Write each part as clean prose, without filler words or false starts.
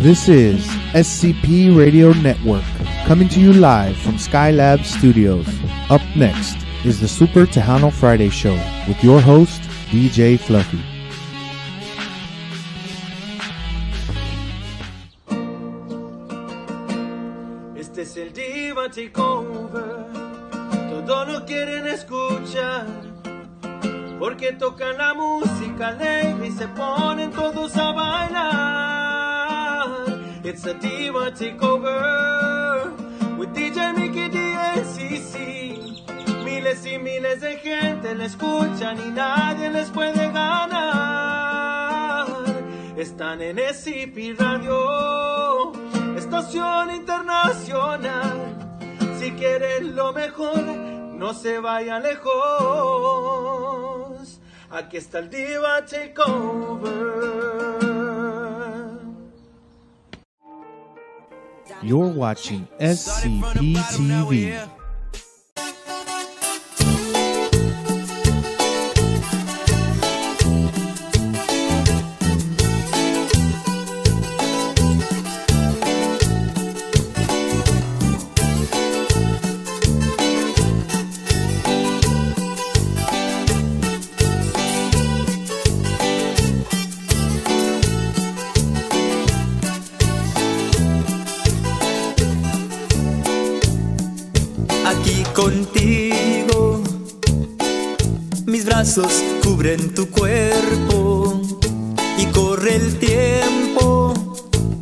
This is SCP Radio Network, coming to you live from Skylab Studios. Up next is the Super Tejano Friday Show with your host, DJ Fluffy. Este es el Diva Takeover, todos lo quieren escuchar, porque tocan la música alegre y se ponen todos a bailar. It's a Diva Takeover with DJ Mickey DNCC. Miles y miles de gente la escuchan y nadie les puede ganar. Están en SCP Radio, estación internacional. Si quieren lo mejor, no se vayan lejos. Aquí está el Diva Takeover. You're watching SCP TV. Contigo, mis brazos cubren tu cuerpo y corre el tiempo,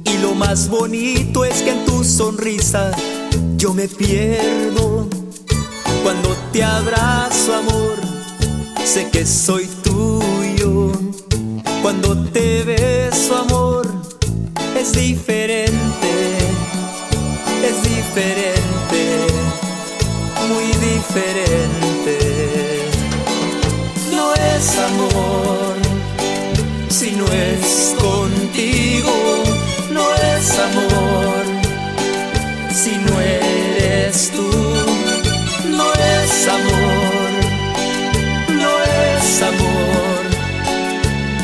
y lo más bonito es que en tu sonrisa yo me pierdo. Cuando te abrazo, amor, sé que soy tuyo. Cuando te beso, amor, es diferente, es diferente, muy diferente. No es amor si no es contigo, no es amor si no eres tú, no es amor, no es amor,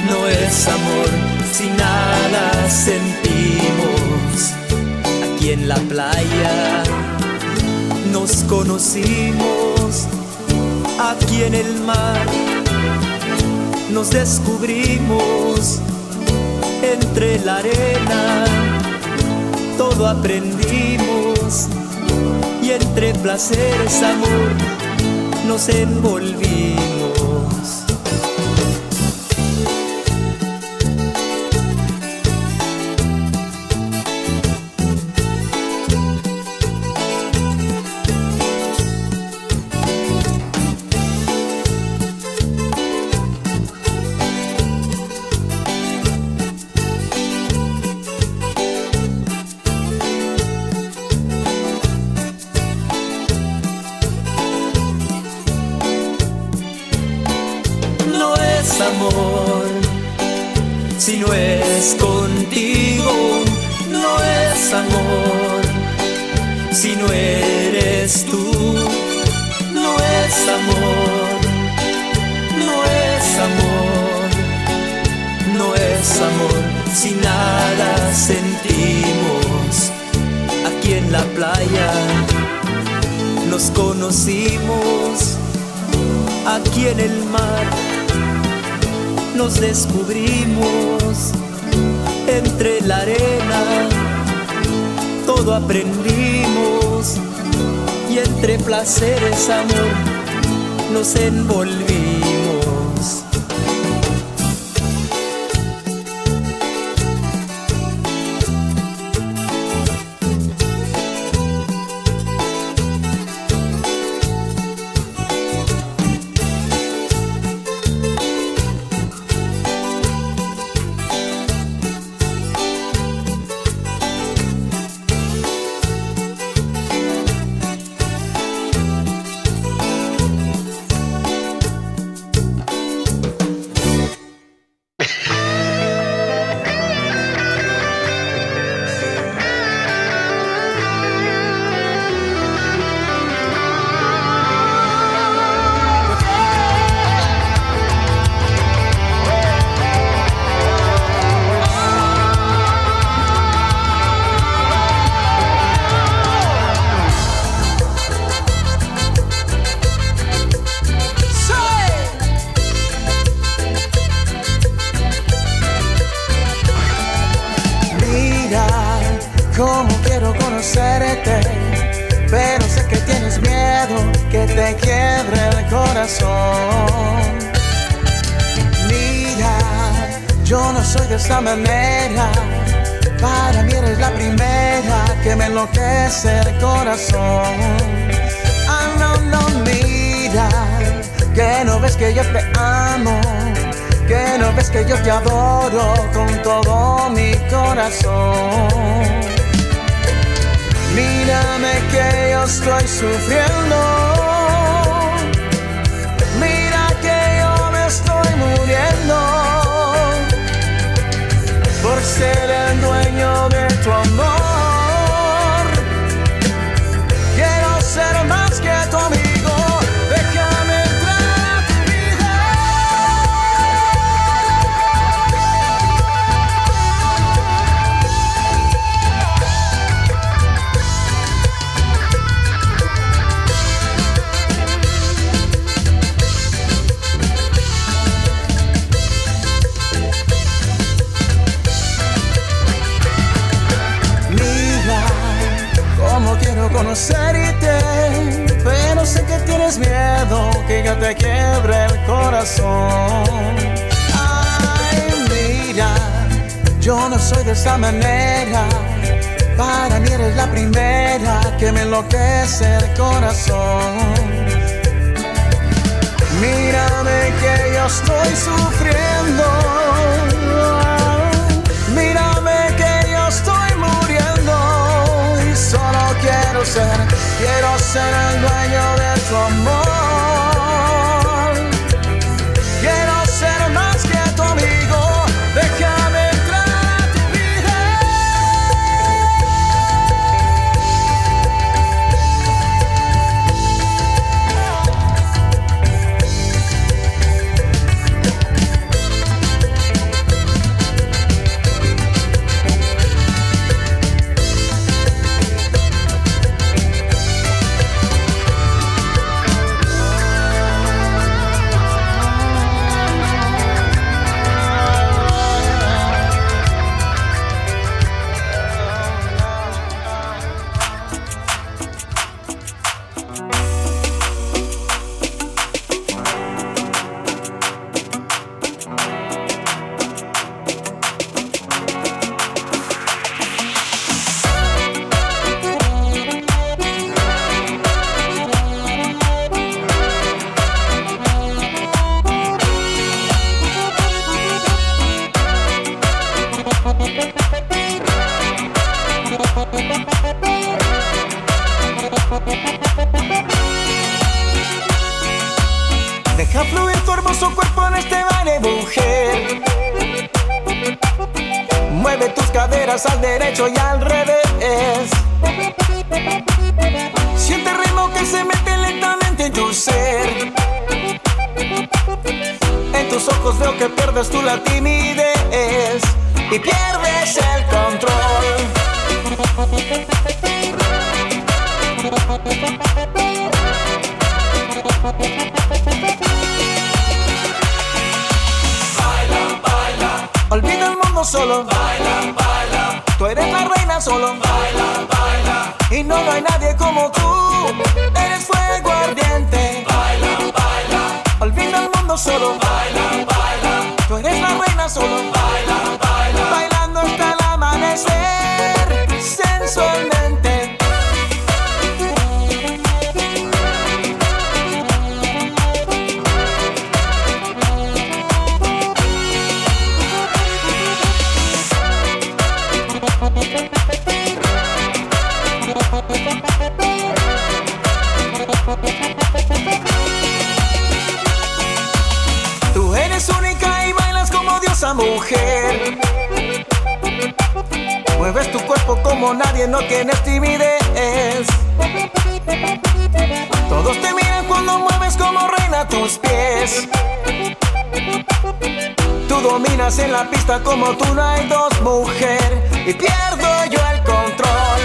no es amor si nada sentimos. Aquí en la playa nos conocimos, aquí en el mar nos descubrimos, entre la arena todo aprendimos, y entre placeres, amor, nos envolvimos. Amor, si no es contigo, no es amor. Si no eres tú, no es amor, no es amor, no es amor. Si nada sentimos, aquí en la playa nos conocimos, aquí en el mar nos descubrimos, entre la arena todo aprendimos, y entre placeres, amor, nos envolvimos. Mira cómo quiero conocerte, pero sé que tienes miedo que te quiebre el corazón. Mira, yo no soy de esa manera, para mí eres la primera que me enloquece el corazón. Ah, no, no, mira, que no ves que yo te amo, que no ves que yo te adoro con todo mi corazón. Mírame que yo estoy sufriendo, mira que yo me estoy muriendo por ser el dueño de tu amor. Quiero ser más que tu amigo, déjame entrar a tu vida. Quiero conocerte, pero sé que tienes miedo que yo te quiebre el corazón. Ay, mira, yo no soy de esa manera, para mí eres la primera que me enloquece el corazón. Mírame que yo estoy sufriendo, mírame que yo estoy muriendo. Solo quiero ser el dueño de tu amor. Quiero ser más que tu amigo, déjame entrar a tu vida. Deja fluir tu hermoso cuerpo en este baile, mujer. Mueve tus caderas al derecho y al revés. Siente el ritmo que se mete lentamente en tu ser. En tus ojos veo que pierdes tú la timidez y pierdes el control. Baila, baila, Olvida el mundo solo, baila, baila, tú eres la reina solo, baila, baila, y no hay nadie como tú. Eres fuego ardiente, baila, baila, olvida el mundo solo, baila, baila, tú eres la reina solo, baila, baila. bailando hasta el amanecer, sensualmente. Tú eres única y bailas como diosa mujer. Mueves tu cuerpo como nadie, no tienes timidez. Todos te miran cuando mueves como reina tus pies. Tú dominas en la pista como tú no hay dos, mujer, y pierdo yo el control.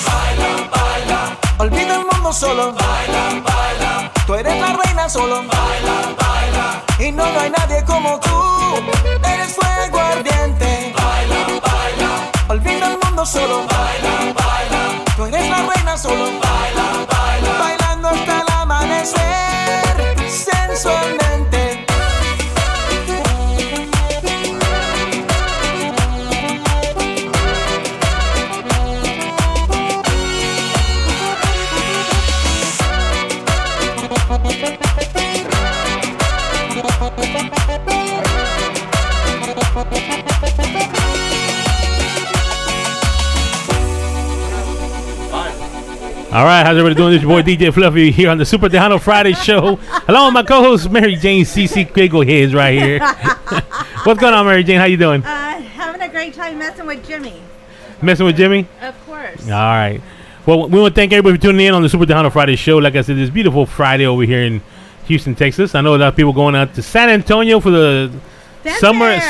Baila, baila, Olvida el mundo mundo solo. Baila, baila, Tú eres la reina solo. baila, baila, Y no hay nadie como tú. Eres fuego ardiente. baila, baila, Olvida el mundo solo. baila, baila, Tú eres la reina solo. baila, baila. Bailando hasta el amanecer. Sensualmente. All right, how's everybody doing? This is your boy DJ Fluffy here on the Super Tejano Friday show. Along with my co-host Mary Jane CC Quiggleheads right here. What's going on, Mary Jane? How you doing? Having a great time messing with Jimmy. Messing with Jimmy? Of course. All right. Well, we want to thank everybody for tuning in on the Super Tejano Friday show. Like I said, this beautiful Friday over here in Houston, Texas. I know a lot of people going out to San Antonio for the Fanfare.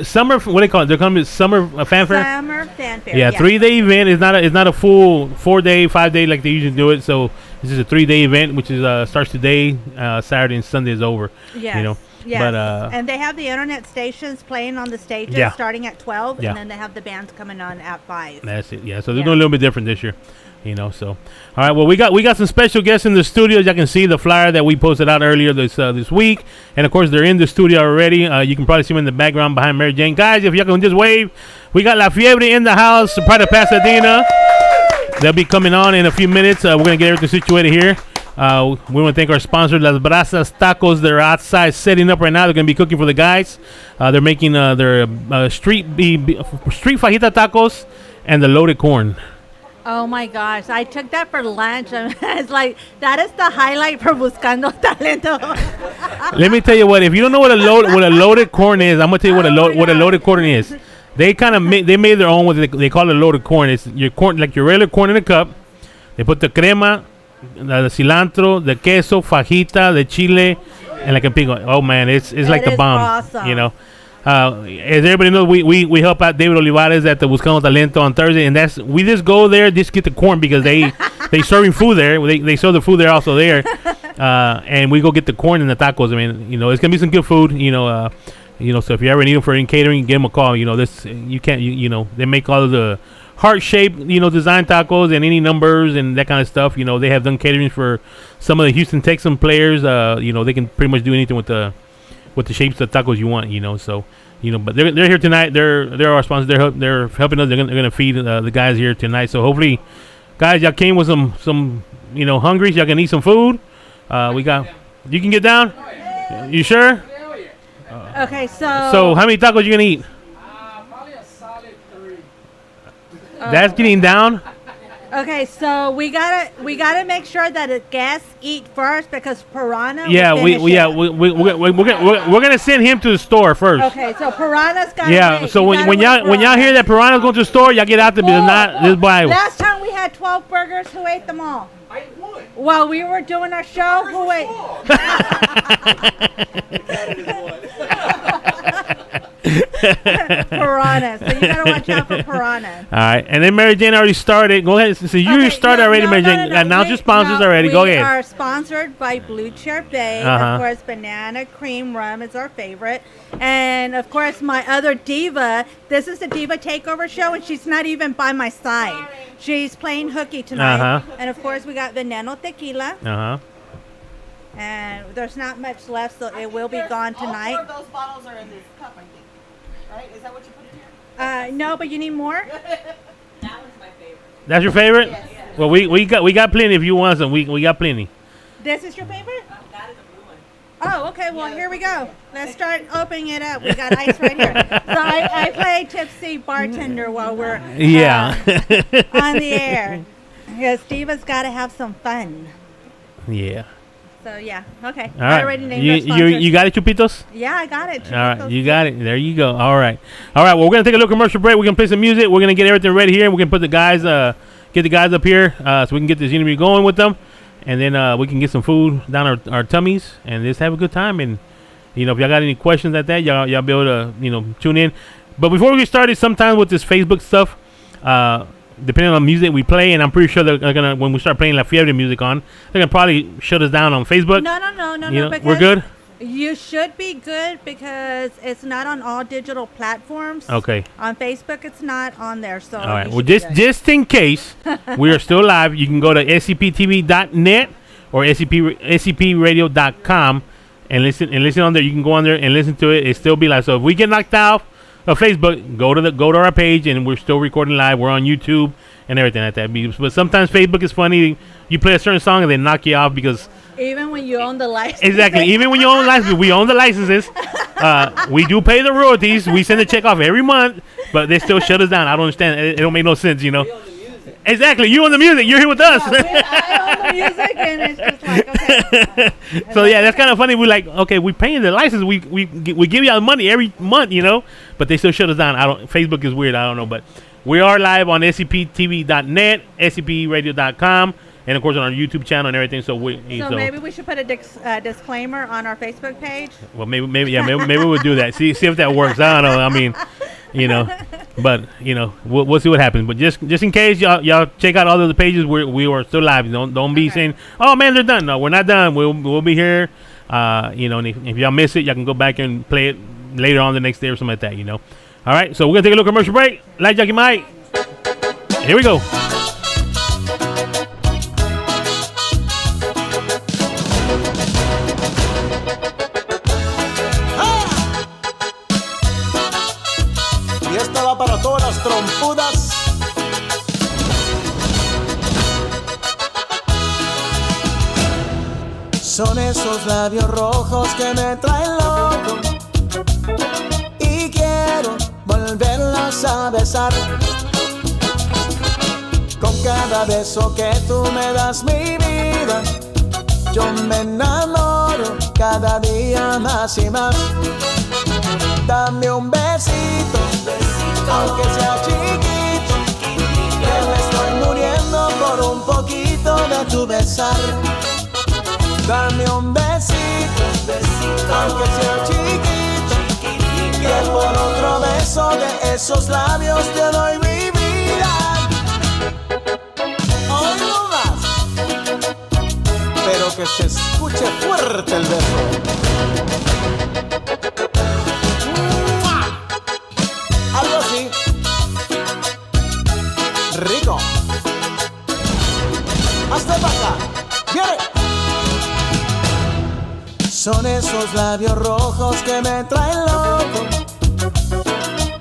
summer. What do they call it? They're coming to summer fanfare. Summer fanfare. Yeah, 3-day event. It's not a full 4-day, 5-day like they usually do it. So this is a 3-day event, which is starts today, Saturday and Sunday is over. Yes. You know. Yes. But and they have the internet stations playing on the stages Yeah. starting at 12, Yeah. and then they have the bands coming on at 5. that's it. Yeah. So they're Yeah. doing a little bit different this year. You know. So all right. Well, we got some special guests in the studio. As you can see the flyer that we posted out earlier this week, and of course they're in the studio already. You can probably see them in the background behind Mary Jane. Guys, if y'all can just wave, we got La Fiebre in the house. Pride of Pasadena. They'll be coming on in a few minutes. We're gonna get everything situated here. We want to thank our sponsor, Las Brasas Tacos. They're outside setting up right now. They're going to be cooking for the guys. They're making their street fajita tacos and the loaded corn. Oh my gosh, I took that for lunch. It's like, that is the highlight for Buscando Talento. Let me tell you what. If you don't know what a loaded corn is, I'm gonna tell you what a loaded corn is. They kind of they made their own. They call it loaded corn. It's your corn, like your regular corn in a cup. They put the crema, the cilantro, the queso, fajita, the chile, and like a pig. Oh man, it's like the is bomb. awesome. You know. As everybody knows, we help out David Olivares at the Buscando Talento on Thursday, and we just go there just get the corn because they serving food there. They serve the food there also there, and we go get the corn and the tacos. I mean, you know, it's gonna be some good food. You know, so if you ever need them for any catering, give them a call. You know, you know, they make all of the heart shaped, you know, design tacos and any numbers and that kind of stuff. You know, they have done catering for some of the Houston Texan players. You know, they can pretty much do anything with the shapes of tacos you want, you know. So, you know, but they're here tonight. They're our sponsors. They're helping us. They're gonna feed the guys here tonight. So hopefully, guys, y'all came with some you know, hungry. So y'all can eat some food. We got. You can get down. You sure? Okay, So how many tacos you gonna eat? probably a solid 3. That's getting down. Okay, so we gotta make sure that the guests eat first because Piranha. Yeah, will we're finish it. gonna send him to the store first. Okay, so Piranha's got. Yeah. So when y'all hear that Piranha's going to the store, y'all get out there because not this boy. Last time we had 12 burgers. Who ate them all? I ate 1. While we were doing our show, who ate? Piranha. So you gotta watch out for Piranha. All right, and then Mary Jane already started. Go ahead. So you Okay, started already, Mary Jane. Announce your sponsors already. Go We ahead. are sponsored by Blue Chair Bay. Uh-huh. Of course, banana cream rum is our favorite. And of course, my other diva. This is the Diva Takeover show, and she's not even by my side. She's playing hooky tonight. Uh-huh. And of course, we got Veneno Tequila. Uh huh. And there's not much left, so it will be gone All 4 tonight. of those bottles are in this cup, I think. Right? Is that what you put in here? No, but you need more? That one's my favorite. That's your favorite? Well, we got plenty. If you want some, we got plenty. This is your favorite? That is a blue one. Oh, okay. Well, here we go. Let's start opening it up. We got ice right here. So I play tipsy bartender while we're Yeah. on the air. Because Diva's got to have some fun. Yeah. So, yeah. Okay. All right. already named our You sponsors. got it, Chupitos? Yeah, I got it. All right, you got it. There you go. All right. Well, we're gonna take a little commercial break. We're gonna play some music. We're gonna get everything ready here. We're gonna put the guys, get the guys up here, so we can get this interview going with them, and then we can get some food down our tummies and just have a good time. And you know, if y'all got any questions like that, y'all be able to tune in. But before we get started, sometimes with this Facebook stuff, depending on the music we play, and I'm pretty sure they're gonna, when we start playing La Fiebre music on, they're gonna probably shut us down on Facebook. No. Because we're good. You should be good because it's not on all digital platforms. Okay. On Facebook, it's not on there. So all right. Well, just in case we are still live, you can go to scptv.net or scpradio.com and listen on there. You can go on there and listen to it. It still be live. So if we get knocked out of Facebook, go to our page, and we're still recording live. We're on YouTube and everything like that. But sometimes Facebook is funny. You play a certain song and they knock you off because. Even when you own the license. Exactly. Even when you own the license, we own the licenses. We do pay the royalties. We send a check off every month, but they still shut us down. I don't understand. It don't make no sense, you know. Exactly. You own the music. You're here with us. I own the music, and it's just like, okay. So yeah, that's kind of funny. We're like, okay, we're paying the license. We give you all the money every month, you know, but they still shut us down. Facebook is weird. I don't know, but we are live on scptv.net, scpradio.com. And of course on our YouTube channel and everything. So maybe we should put a disclaimer on our Facebook page. Well, maybe we'll do that. See if that works. I don't know. I mean, you know, but you know, we'll see what happens. But just in case y'all check out all of the pages, we are still live. Don't be saying, oh man, they're done. No, we're not done. We'll be here. You know, and if y'all miss it, y'all can go back and play it later on the next day or something like that. You know. All right. So we're gonna take a little commercial break. Like Jackie Mike. Here we go. Para todas las trompudas. Son esos labios rojos que me traen loco y quiero volverlos a besar. Con cada beso que tú me das, mi vida, yo me enamoro cada día más y más. Dame un besito, aunque sea chiquito, que me estoy muriendo por un poquito de tu besar. Dame un besito, aunque sea chiquito, que por otro beso de esos labios te doy mi vida. Hoy no más, pero que se escuche fuerte el beso. Algo así. Rico. Hasta para acá. ¡Viene! Son esos labios rojos que me traen loco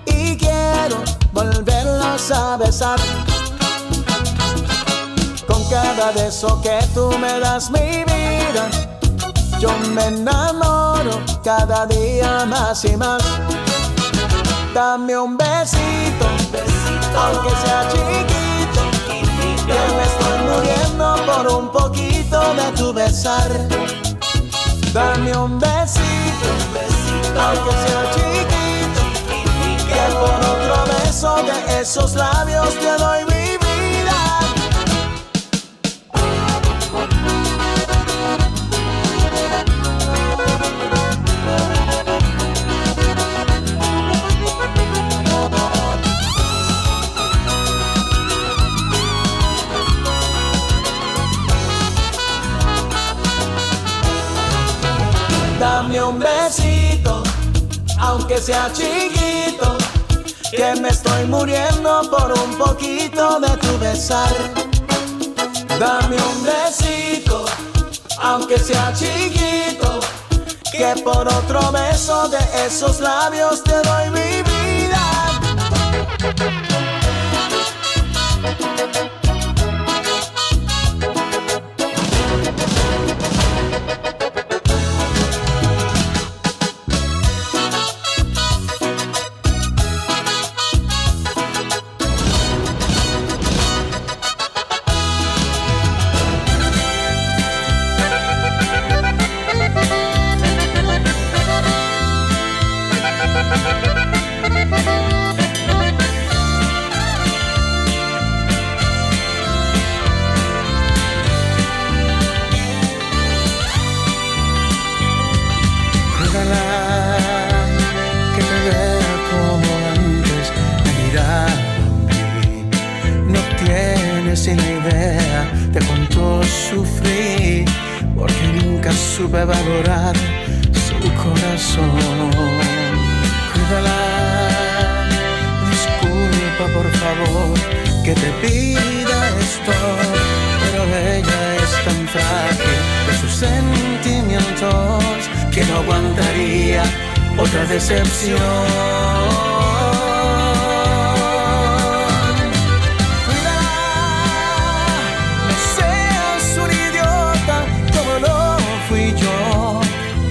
y quiero volverlos a besar. Con cada beso que tú me das, mi vida, yo me enamoro cada día más y más. Dame un besito, aunque sea chiquito, que me estoy muriendo por un poquito de tu besar. Dame un besito, aunque sea chiquito, que por otro beso de esos labios te doy mi vida. Dame un besito, aunque sea chiquito, que me estoy muriendo por un poquito de tu besar. Dame un besito, aunque sea chiquito, que por otro beso de esos labios te doy mi vida. tienes ni la idea de cuánto sufrí, porque nunca supe valorar su corazón. Cuídala, disculpa por favor que te pida esto, pero ella es tan frágil de sus sentimientos que no aguantaría otra decepción.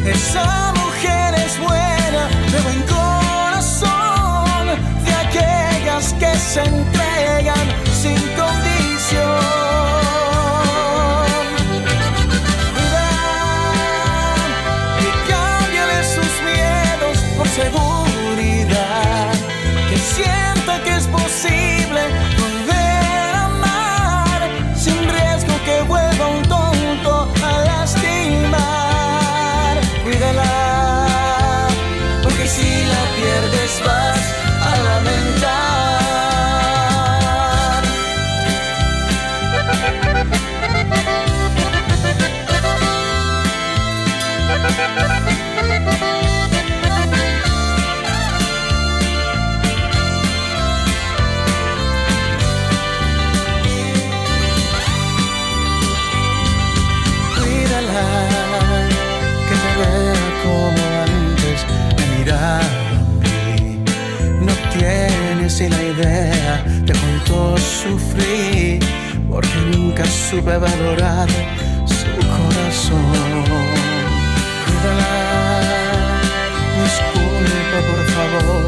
Esa mujer es buena, de buen corazón, de aquellas que se entregan sin condición. Cuidado y cámbiale sus miedos por seguridad, que sienta que es posible volver a amar sin riesgo que vuelva un tonto a lastimar. Cuídala, porque si la pierdes vas a lamentar. Cuídala, que te vea como antes me miraba a mí. No tienes ni la idea de cuánto sufrí, porque nunca supe valorar su corazón. Cuídala, disculpa por favor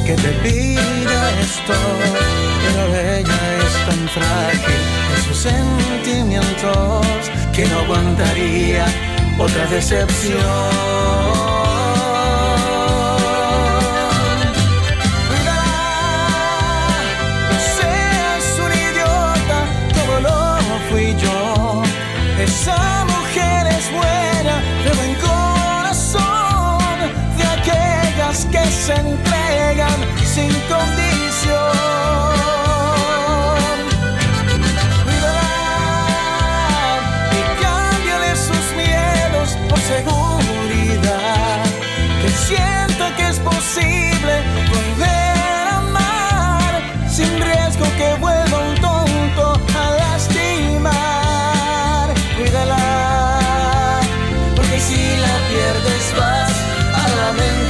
que te pida esto, pero ella es tan frágil en sus sentimientos que no aguantaría otra decepción. Esa mujer es buena, de buen corazón, de aquellas que se entregan sin condición. Cuídala y cámbiale sus miedos por seguridad, que sienta que es posible volver a amar sin riesgo que vuelva un tonto a lastimar. Cuídala, porque si la pierdes vas a lamentar.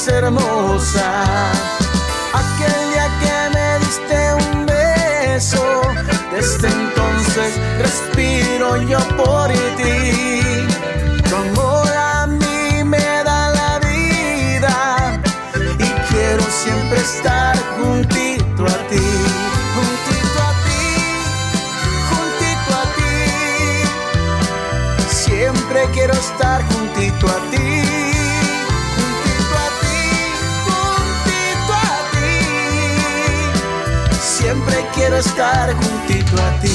Hermosa, aquel día que me diste un beso, desde entonces respiro yo por ti. Tu amor a mí me da la vida y quiero siempre estar juntito a ti, juntito a ti, juntito a ti. Siempre quiero estar juntito a ti. Siempre quiero estar juntito a ti.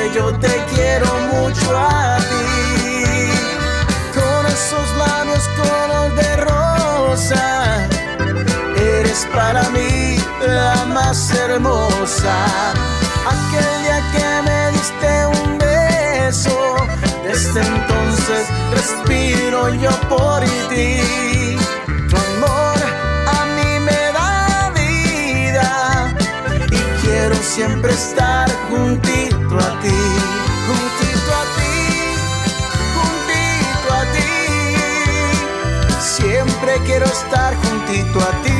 que yo te quiero mucho a ti. Con esos labios color de rosa, eres para mí la más hermosa. Aquel día que me diste un beso, desde entonces respiro yo por ti. Tu amor a mí me da vida y quiero siempre estar juntito a ti, juntito a ti, juntito a ti. Siempre quiero estar juntito a ti.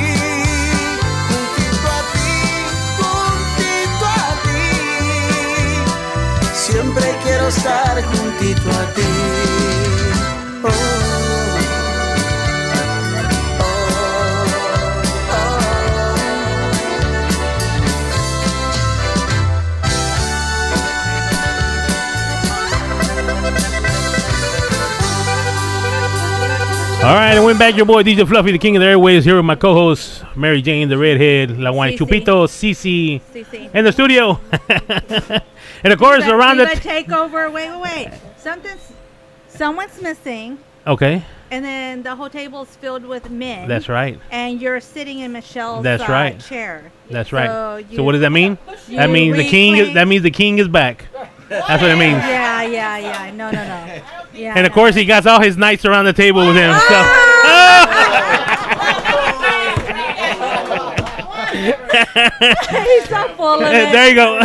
Siempre quiero estar juntito a ti. Oh, All right, and went back your boy DJ Fluffy, the king of the airways, here with my co-host Mary Jane, the redhead, La Wine Chupito, Cici, in the studio. And of course, around the takeover. Wait. Someone's missing. Okay. And then the whole table's filled with men. That's right. And you're sitting in Michelle's chair. That's right. So what does that mean? That means the king. That means the king is back. That's what it means. Yeah. No. Yeah. And of course, he got all his knights around the table with him. So. He's so full of it. There you go.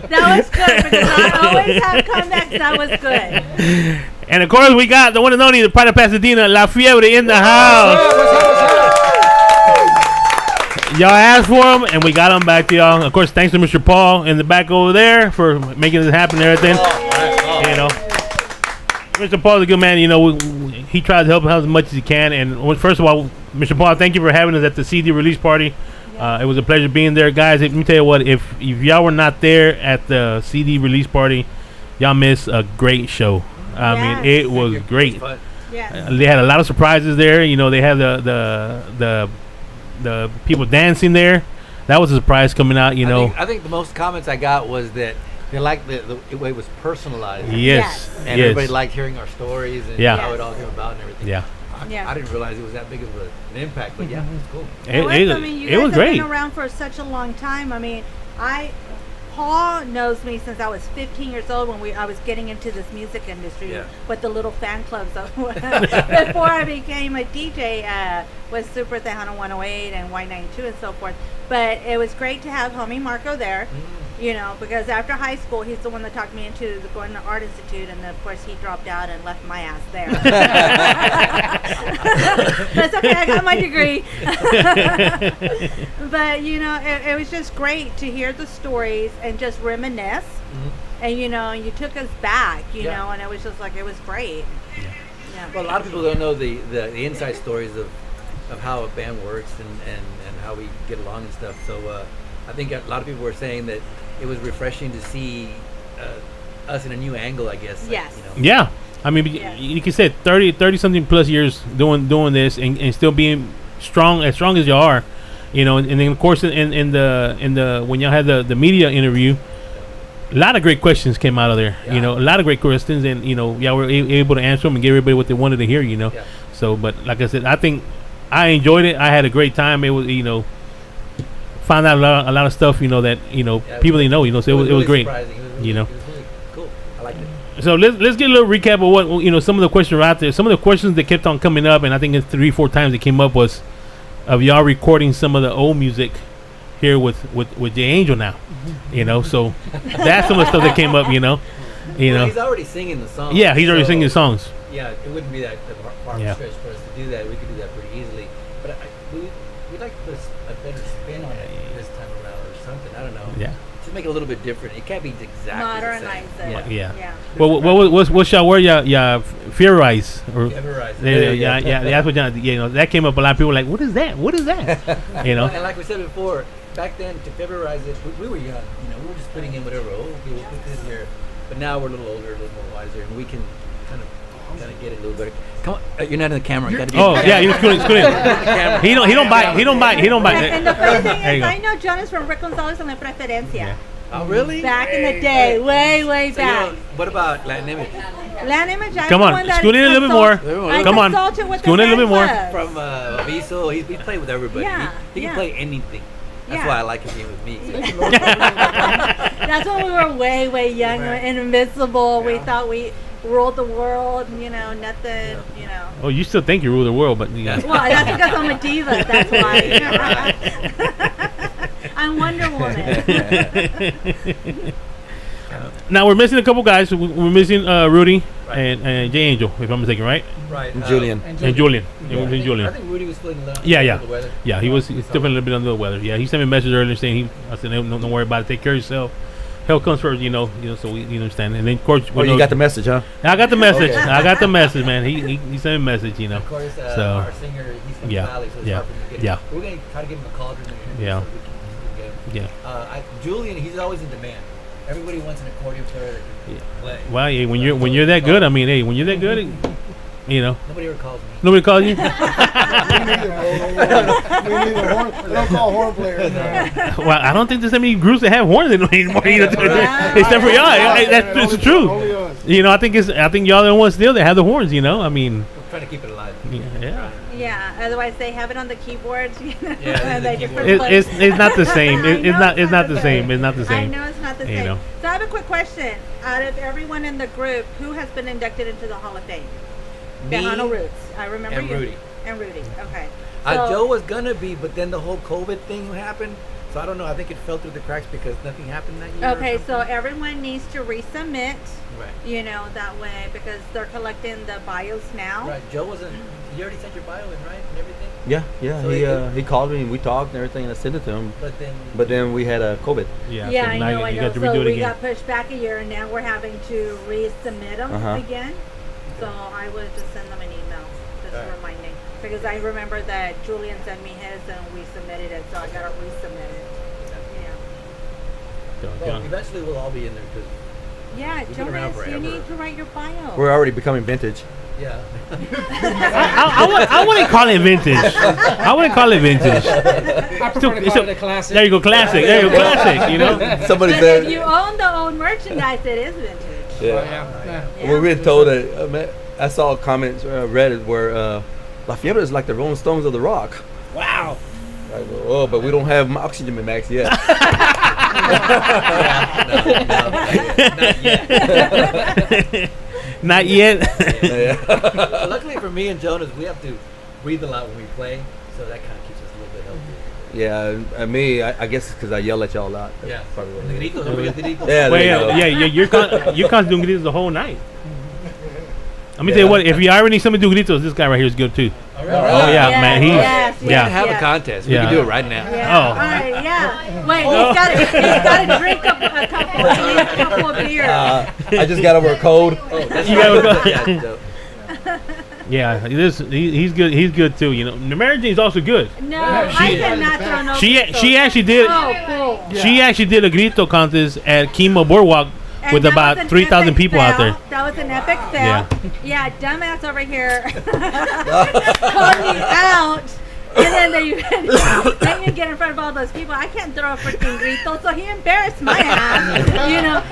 That was good because I always have comebacks. That was good. And of course, we got the one and only, the Pride of Pasadena, La Fiebre in the house. Y'all asked for him, and we got him back to y'all. Of course, thanks to Mr. Paul in the back over there for making this happen and everything. You know, Mr. Paul's a good man. You know, he tries to help out as much as he can. And first of all, Mr. Paul, thank you for having us at the CD release party. It was a pleasure being there, guys. Let me tell you what, if y'all were not there at the CD release party, y'all missed a great show. I mean, it was great. Yes. They had a lot of surprises there. You know, they had the people dancing there. That was a surprise coming out. You know, I think the most comments I got was that they liked the way it was personalized. Yes. And everybody liked hearing our stories and how it all came about and everything. Yeah. I didn't realize it was that big of an impact, but yeah, it's cool. It was guys great. Have been around for such a long time. I mean, Paul knows me since I was 15 years old when I was getting into this music industry with the little fan clubs. Before I became a DJ, was Super Tejano 108 and Y92 and so forth. But it was great to have homie Marco there. You know, because after high school, he's the one that talked me into going to Art Institute, and of course he dropped out and left my ass there. That's okay, I got my degree. But, you know, it was just great to hear the stories and just reminisce. And, you know, you took us back, you know, and it was just like, it was great. Yeah. Well, a lot of people don't know the inside stories of how a band works and how we get along and stuff. So I think a lot of people were saying that it was refreshing to see us in a new angle, I guess. Yes. You know? Yeah. I mean, like you said, 30 something plus years doing this and still being as strong as you are, you know. And then of course in the when y'all had the media interview, a lot of great questions came out of there. You know, a lot of great questions, and you know, y'all were able to answer them and give everybody what they wanted to hear. You know. Yeah. So, but like I said, I think I enjoyed it. I had a great time. It was, you know, found out a lot of stuff, you know, that, you know, people didn't know, you know, so it was great. You know. It was really cool. I liked it. So let's get a little recap of what, you know, some of the questions are out there. Some of the questions that kept on coming up, and I think it's 3-4 times it came up, was of y'all recording some of the old music here with the Angel now. You know, so that's some of the stuff that came up, you know. Well, he's already singing the songs. Yeah, he's already singing the songs. Yeah, it wouldn't be that far of a stretch for us to do that. We could do that pretty easily. But we'd like to put a better spin on it this time around or something. I don't know. Yeah. To make it a little bit different. It can't be exactly modernize the same. it. Yeah. Well, what's y'all word? Yeah, Fearize or Fearize. Yeah. That's what y'all, you know, that came up a lot. People were like, what is that? What is that? You know. And like we said before, back then to Fearize it, we were young. You know, we were just putting in whatever. Oh, okay, we'll put this here. But now we're a little older, a little more wiser, and we can kind of get it a little better. Come on, you're not in the camera. You're screwed in. He don't bite. And the funny thing is, I know Jonas from Rick Gonzalez on La Preferencia. Oh, really? Back in the day, way So, you back. know, what about Latin Image? Land Image. I'm Come the on, one that scoot in a little bit more. I Come on, consulted with scoot the in a little bit more. fan From Aviso, he played with everybody. Yeah, He can yeah. play anything. That's Yeah. why I like him being with me. That's when we were way young and invincible. We thought we ruled the world. You know, nothing. You know. Oh, you still think you rule the world, but yeah. Well, that's because I'm a diva. That's why. I'm Wonder Woman. Now we're missing a couple guys. We're missing Rudy and Jay Angel, if I'm mistaken, right? Right. Julian. And Julian. Yeah. It was Julian. I think Rudy was feeling a little Yeah, under the weather. Yeah, he's still feeling a little bit under the weather. Yeah, he sent me a message earlier saying I said, don't worry about it. Take care of yourself. Health comes first, you know. So we understand. And then of course, Oh, you got the message, huh? I got the message. Okay. I got the message, man. He sent me a message, you know. Of course, So, our singer, he's from yeah, the Valley, so it's yeah, hard for him to get yeah. him. We're going to try to give him a call during the interview Yeah. so we can get him. Yeah. Julian, he's always in demand. Everybody wants an accordion player that can play. Well, hey, when you're that good, I mean, hey, when you're that good, you know. Nobody ever calls me. Nobody calls you. We need a horn. They don't call horn players. Well, I don't think there's that many groups that have horns anymore. You know, except for y'all. That's the truth. Only us. You know, I think y'all the ones still that have the horns. You know, I mean, We're trying to keep it alive. yeah. Yeah. Otherwise, they have it on the keyboards. You know, Yeah, they the different keyboard. It's places. not the same. I It's know not the same. It's not the I same. know it's not the You same. know. So I have a quick question. Out of everyone in the group, who has been inducted into the Hall of Fame? Me Tejano Roots. I remember and you. Rudy. And Rudy. Okay. Joe was going to be, but then the whole COVID thing happened. So I don't know. I think it fell through the cracks because nothing happened that year. Okay, so everyone needs to resubmit. Right. You know, that way because they're collecting the bios now. Right. Joe wasn't. You already sent your bio in, right? And everything? Yeah. So He called me and we talked and everything, and I sent it to him. But then. we had COVID. Yeah. Yeah, so I now know. you got to So redo it we again. got pushed back a year, and now we're having to resubmit them again. So I would just send them an email, just Alright. reminding, because I remember that Julian sent me his, and we submitted it, so I gotta resubmit it. Well, eventually we'll all be in there because. Yeah, We've been around Jonas, you forever. need to write your bio. We're already becoming vintage. Yeah. I wouldn't call it vintage. I wouldn't call it vintage. I prefer to call it a classic. There you go, classic. There you go, classic. You know. Somebody But said. if you own the old merchandise, it is vintage. Yeah. Yeah. We've been told that. I saw comments Reddit where La Fiebre is like the Rolling Stones of the rock. Wow. I go, oh, but we don't have oxygen max yet. Not yet. Luckily for me and Jonas, we have to breathe a lot when we play, so that kind of keeps us a little bit healthy. Yeah, and me, I guess it's because I yell at y'all a lot. That's Yeah. probably what The it is. gritos, don't forget the gritos. Yeah, Well, there you go. you're constantly doing gritos the whole night. Let me tell you what, if you already need somebody to do gritos, this guy right here is good too. Oh, Oh yeah, man, he's Yes, We yeah. can have yes. a contest. We Yeah. can do it right now. Yeah. Oh. All right. Yeah. Wait. He's got to drink a couple of beers. I just got over a cold. Oh, that's You right. gotta Yeah, so- Yeah, he's good. He's good too. You know, the Mary Jane's also good. No, I cannot throw no. She gritos. actually did. Oh, cool. She actually did a grito contest at Kimo Boardwalk And with that was about an 3,000 epic people out there. fail. That was an epic fail. Yeah. Yeah, dumbass over here called me out. And then they get in front of all those people. I can't throw a freaking grito, so he embarrassed my ass,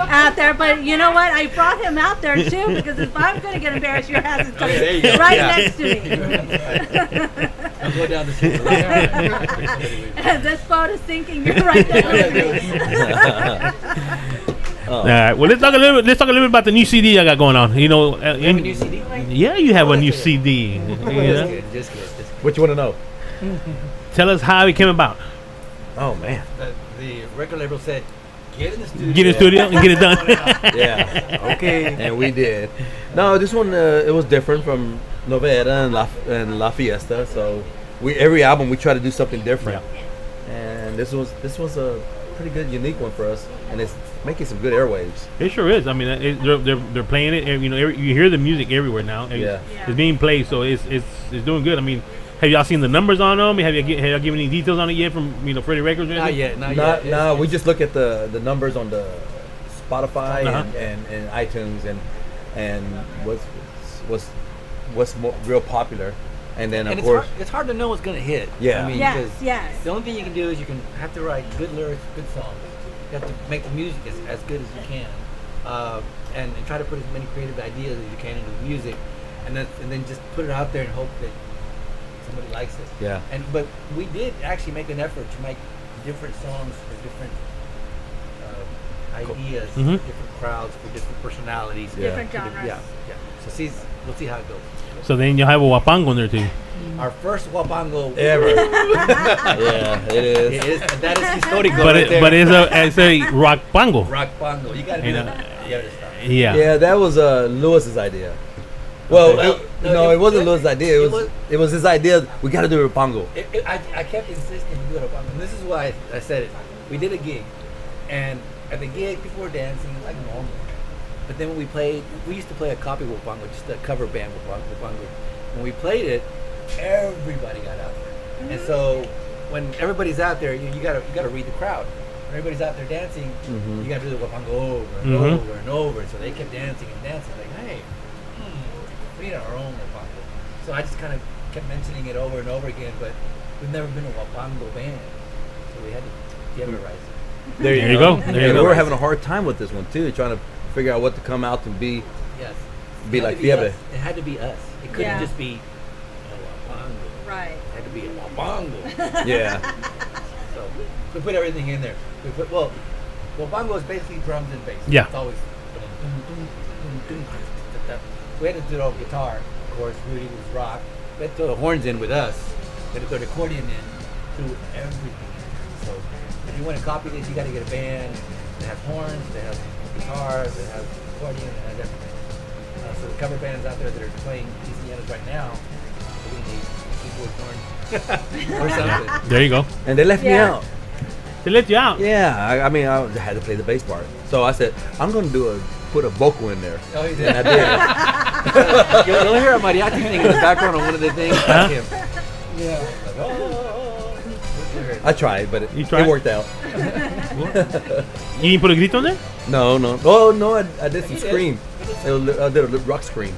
out there. But you know what? I brought him out there too because if I'm going to get embarrassed, your ass is There you coming go. right Yeah. next to me. I'll go down the street. And this boat is sinking. You're right there with me. All right. Well, let's talk a little bit about the new CD I got going on. You know, You have a new CD? yeah, you have a new CD. You know? Just kidding, just kidding. What you want to know? Tell us how it came about. Oh man. The record label said, get in the studio. Get in the studio and get it done. Yeah. Okay. And we did. No, this one it was different from Novera and La Fiesta. So every album we try to do something different. And this was a pretty good, unique one for us, and it's making some good airwaves. It sure is. I mean, they're playing it. And, you know, you hear the music everywhere now. And Yeah. it's being played, so it's doing good. I mean, have y'all seen the numbers on them? Have y'all given any details on it yet from Freddie Records? Or Not anything? yet, not yet. No, we just look at the numbers on the Spotify Uh-huh. and iTunes and what's real popular, and then And of course it's hard to know what's going to hit. Yeah. I mean, Yes, 'cause yes. the only thing you can do is you can have to write good lyrics, good songs. You have to make the music as good as you can, and try to put as many creative ideas as you can into the music, and then just put it out there and hope that somebody likes it. Yeah. But we did actually make an effort to make different songs for different ideas, for different crowds, for different personalities, Different genres. Yeah. So we'll see how it goes. So then you'll have a wapango in there too. Our first wapango Ever. Yeah, it is. It is. That is historical. But it's a rock pango. Rock bongo. You gotta do that. You gotta stop. Yeah. Yeah, that was Lewis's idea. Well, it wasn't Lewis's idea. It was his idea. We got to do a pongo. I kept insisting to do it a bongo. And this is why I said it. We did a gig, and at the gig, people were dancing like normal. But then when we used to play a copy wapango, just a cover band wapango. When we played it, everybody got out there. And so when everybody's out there, you gotta read the crowd. When everybody's out there dancing, you gotta do the wapango over and over and over. So they kept dancing and dancing, like, hey, we need our own wapango. So I just kind of kept mentioning it over and over again, but we've never been a wapango band, so we had to theaterize it. There you go. We were having a hard time with this one too, trying to figure out what to come out and be. Yes. Be like Fiebre. It had to be us. It couldn't just be a wapango. Right. It had to be a wapango. Yeah. So we put everything in there. Wapango is basically drums and bass. Yeah. It's always. We had to do it all guitar. Of course, Rudy was rock. We had to throw the horns in with us. We had to throw the accordion in. Do everything. So if you want to copy this, you got to get a band that has horns, that has guitars, that has accordion, that has everything. So the cover bands out there that are playing PCNs right now, we need people with horns or something. There you go. And they left me out. They let you out. Yeah, I mean, I had to play the bass part. So I said, I'm going to put a vocal in there. Oh, you did? And I did. You'll hear a mariachi thing in the background on one of the things. Huh? Him. Yeah. Like, oh. I tried, but You tried? it worked out. You didn't put a grito in there? No. Oh, no, I did some You did. scream. I did a rock scream.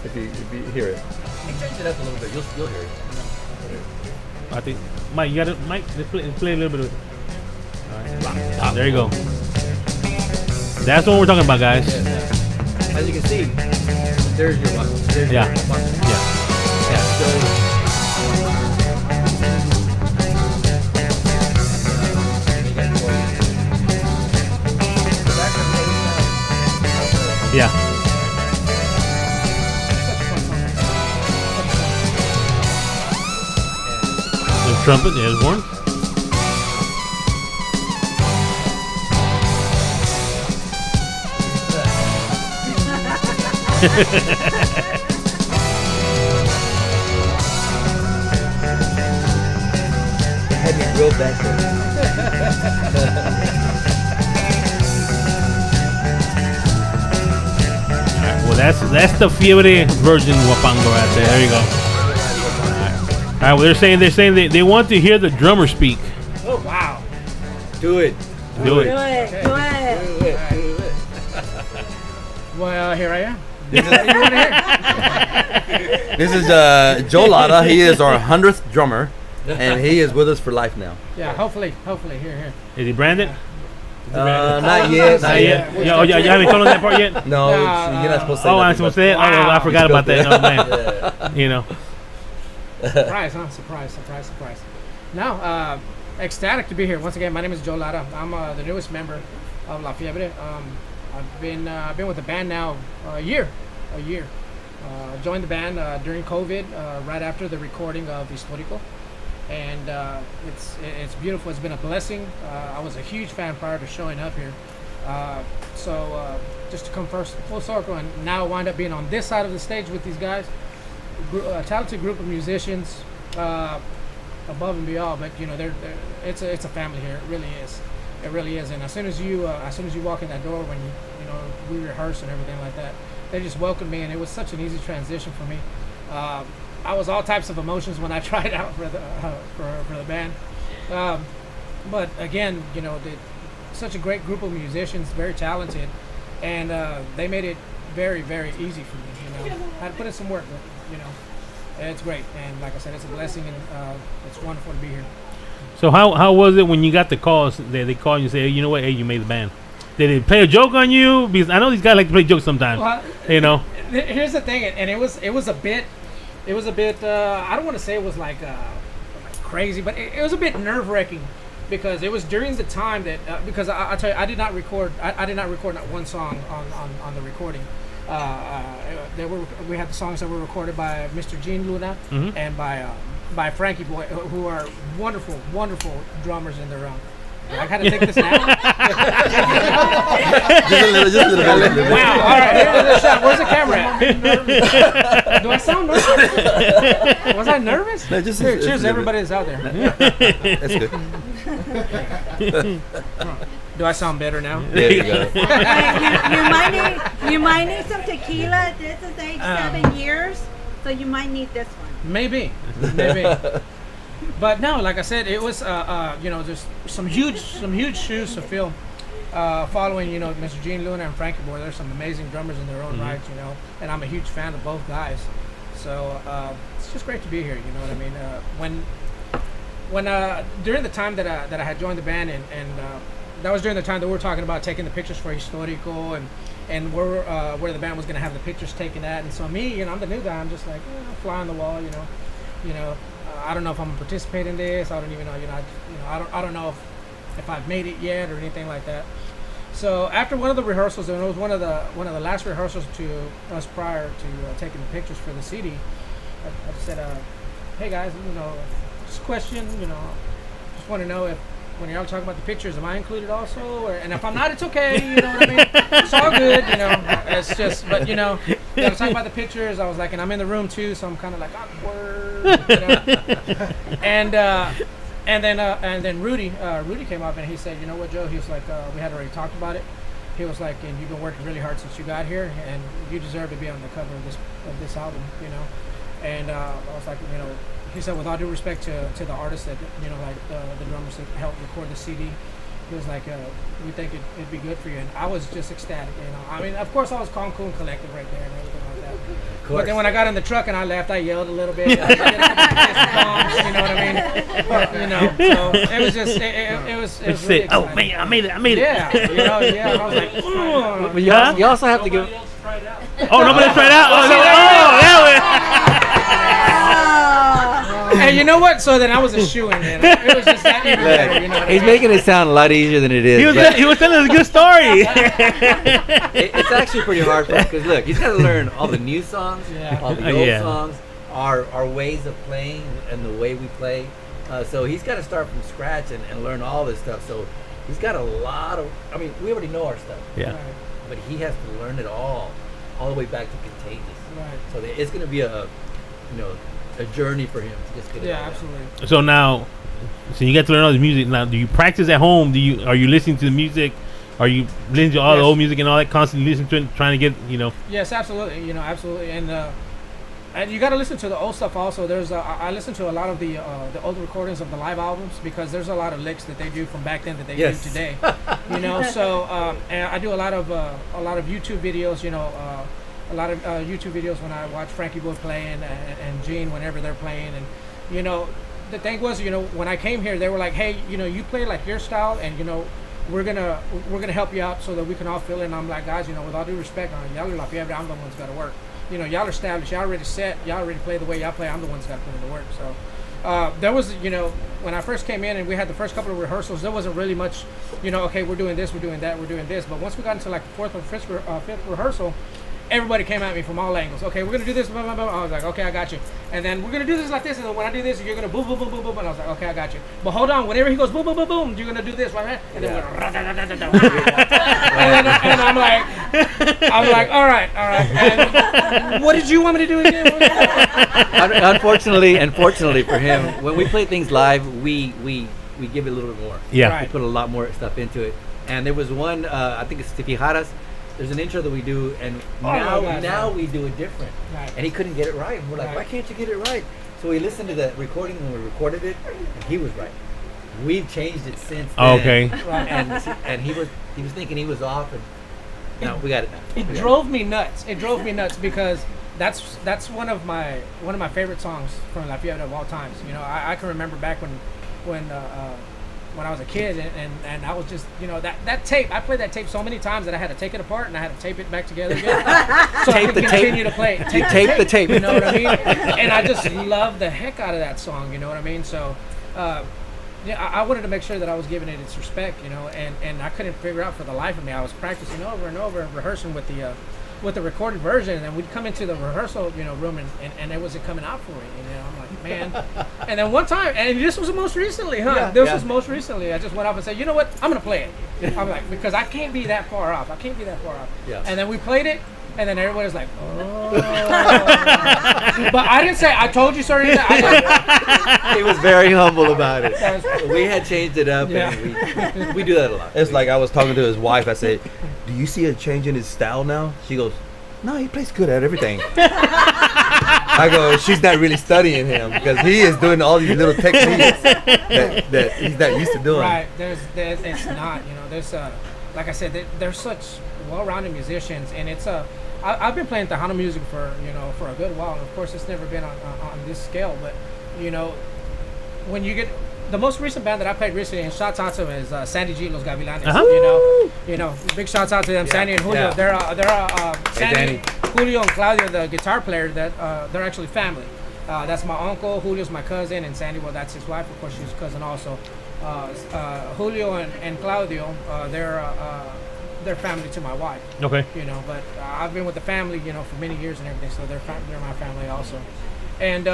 If you hear it. He changed it up a little bit. You'll hear it. I think Mike, you got it. Mike, let's play a little bit of it. All right. There you go. That's what we're talking about, guys. As you can see, there's your one. There's Yeah. your one. Yeah. Yeah. So, Yeah. There's trumpet. There's horn. It had me real back there. Well, that's the Fiebre version wapango right there. There you go. All right. Well, they're saying they want to hear the drummer speak. Oh, wow. do it. Do it. Do it. Do it. Well, here I am. This is Joe Lara. He is our 100th drummer, and he is with us for life now. Yeah, hopefully. Here. Is he branded? Not yet. Not yet. You haven't told him that part yet? No, you're not supposed to say Oh, I'm nothing, supposed but- to say it? Oh, well, I forgot about that. No, man. Yeah. You know. Surprise, huh? Surprise. Now, ecstatic to be here. Once again, my name is Joe Lara. I'm the newest member of La Fiebre. I've been with the band now a year. Joined the band during COVID, right after the recording of Histórico. And it's beautiful. It's been a blessing. I was a huge fan prior to showing up here. So just to come first full circle and now wind up being on this side of the stage with these guys, a talented group of musicians, above and beyond. But you know, it's a family here. It really is. And as soon as you walk in that door, when we rehearse and everything like that, they just welcomed me, and it was such an easy transition for me. I was all types of emotions when I tried out for the band, but again, such a great group of musicians, very talented, and they made it very, very easy for me. I had to put in some work, but it's great. And like I said, it's a blessing, and it's wonderful to be here. So how was it when you got the calls? They call you and say, hey, you know what? Hey, you made the band. Did they play a joke on you? Because I know these guys like to play jokes sometimes. Well, you know. Here's the thing, and it was a bit. I don't want to say it was like crazy, but it was a bit nerve wracking because it was during the time that because I tell you I did not record not one song on the recording. We had the songs that were recorded by Mr. Gene Luna and by Frankie Boy, who are wonderful drummers in their own. I had to take this now. Just a little bit. Wow! All right, here's a shot. Where's the camera at? Do I sound nervous? Was I nervous? No, just cheers, everybody that's out there. That's good. Do I sound better now? There you go. You might need some tequila. This is aged 7 years, so you might need this one. Maybe. But no, like I said, it was just some huge shoes to fill. Following Mr. Gene Luna and Frankie Boy, there's some amazing drummers in their own right, and I'm a huge fan of both guys. So it's just great to be here. You know what I mean? When during the time that I had joined the band, and that was during the time that we were talking about taking the pictures for Historico and where the band was going to have the pictures taken at. And so me, I'm the new guy. I'm just like fly on the wall, I don't know if I'm gonna participate in this. I don't even know, I don't know if I've made it yet or anything like that. So after one of the rehearsals, and it was one of the last rehearsals to us prior to taking the pictures for the CD, I said, hey guys, just a question, just want to know if when y'all talking about the pictures, am I included also? And if I'm not, it's okay. You know what I mean? It's all good. It's just, but I was talking about the pictures. I was like, and I'm in the room too, so I'm kind of like awkward. And then Rudy came up and he said, you know what, Joe? He was like, we had already talked about it. He was like, and you've been working really hard since you got here, and you deserve to be on the cover of this album. And I was like, he said, with all due respect to the artists that, the drummers that helped record the CD, he was like, we think it'd be good for you. And I was just ecstatic, I mean, of course, I was calm, cool, and collected right there and everything like that. But then when I got in the truck and I left, I yelled a little bit. I did a couple bombs, you know what I mean? So it was just, it was really exciting. Oh, man, I made it. Yeah, yeah. I was like, oh. But you also have to give... Oh, nobody tried out? Oh, that Hey, you know what? So then I was a shoo-in. It was just that even better, He's making it sound a lot easier than it is. He was telling us a good story. It's actually pretty hard for him because look, he's got to learn all the new songs, all the old songs, our ways of playing and the way we play. So he's got to start from scratch and learn all this stuff. So he's got a lot of. I mean, we already know our stuff. Yeah. But he has to learn it all the way back to Contagious. Right. So it's going to be a journey for him to just get it all absolutely. So now, you get to learn all this music. Now, do you practice at home? Are you listening to the music? Are you listening to all the old music and all that? Constantly listening to it, trying to get Yes, absolutely. Absolutely, and you got to listen to the old stuff also. There's I listen to a lot of the old recordings of the live albums because there's a lot of licks that they do from back then that they do today. So and I do a lot of YouTube videos. A lot of YouTube videos when I watch Frankie Boy play and Gene whenever they're playing. And the thing was, when I came here, they were like, hey, you play like your style, and we're gonna help you out so that we can all fill in. And I'm like, guys, with all due respect, y'all are La Fiebre, I'm the one's got to work. Y'all are established, y'all already set, y'all already play the way y'all play. I'm the one's got to put in the work. So there was, when I first came in and we had the first couple of rehearsals, there wasn't really much, okay, we're doing this, we're doing that, we're doing this. But once we got into like the fourth or fifth rehearsal, everybody came at me from all angles. Okay, we're gonna do this, blah, blah, blah. I was like, okay, I got you. And then we're gonna do this like this, and then when I do this, you're gonna boom, boom, boom, boom, boom. And I was like, okay, I got you. But hold on, whenever he goes boom, boom, boom, boom, you're gonna do this, right? And then and I'm like, all right. And what did you want me to do again? Unfortunately for him, when we play things live, we give it a little bit more. Yeah. We put a lot more stuff into it. And there was one, I think it's Tifijaras. There's an intro that we do, and now we do it different. Right. And he couldn't get it right. And we're like, why can't you get it right? So we listened to the recording when we recorded it, and he was right. We've changed it since then. Okay. And he was thinking he was off, and no, we got it now. It drove me nuts. It drove me nuts because that's one of my favorite songs from La Fiebre of all times. I can remember back when when I was a kid, and I was just, that tape. I played that tape so many times that I had to take it apart and I had to tape it back together again, so I could continue to play it. Tape the tape. You know what I mean? And I just love the heck out of that song. You know what I mean? So. I wanted to make sure that I was giving it its respect, and I couldn't figure out for the life of me. I was practicing over and over and rehearsing with the recorded version, and then we'd come into the rehearsal, room, and it wasn't coming out for me. I'm like, man. And then one time, and this was most recently, This was most recently. I just went up and said, you know what? I'm gonna play it. I'm like, because I can't be that far off. Yeah. And then we played it. And then everybody was like, oh. But I didn't say, I told you, sorry. He was very humble about it. We had changed it up, and we do that a lot. It's like I was talking to his wife. I said, do you see a change in his style now? She goes, no, he plays good at everything. I go, she's not really studying him because he is doing all these little techniques that he's not used to doing. Right. It's not, there's, like I said, they're such well-rounded musicians, and it's I've been playing Tejano music for a good while, and of course it's never been on this scale, but when you get the most recent band that I played recently, and shouts out to them, is Sandy G, Los Gavilanes. Big shouts out to them, Sandy and Julio. Yeah. They're Sandy, Julio, and Claudio, the guitar player. That they're actually family. That's my uncle. Julio's my cousin, and Sandy, well, that's his wife. Of course, she's cousin also. Julio and Claudio, they're family to my wife. Okay. But I've been with the family, for many years and everything, so they're my family also. And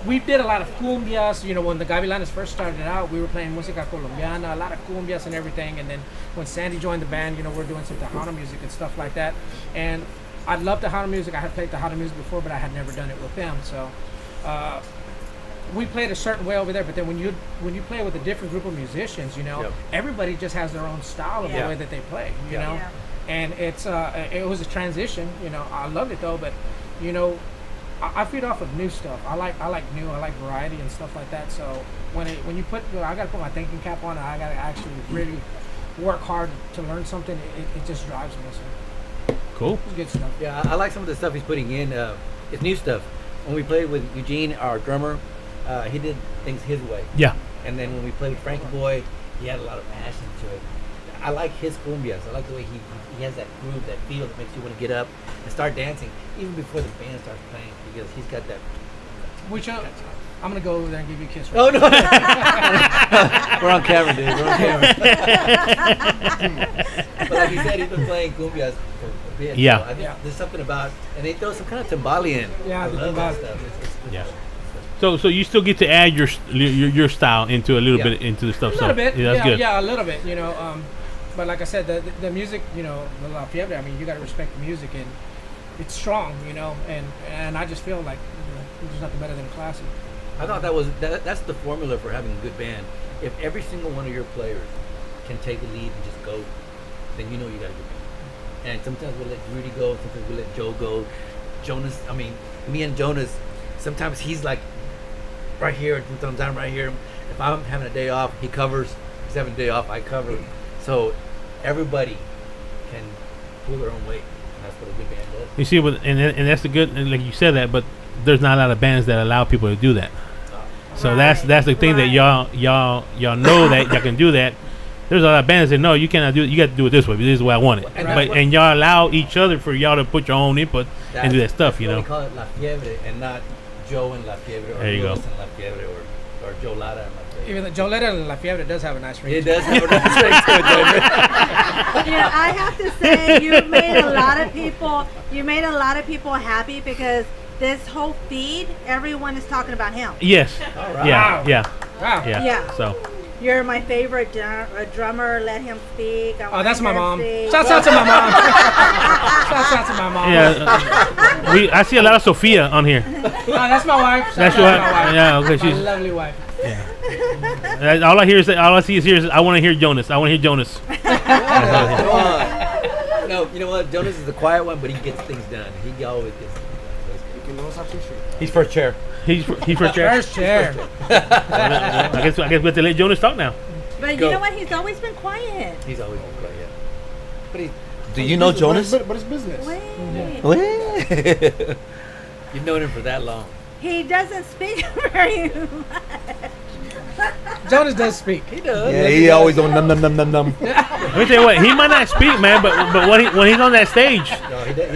we did a lot of cumbias. When the Gavilanes first started out, we were playing música colombiana, a lot of cumbias and everything. And then when Sandy joined the band, we're doing some Tejano music and stuff like that. And I love Tejano music. I had played Tejano music before, but I had never done it with them. So we played a certain way over there. But then when you play with a different group of musicians, everybody just has their own style of the way that they play. You know, and it was a transition. I loved it though, but I feed off of new stuff. I like variety and stuff like that. So when you put, I gotta put my thinking cap on, and I gotta actually really work hard to learn something. It just drives me. So. Cool. It's good stuff. Yeah, I like some of the stuff he's putting in. It's new stuff. When we played with Eugene, our drummer, he did things his way. Yeah. And then when we played with Frankie Boy, he had a lot of passion to it. I like his cumbias. I like the way he has that groove, that feel that makes you want to get up and start dancing even before the band starts playing, because he's got that. I'm gonna go over there and give you a kiss. Oh no! We're on camera, dude. We're on camera. But like you said, he's been playing cumbias for a bit. Yeah. So I think there's something about, and they throw some kind of timbali in. Yeah, I the love that timbali. stuff. Yeah. So you still get to add your style into a little bit into the stuff. A little bit. Yeah, that's good. Yeah, a little bit. But like I said, the music, the La Fiebre, I mean, you got to respect the music, and it's strong, and I just feel like there's nothing better than a classic. I thought that's the formula for having a good band. If every single one of your players can take the lead and just go, then you know you got a good band. And sometimes we'll let Rudy go, sometimes we'll let Joe go. Jonas, I mean, me and Jonas, sometimes he's like right here, sometimes I'm right here. If I'm having a day off, he covers. If he's having a day off, I cover. So everybody can pull their own weight. And that's what a good band does. You see, and that's the good, and like you said that, but there's not a lot of bands that allow people to do that. So that's the thing that y'all know that y'all can do that. There's a lot of bands that no, you cannot do it. You got to do it this way. This is the way I want it. And y'all allow each other for y'all to put your own input and do that stuff. We call it La Fiebre and not Joe and La Fiebre, or Luis and La Fiebre, or Joe Lara and La Fiebre. Even though Joe Lara and La Fiebre does have a nice ring. It does have a nice ring to it. I have to say, you made a lot of people happy, because this whole feed, everyone is talking about him. Yes. All right. Yeah. Yeah. Wow. Yeah. So. You're my favorite drummer. Let him speak. That's my mom. Shouts out to my mom. Shouts out to my mom. Yeah. I see a lot of Sophia on here. That's my wife. That's your wife. Yeah. Okay. She's my lovely wife. Yeah. All I see is I want to hear Jonas. I want to hear Jonas. No, you know what? Jonas is the quiet one, but he gets things done. He always gets things done. He's first chair. He's first chair. First chair. I guess we have to let Jonas talk now. But you know what? He's always been quiet. He's always been quiet. But do you know Jonas? But it's business. Wait. You've known him for that long. He doesn't speak very much. Jonas does speak. He does. Yeah, he always doing num num num num num. Let me tell you what, he might not speak, man, but when he's on that stage,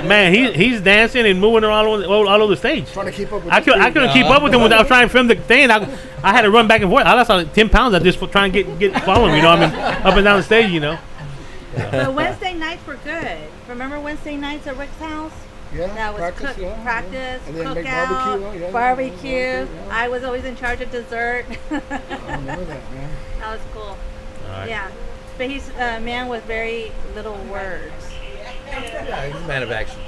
man, he's dancing and moving around all over the stage. Trying to keep up with I couldn't keep up with him without trying to film the thing. I had to run back and forth. I lost like 10 pounds. I just trying to get following. You know, I mean, up and down the stage. You know. But Wednesday nights were good. Remember Wednesday nights at Rick's house? Yeah, That was practice, practice, And then make cookout, barbecue. I was always in charge of dessert. I remember that, man. That was cool. Right. Yeah. But he's a man with very little words. Yeah, he's a man of action.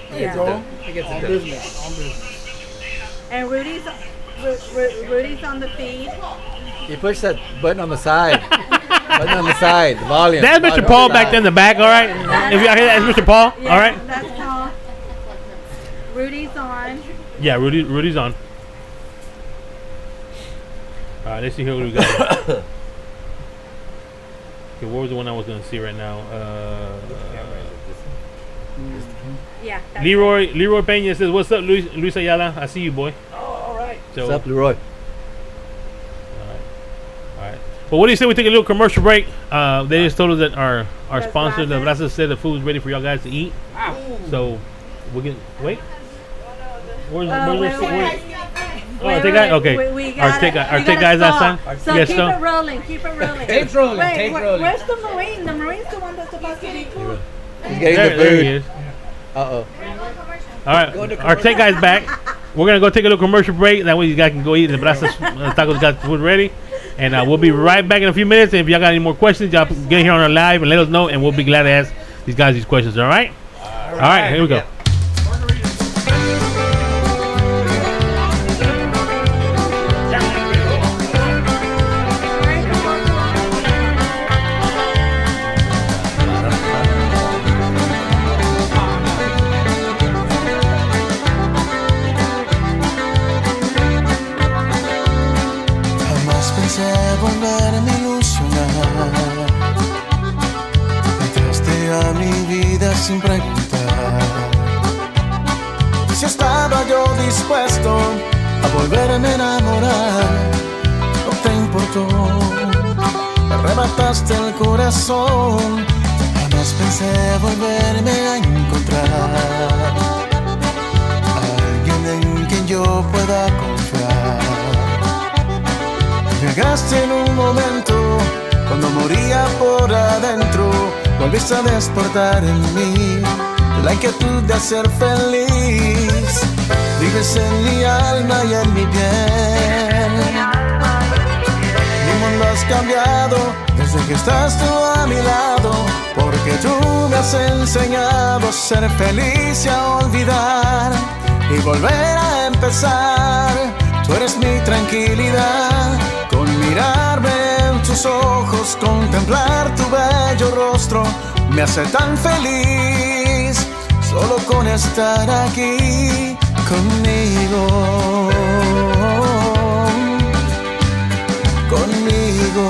There you Yeah. go. He gets it On done. business. On business. And Rudy's on the feed. You push that button on the side. Button on the side. The volume. That's Mr. Volume Paul on the back side. there in the back. All right. If y'all hear that, it's Mr. Paul. Yeah, All right. That's Paul. Rudy's on. Yeah, Rudy's on. All right, let's see here what we got. Okay, what was the one I was gonna see right now? Yeah. That's Leroy Peña says, "What's up, Luis Ayala? I see you, boy." Oh, all right. So, What's up, Leroy? all right. Well, what do you say we take a little commercial break? They just told us that our Las sponsor, the Brazas. Brazos, said the food's ready for y'all guys to eat. Wow. So we can wait. Where's wait. Oh, our take guy? Okay. Our take guys last time? So Yes, keep so? it rolling. Keep it rolling. Tape's rolling. Wait, Tape's rolling. where's the Marine? The Marine's the one that's supposed to be cool. He's getting There the he food. is. Uh-oh. All right, our take guy's back. We're gonna go take a little commercial break. That way you guys can go eat. The Brazos Tacos got the food ready, and we'll be right back in a few minutes. And if y'all got any more questions, y'all get here on our live and let us know, and we'll be glad to ask these guys these questions. All right. All right. Here we go. Jamás pensé volverme a ilusionar. Entraste a mi vida sin preguntar si estaba yo dispuesto a volverme a enamorar. No te importó, me arrebataste el corazón. Jamás pensé volverme a encontrar alguien en quien yo pueda confiar. Llegaste en un momento cuando moría por adentro. Volviste a despertar en mí la inquietud de ser feliz. Vives en mi alma y en mi piel. Mi mundo has cambiado desde que estás tú a mi lado, porque tú me has enseñado a ser feliz y a olvidar y volver a empezar. Tú eres mi tranquilidad. Con mirarme en tus ojos, contemplar tu bello rostro, me hace tan feliz. Solo con estar aquí conmigo, conmigo.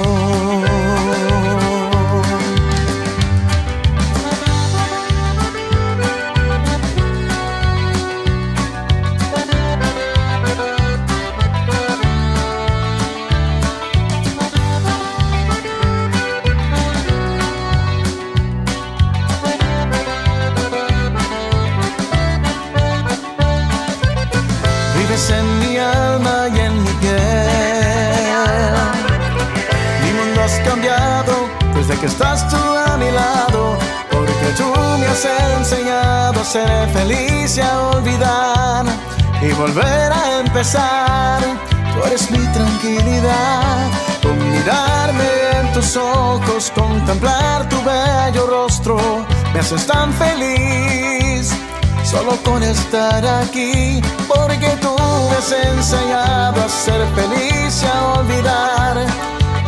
Vives en mi alma y en mi piel. Mi mundo has cambiado desde que estás tú a mi lado, porque tú me has enseñado a ser feliz y a olvidar y volver a empezar. Tú eres mi tranquilidad. Con mirarme en tus ojos, contemplar tu bello rostro, me haces tan feliz. Solo con estar aquí, porque tú me has enseñado a ser feliz y a olvidar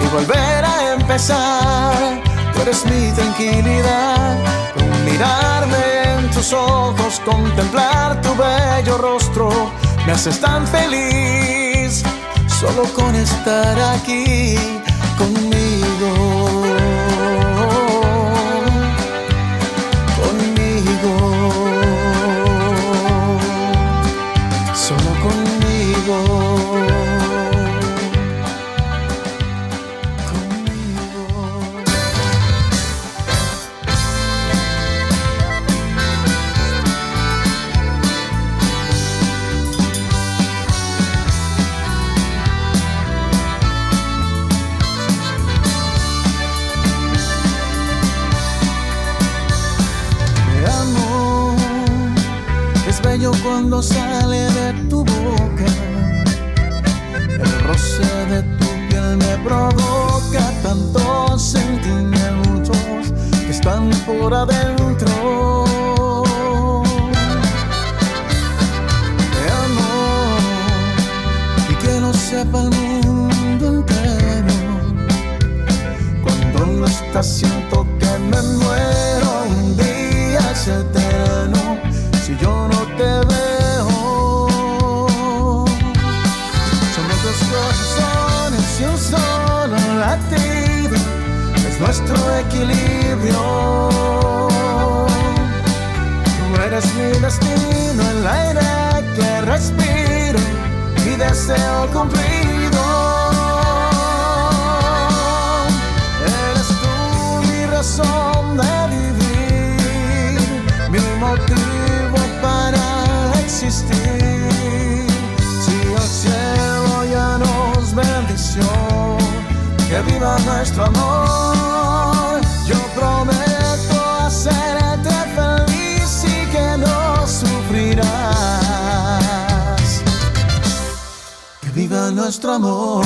y volver a empezar. Tú eres mi tranquilidad. Con mirarme en tus ojos, contemplar tu bello rostro, me haces tan feliz. Solo con estar aquí conmigo, conmigo. Solo conmigo. Es bello cuando sale de tu boca, el roce de tu piel me provoca tantos sentimientos que están por adentro. Te amo y que lo sepa el mundo entero. Cuando no estás siento que me muero. Un día es eterno si yo no te veo. Somos dos corazones y un solo latido, es nuestro equilibrio. Tú eres mi destino, el aire que respiro, mi deseo cumplido. Eres tú mi razón de vivir, mi motivo para existir. Si el cielo ya nos bendició, que viva nuestro amor. Yo prometo hacerte feliz y que no sufrirás. Que viva nuestro amor.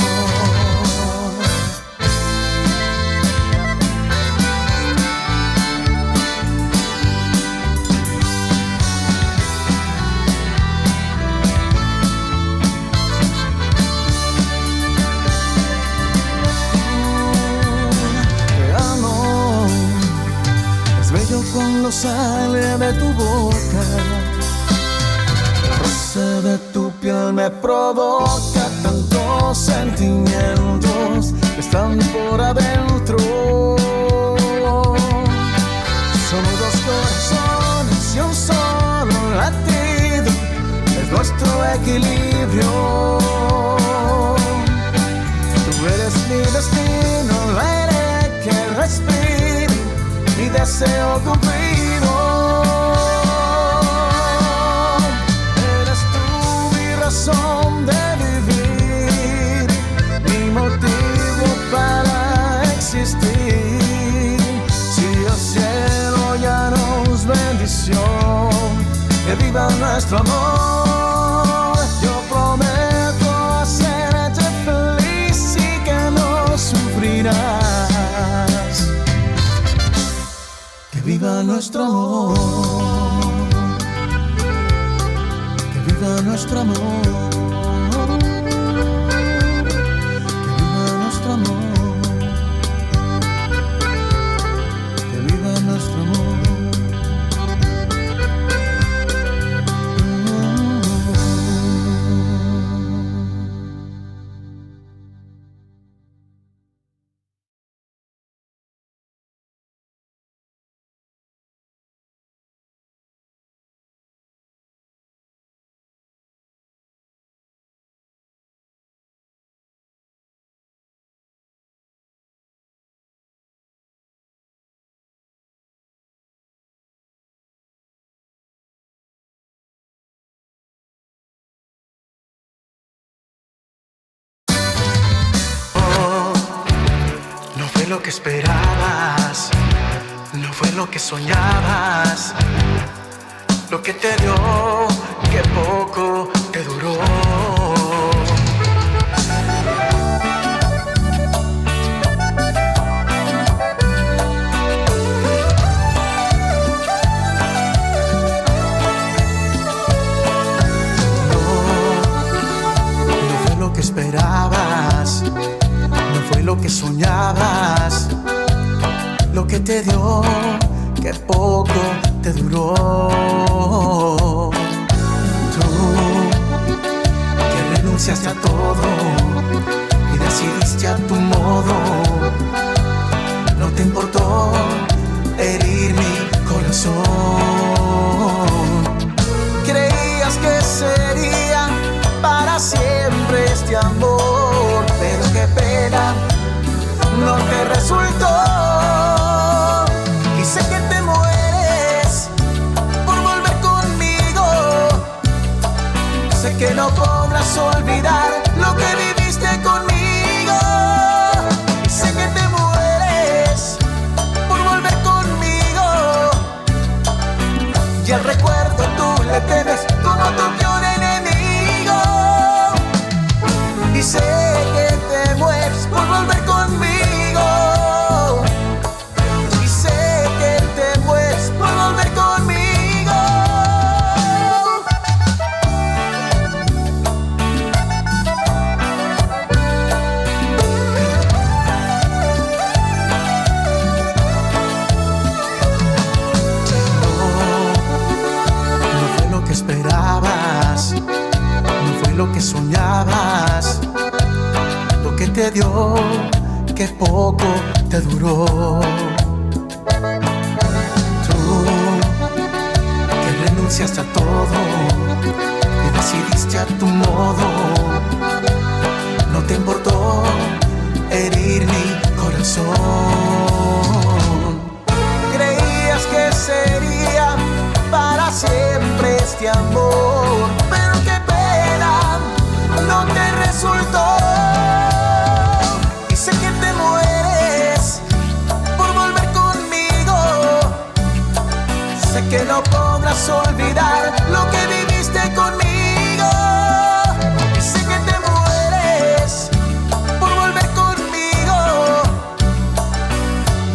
Cuando sale de tu boca, el roce de tu piel me provoca tantos sentimientos que están por adentro. Somos dos corazones y un solo latido, es nuestro equilibrio. Tú eres mi destino, el aire que respiro, mi deseo cumplido. Eres tú mi razón de vivir, mi motivo para existir. Si el cielo ya nos bendició, que viva nuestro amor. Yo prometo hacerte feliz y que no sufrirás. Que viva nuestro amor, que viva nuestro amor, que viva nuestro amor, que viva nuestro amor. Lo que esperabas, no fue lo que soñabas, lo que te dio, que poco te duró. No fue lo que esperabas, no fue lo que soñabas, lo que te dio, que poco te duró. Tú, que renunciaste a todo y decidiste a tu modo, no te importó herir mi corazón. Creías que sería para siempre este amor, pero qué pena, no te resultó. Y sé que te mueres por volver conmigo. Sé que no podrás olvidar lo que viviste conmigo. Sé que te mueres por volver conmigo. Y al recuerdo tú le le temes como tu peor enemigo. Y sé que te mueres por volver conmigo. Y sé que te mueres por volver conmigo. No fue lo que esperabas, no fue lo que soñabas, lo que te dio, que poco te duró. Tú, que renunciaste a todo y decidiste a tu modo, no te importó herir mi corazón. Creías que sería para siempre este amor, pero qué pena, no te resultó. Y sé que te mueres por volver conmigo. Sé que no podrás olvidar lo que viviste conmigo. Y sé que te mueres por volver conmigo.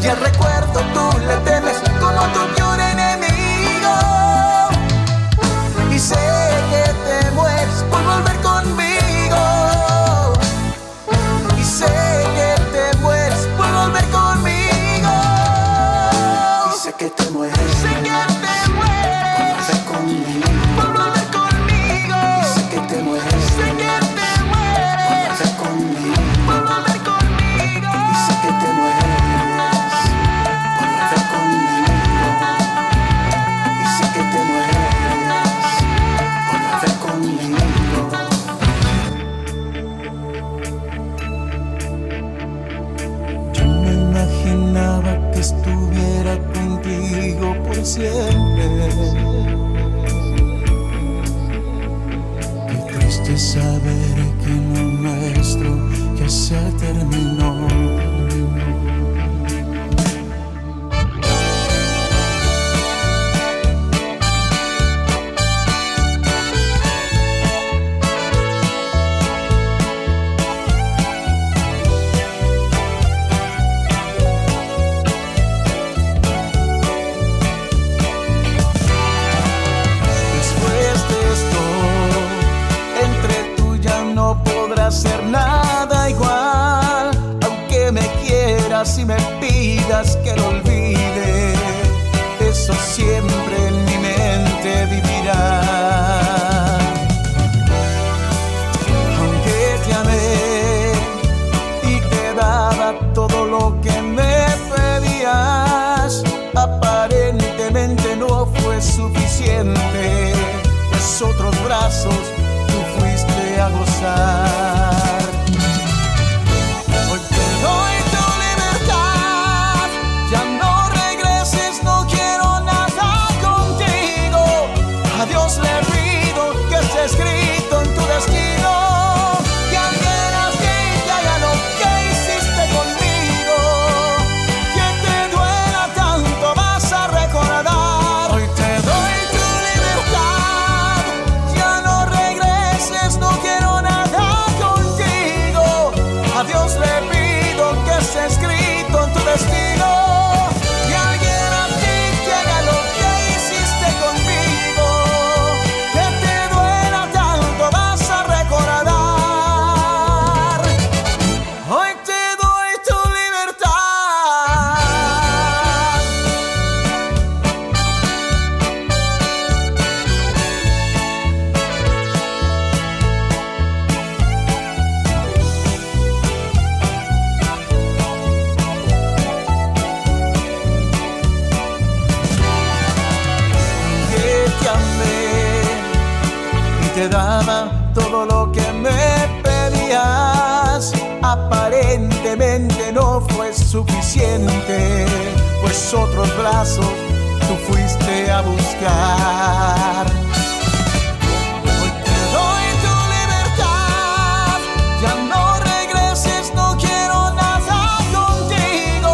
Y al recuerdo tú le temes como tu peor enemigo. Y sé que te mueres por volver conmigo. Y sé que te mueres por volver conmigo. Y sé que te mueres. Sé que te mueres por volver conmigo. Por volver conmigo. Y sé que te mueres. Sé que te mueres por volver conmigo. Por volver conmigo. Y sé que te mueres por volver conmigo. Y sé que te mueres por volver conmigo. Yo me imaginaba que estuviera contigo por siempre. Qué triste saber que lo nuestro ya se terminó. Después de esto, entre tú ya no podrá ser nada igual. Aunque me quieras y me pidas que lo olvide, eso siempre en mi mente vivirá. Aunque te amé y te daba todo lo que me pedías, aparentemente no fue suficiente, pues otros brazos tú fuiste a gozar. Hoy te doy tu libertad, ya no regreses, no quiero nada contigo. A Dios le pido que esté escrito en tu destino, que alguien así te haga lo que hiciste conmigo, que te duela tanto vas a recordar. Hoy te doy tu libertad, ya no regreses, no quiero nada contigo. A Dios le pido que esté escrito en tu destino, que alguien así te haga lo que hiciste conmigo, que te duela tanto vas a recordar. Hoy te doy tu libertad. Que te amé y te daba todo lo que me pedías, aparentemente no fue suficiente, pues otros brazos tú fuiste a buscar. Hoy te doy tu libertad, ya no regreses, no quiero nada contigo.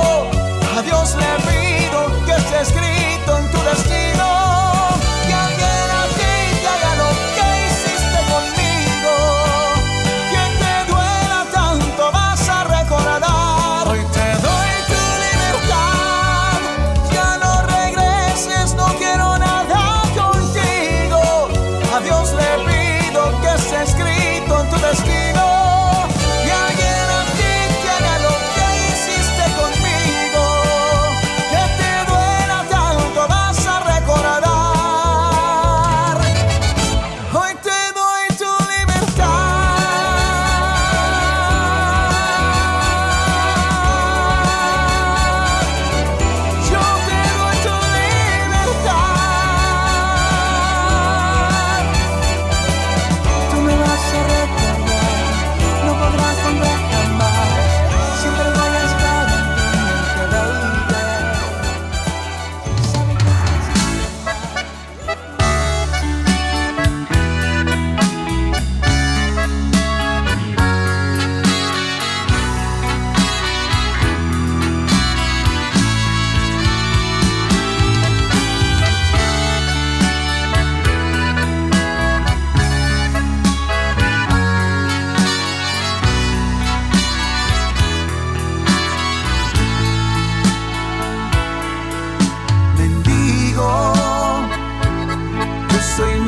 A Dios le pido que esté escrito en tu destino, que alguien así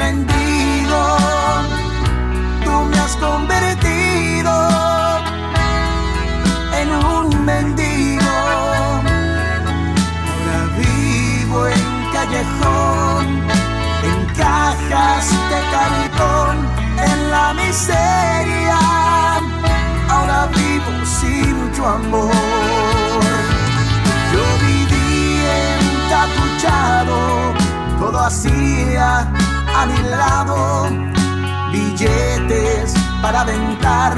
mendigo, tú me has convertido en un mendigo. Ahora vivo en callejón, en cajas de cartón, en la miseria. Ahora vivo sin tu amor. Yo viví entacuchado, todo hacía a mi lado, billetes para aventar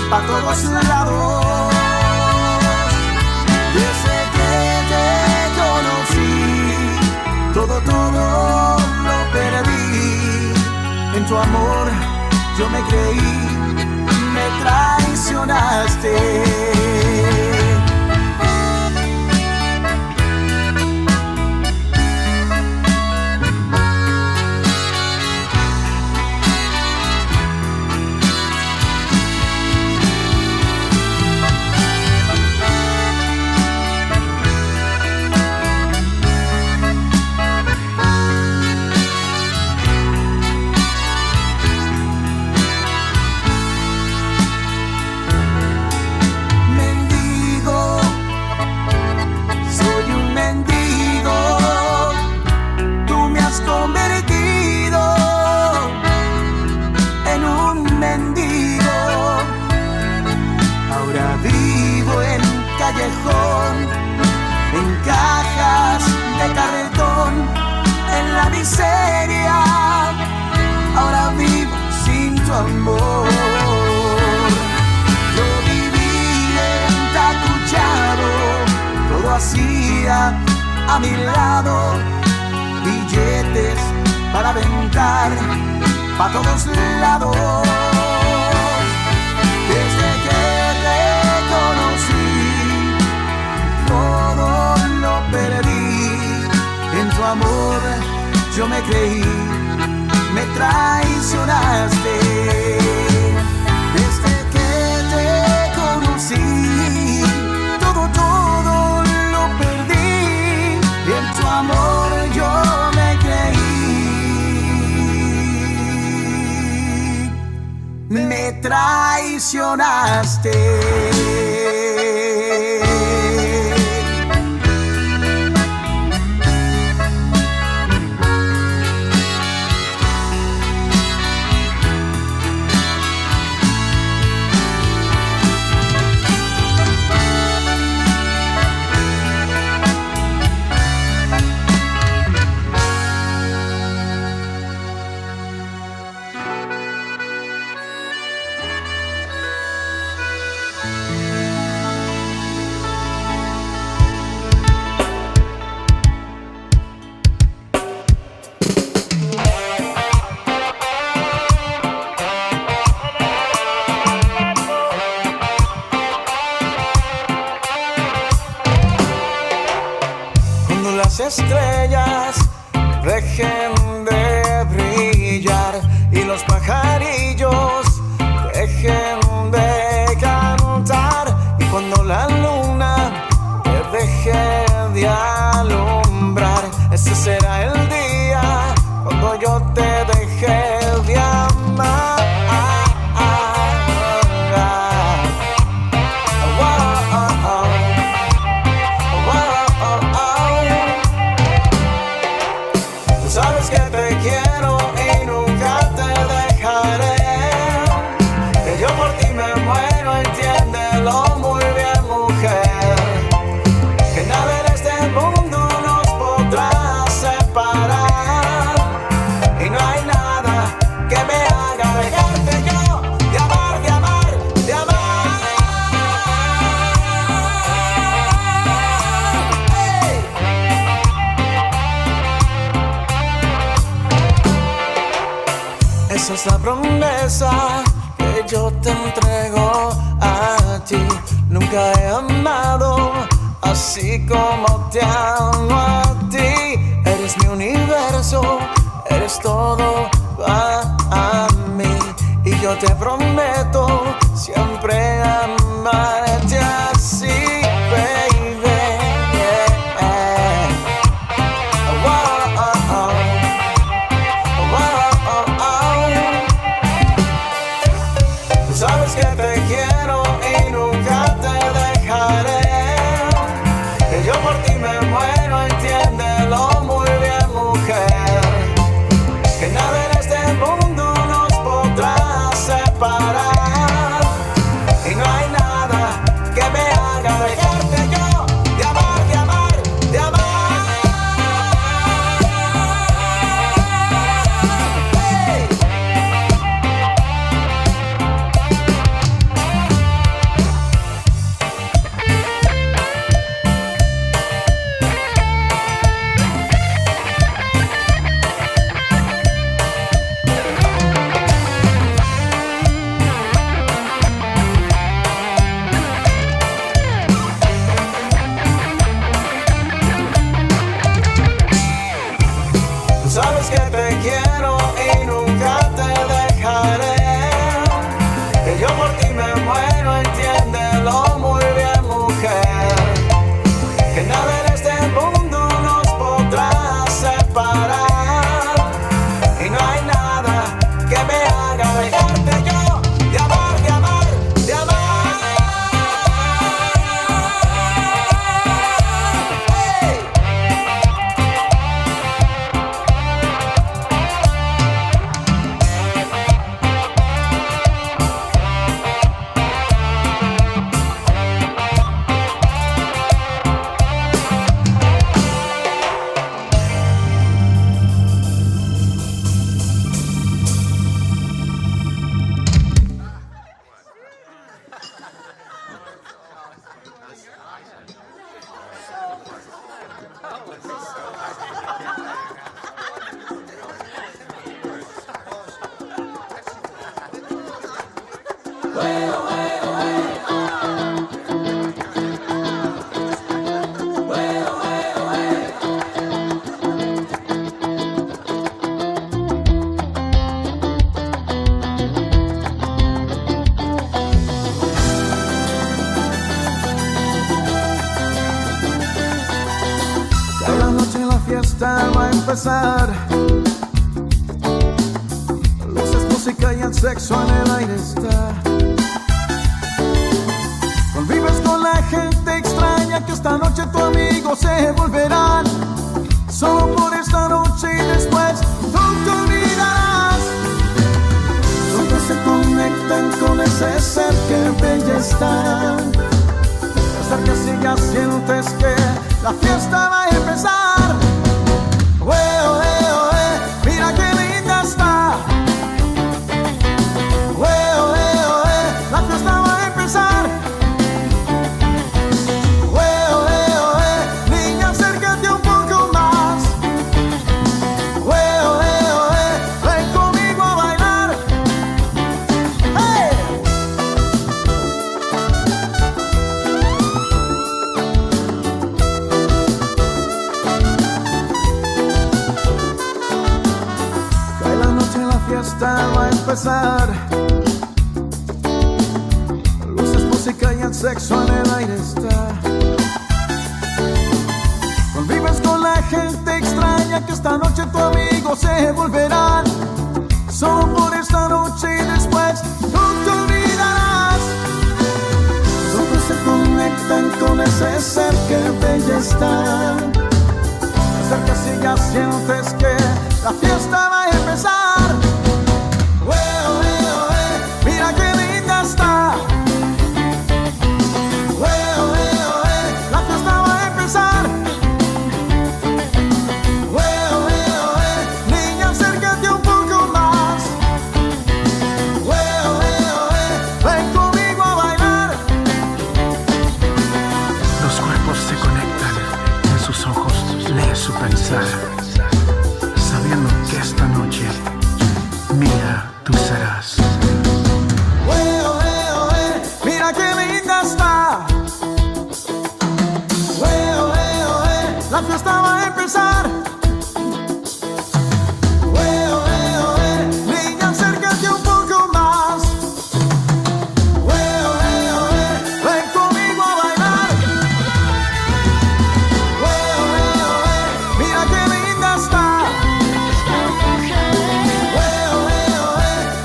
pa' todos lados. Desde que te conocí, todo lo perdí. En tu amor yo me creí, me traicionaste. En cajas de cartón, en la miseria. Ahora vivo sin tu amor. Yo viví entacuchado, todo hacía a mi lado, billetes para aventar pa' todos lados. Desde que te conocí, todo lo perdí. En tu amor yo me creí, me traicionaste. Desde que te conocí, todo lo perdí. En tu amor yo me creí, me traicionaste. Estrellas dejen de brillar y los pajarillos dejen de cantar, y cuando la luna te deje de alumbrar, ese será el día cuando yo te deje de amar. Esa es la promesa que yo te entrego a ti. Nunca he amado así como te amo a ti. Eres mi universo, eres todo para mí. Y yo te prometo siempre amarte así, baby. Yeah. Oh, oh, oh. Oh, oh. que te quiero y nunca te dejaré. Que yo por ti me muero, entiéndelo muy bien, mujer. Que nada en este mundo nos podrá separar. Y no hay nada que me haga dejarte yo de amar, de amar, de amar. Ya la noche la fiesta va a empezar. Luces, música y el sexo en el aire está. Convives con la gente extraña que esta noche tu amigo se volverán. Solo por esta noche y después tú te olvidarás. Solo se conectan con ese ser que bella está. Te acercas y ya sientes que la fiesta va a empezar. Mira qué linda está. La fiesta va a empezar. Niña, acércate un poco más. Ven conmigo a bailar. ¡Hey! Cae la noche, la fiesta va a empezar. Luces, música y el sexo en el aire está. Convives con la gente extraña que esta noche tu amigo se volverán. Solo por esta noche y después tú te olvidarás. Solo se conectan con ese ser que bella está. Te acercas y ya sientes que la fiesta va a empezar. Mira qué linda está. La fiesta va a empezar. Niña, acércate un poco más. Ven conmigo a bailar. Los cuerpos se conectan, en sus ojos lee su pensar, sabiendo que esta noche mía tú serás. Mira qué linda está. La fiesta va a empezar. Niña, acércate un poco más. Ven conmigo a bailar. Mira qué linda está.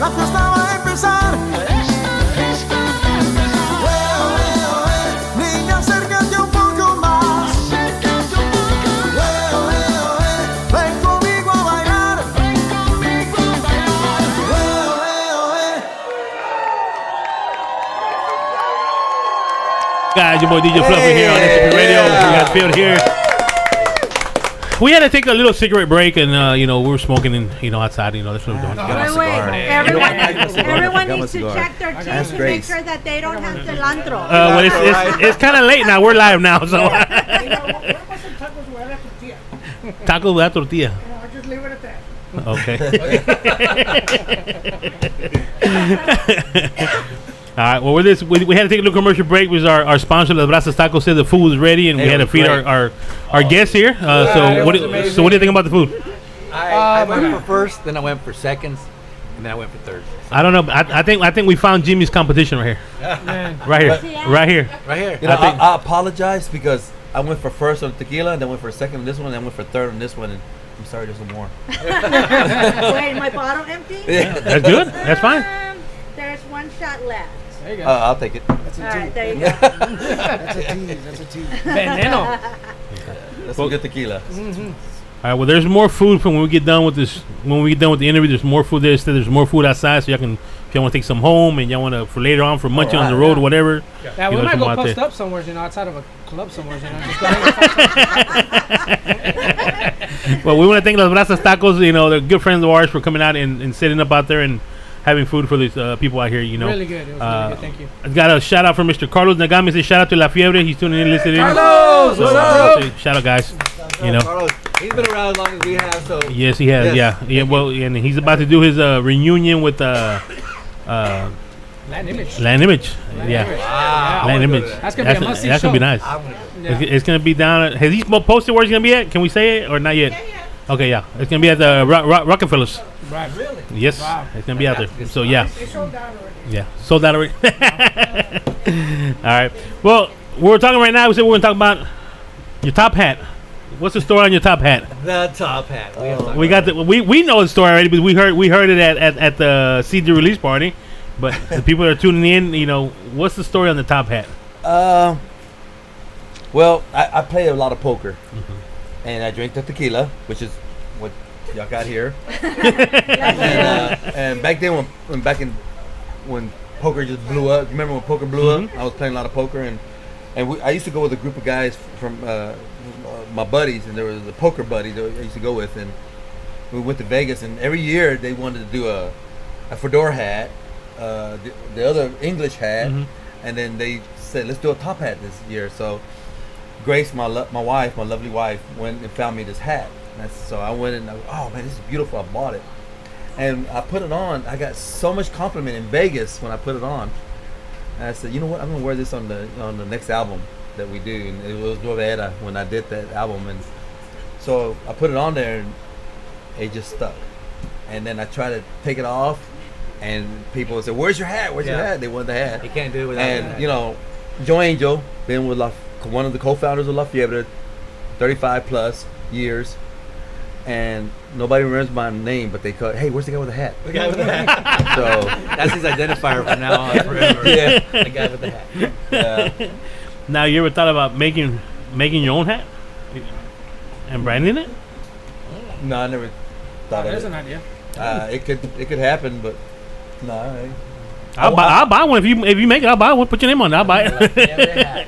La fiesta va a empezar. Niña, acércate un poco más. Ven conmigo a bailar. Guys, your boy DJ Fluffy here on SCP Radio. We got Phil here. We had to take a little cigarette break, and we were smoking outside. That's what we're doing. Everyone needs to check their teeth to make sure that they don't have cilantro. Well, it's kind of late now. We're live now, so tacos with tortilla. I'll just leave it at that. Okay. All right. Well, we had to take a little commercial break because our sponsor, Las Brasas Tacos, said the food was ready, and we had to feed our guests here. So what do you think about the food? I went for first, then I went for seconds, and then I went for third. I don't know. I think we found Jimmy's competition right here. Right here. Right here. Right here. You know, I apologize because I went for first on tequila, and then went for second on this one, and then went for third on this one, and I'm sorry, there's no more. Wait, my bottle empty? Yeah. That's good. That's fine. There's one shot left. There you go. I'll take it. That's All a right, tease. there you go. That's a tease. That's a tease. Veneno. That's some good tequila. All right. Well, there's more food from when we get done with this. When we get done with the interview, there's more food there. There's more food outside, so y'all can, if y'all want to take some home and y'all want to for later on for munching on the road, or whatever. Yeah, we you know, might some go out post there. up somewhere, outside of a club somewhere, Just go Well, we want to thank Los Brazos Tacos. They're good friends of ours for coming out and setting up out there and having food for these people out here. Really good. It was really good. Thank you. I got a shout out from Mr. Carlos Nagami. Say shout out to La Fiebre. He's tuning in, listening. Carlos, what's up? Say shout out, guys. Carlos, he's been around as long as we have, so. Yes, he has. Yes. Yeah. Well, and he's about to do his reunion with Land Image. Land Image. Yeah. Wow. Land Image. That's gonna be a must-see That's gonna be show. nice. I'm gonna go. Yeah. It's gonna be down. Has he posted where it's gonna be at? Can we say it or not yet? Okay, yeah. It's gonna be at the Rockefellers. Right. Really? Yes. Wow. It's gonna be out there. So yeah. They sold out already. Yeah. Sold out already. All right. Well, we're talking right now. We said we're gonna talk about your top hat. What's the story on your top hat? The top hat. We got we know the story already, but we heard it at the CD release party. But the people that are tuning in, what's the story on the top hat? Well, I play a lot of poker, and I drink the tequila, which is what y'all got here. and back then, when poker just blew up, remember when poker blew up? I was playing a lot of poker, and I used to go with a group of guys from my buddies, and there was a poker buddy that I used to go with, and we went to Vegas, and every year they wanted to do a fedora hat, the other English hat, and then they said, let's do a top hat this year. So Grace, my wife, my lovely wife, went and found me this hat. So I went and oh man, this is beautiful. I bought it, and I put it on. I got so much compliment in Vegas when I put it on. And I said, you know what? I'm gonna wear this on the next album that we do. And it was Novera when I did that album, and so I put it on there, and it just stuck. And then I tried to take it off, and people would say, "Where's your hat? Where's your hat?" They want the hat. You can't do it without And that. Joe Angel, been with one of the co-founders of La Fiebre, 35 plus years, and nobody remembers my name, but they call, "Hey, where's the guy with the hat?" The guy with the hat. So that's his identifier from now on forever. Yeah. The guy with the hat. Yeah. Now, you ever thought about making your own hat and branding it? No, I never thought There's of an it. idea. It could happen, but no. I'll buy one if you make it. I'll buy one. Put your name on it. I'll buy it.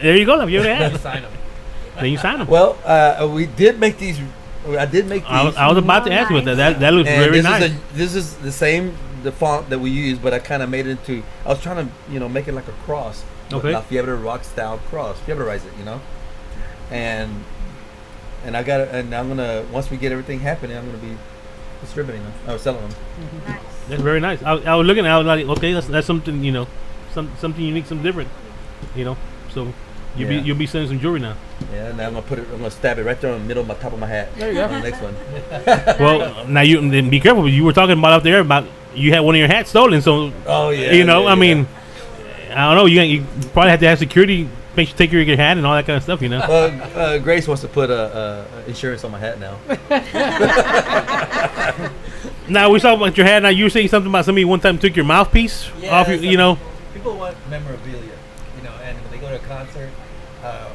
There you go. If you have it. Sign him. Then you sign them. Well, we did make these. I did make these. I was about to ask you about that. That looks And very this nice. This is the same font that we use, but I kind of made it into. I was trying to make it like a cross. Okay. La Fiebre rock style cross. Fiebreize it, and I got it, and I'm gonna once we get everything happening, I'm gonna be distributing them or selling them. Nice. That's very nice. I was looking. I was like, okay, that's something. Something unique, something different. So you'll be selling some jewelry now. Yeah, and I'm gonna stab it right there in the middle of my top of my hat. There you go. On the next one. Well, now then be careful. You were talking about out there about you had one of your hats stolen. So Oh yeah. I mean, I don't know. You probably have to have security make you take your hat and all that kind of stuff. Grace wants to put insurance on my hat now. Now we talking about your hat. Now you were saying something about somebody one time took your mouthpiece off. People want memorabilia, and when they go to a concert,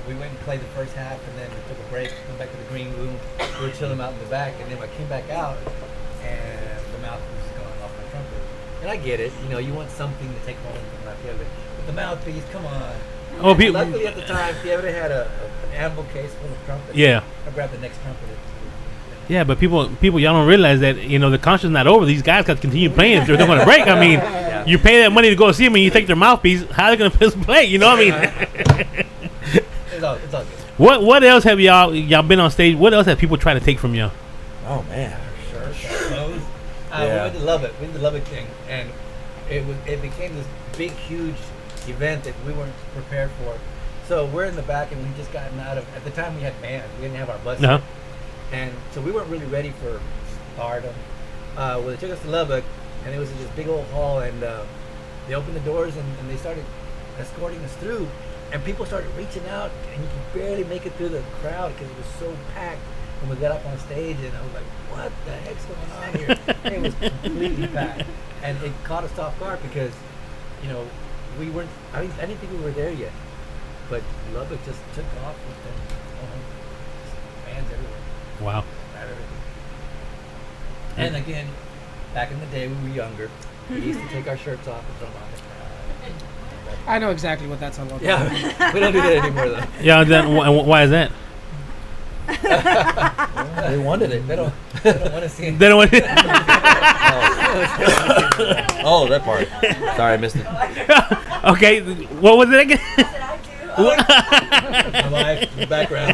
we went and played the first half, and then we took a break, went back to the green room. We were chilling out in the back, and then I came back out, and the mouthpiece was gone off my trumpet. And I get it, you want something to take home from La Fiebre, but the mouthpiece, come on. Oh, people. Luckily at the time, Fiebre had an ammo case full of trumpets. Yeah. I grabbed the next trumpet. Yeah, but people, y'all don't realize that the concert's not over. These guys got to continue playing if they're going to break. I mean, you pay that money to go see them, and you take their mouthpiece. How are they going to play? It's all good. What else have y'all been on stage? What else have people tried to take from y'all? Oh man. Clothes. We went to Lubbock. We did the Lubbock thing, and it became this big, huge event that we weren't prepared for. So we're in the back, and we just gotten out of. At the time, we had bands. We didn't have our bus. Uh-huh. And so we weren't really ready for barred them. Well, they took us to Lubbock, and it was in this big old hall, and they opened the doors, and they started escorting us through, and people started reaching out, and you could barely make it through the crowd because it was so packed. And we got up on stage, and I was like, what the heck's going on here? And it was completely packed. And it caught us off guard because, you know, we weren't, I didn't think we were there yet. But Lubbock just took off with them. Fans everywhere. Wow. And again, back in the day when we were younger, we used to take our shirts off and throw them on the crowd. I know exactly what that's all about. Yeah, we don't do that anymore though. Yeah, then why is that? They wanted it. They don't want to see it. They don't want it. Oh, that part. Sorry, I missed it. Okay, what was it again? My wife, the background.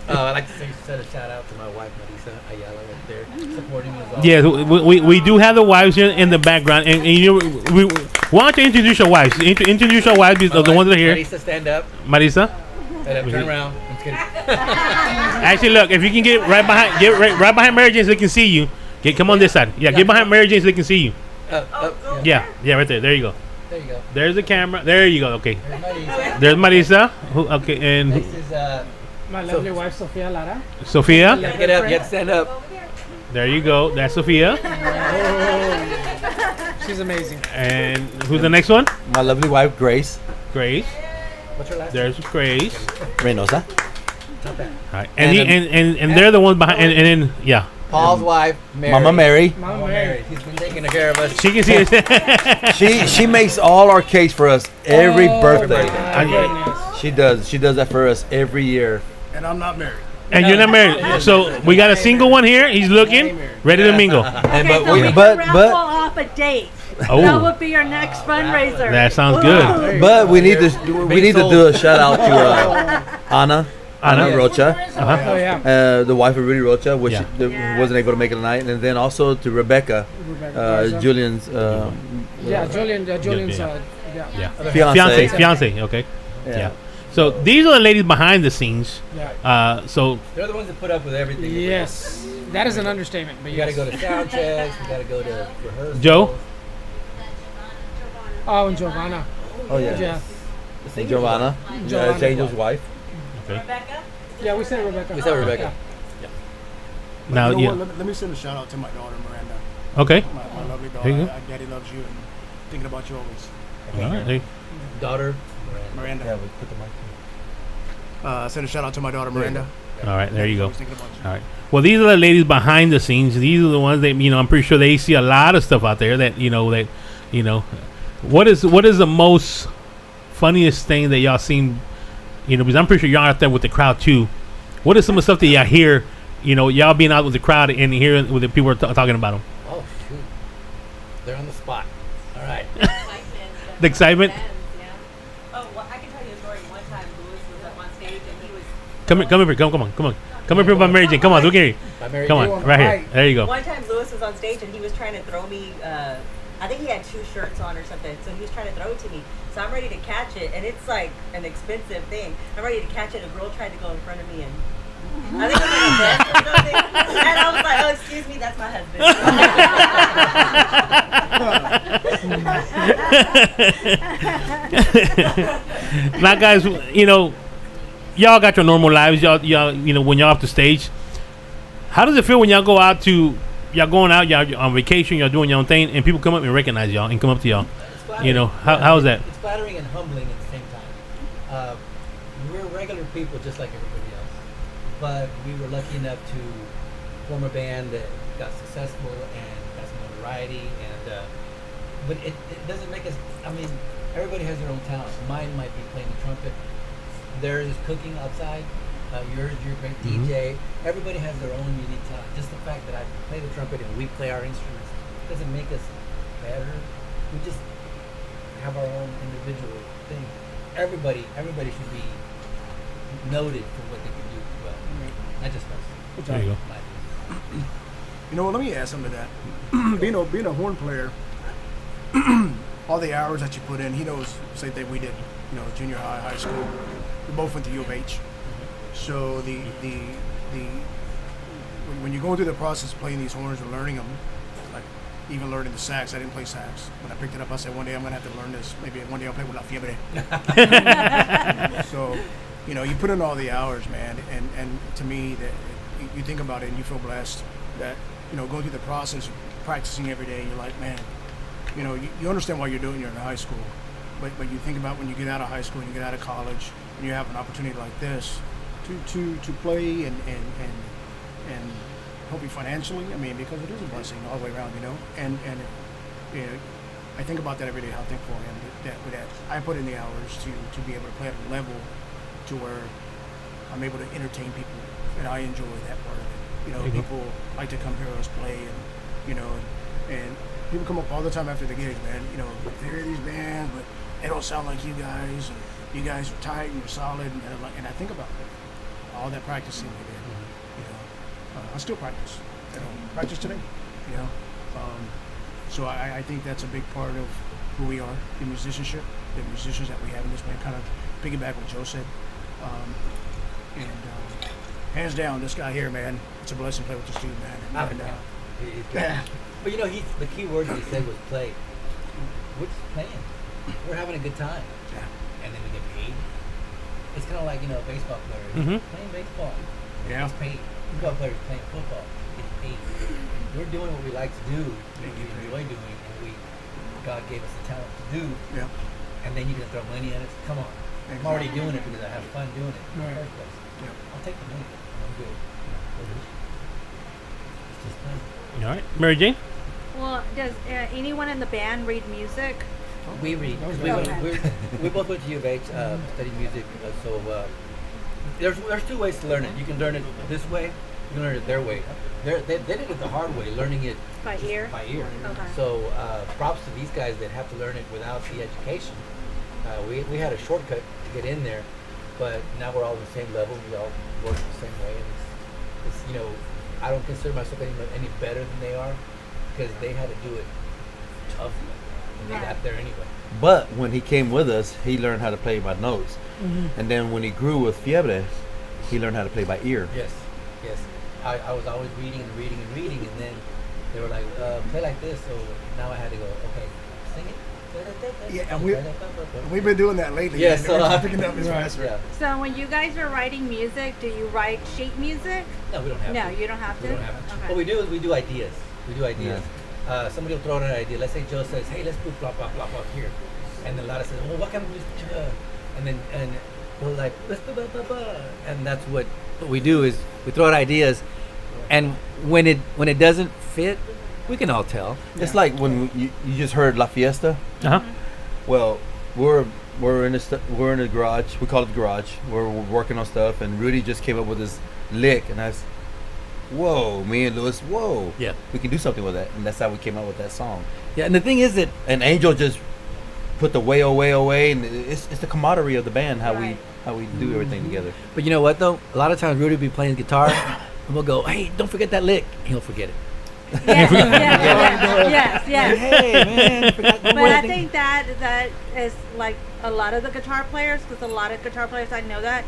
I'd like to send a shout out to my wife, Marisa Ayala, right there, supporting me as well. Yeah, we do have the wives here in the background, and you know, why don't you introduce your wives? Introduce your wives, the ones that are here. Marisa, stand up. Marisa. Stand up, turn around. I'm just kidding. Actually, look, if you can get right behind Mary Jane so they can see you. Come on this side. Yeah, get behind Mary Jane so they can see you. Yeah, right there. There you go. There you go. There's the camera. There you go. Okay. There's Marisa. Okay, and This is My lovely wife, Sofia Lara. Sophia. get up. Get stand up. There you go. That's Sophia. She's amazing. And who's the next one? My lovely wife, Grace. Grace. What's your last There's Grace. Reynosa. Not bad. All right. And they're the ones behind. And then yeah. Paul's wife, Mary. Mama Mary. Mama Mary. She's been taking care of us. She can see it. She makes all our cakes for us every birthday. My goodness. She does that for us every year. And I'm not married. And you're not married. So we got a single one here. He's looking ready to mingle. Okay, so we can raffle off a date. Oh. That would be our next fundraiser. That sounds good. But we need to do a shout out to Ana Rocha, Oh, yeah. the wife of Rudy Rocha, which wasn't able to make it tonight, and then also to Rebecca, Julian's Julian's fiance. Okay. Yeah. So these are the ladies behind the scenes. Yeah. So They're the ones that put up with everything. Yes. That is an understatement. But You got to go to sound checks. We got to go to rehearsals. Joe. Oh, and Giovanna. Oh yeah. Yeah. Giovanna, Angel's wife. Okay. Yeah, we said Rebecca. We said Rebecca. Now, You know yeah. what? Let me send a shout out to my daughter Miranda. Okay. My lovely There you daughter. go. Daddy loves you and thinking about you always. All right. There you- Daughter. Miranda. Yeah, we put the mic. Send a shout out to my daughter Miranda. All right. There you go. Always thinking about you. All right. Well, these are the ladies behind the scenes. These are the ones that I'm pretty sure they see a lot of stuff out there that What is the most funniest thing that y'all seen? Because I'm pretty sure y'all out there with the crowd too. What is some of the stuff that y'all hear? Y'all being out with the crowd and hearing what the people are talking about them. Oh shoot, they're on the spot. All right. The excitement. Oh, well, I can tell you a story. One time, Louis was up on stage and he was. Come here. Come here, by Mary Jane. Come on, look here. Come on, right here. There you go. One time, Louis was on stage and he was trying to throw me. I think he had 2 shirts on or something, so he was trying to throw it to me. So I'm ready to catch it, and it's like an expensive thing. I'm ready to catch it. A girl tried to go in front of me, and I think it was like a vest or something. And I was like, "Oh, excuse me, that's my husband." Now, guys, y'all got your normal lives. Y'all, when y'all off the stage, how does it feel when y'all go out to? Y'all going out, y'all on vacation, y'all doing your own thing, and people come up and recognize y'all and come up to y'all. How is that? It's flattering and humbling at the same time. We're regular people just like everybody else, but we were lucky enough to form a band that got successful and got some notoriety. And but it doesn't make us. I mean, everybody has their own talent. Mine might be playing the trumpet. Theirs is cooking outside. Yours, you're a great DJ. Everybody has their own unique talent. Just the fact that I play the trumpet and we play our instruments doesn't make us better. We just have our own individual thing. Everybody should be noted for what they can do well. Not just us. There you go. You know what? Let me add something to that. being a horn player, all the hours that you put in, he knows. Same thing we did. Junior high, high school. We both went to U of H. So the when you're going through the process of playing these horns and learning them, like even learning the sax. I didn't play sax. When I picked it up, I said one day I'm gonna have to learn this. Maybe one day I'll play with La Fiebre. So, you know, you put in all the hours, man, and to me, that you think about it and you feel blessed that, you know, going through the process of practicing every day, you're like, man, you know, you understand why you're doing it. You're in high school, but you think about when you get out of high school and you get out of college and you have an opportunity like this to play and help you financially. I mean, because it is a blessing all the way around, you know. And you know, I think about that every day. How thankful I am that I put in the hours to be able to play at a level to where I'm able to entertain people, and I enjoy that part of it. You know, people like to come hear us play, and you know, and people come up all the time after the gigs, man. You know, they hear these bands, but they don't sound like you guys. And you guys are tight and you're solid, and I think about it. All that practicing we did. You know, I still practice. You know, practice today. You know, so I think that's a big part of who we are, the musicianship, the musicians that we have in this band. Kind of piggyback what Joe said, and hands down, this guy here, man, it's a blessing to play with this dude, man. And, but you know, the key word he said was play. We're just playing. We're having a good time. Yeah. And then we get paid. It's kind of like, you know, a baseball player playing baseball. Yeah. It's paid. Football players playing football. It's paid. We're doing what we like to do, and we enjoy doing, and God gave us the talent to do. Yeah. And then you can throw money at it. Come on. Exactly. I'm already doing it because I have fun doing it in the Right. first place. Yeah. I'll take the money. I'm good. It's just fun. All right, Mary Jane. Well, does anyone in the band read music? We read. Okay. We both went to U of H, studied music. There's two ways to learn it. You can learn it this way. You can learn it their way. They did it the hard way, learning it By ear? By ear. Okay. So props to these guys that have to learn it without the education. We had a shortcut to get in there, but now we're all on the same level. We all work the same way, and it's you know, I don't consider myself any better than they are because they had to do it tough, and they got there anyway. But when he came with us, he learned how to play by nose. And then when he grew with Fiebre, he learned how to play by ear. Yes. I was always reading, and then they were like, play like this. So now I had to go, okay, sing it. Yeah, and we've been doing that lately. Yes, so I'm picking up his faster. Yeah. So when you guys are writing music, do you write sheet music? No, we don't have to. No, you don't have to? We don't have to. Okay. What we do is we do ideas. Somebody will throw out an idea. Let's say Joe says, hey, let's put blah, blah, blah, blah here. And then Lara says, well, what kind of music? And we're like, let's blah, blah, blah, blah. And that's what we do is we throw out ideas. And when it doesn't fit, we can all tell. It's like when you just heard La Fiesta. Well, we're in the garage. We call it the garage. We're working on stuff, and Rudy just came up with this lick, and I was, whoa, me and Louis, whoa, yeah, we can do something with that, and that's how we came up with that song. Yeah, and the thing is that an Angel just put the way away, and it's the camaraderie of the band, how we do everything together. But you know what though? A lot of times Rudy will be playing guitar, and we'll go, hey, don't forget that lick. He'll forget it. Yes. Hey, man. But I think that is like a lot of the guitar players, because a lot of guitar players, I know that,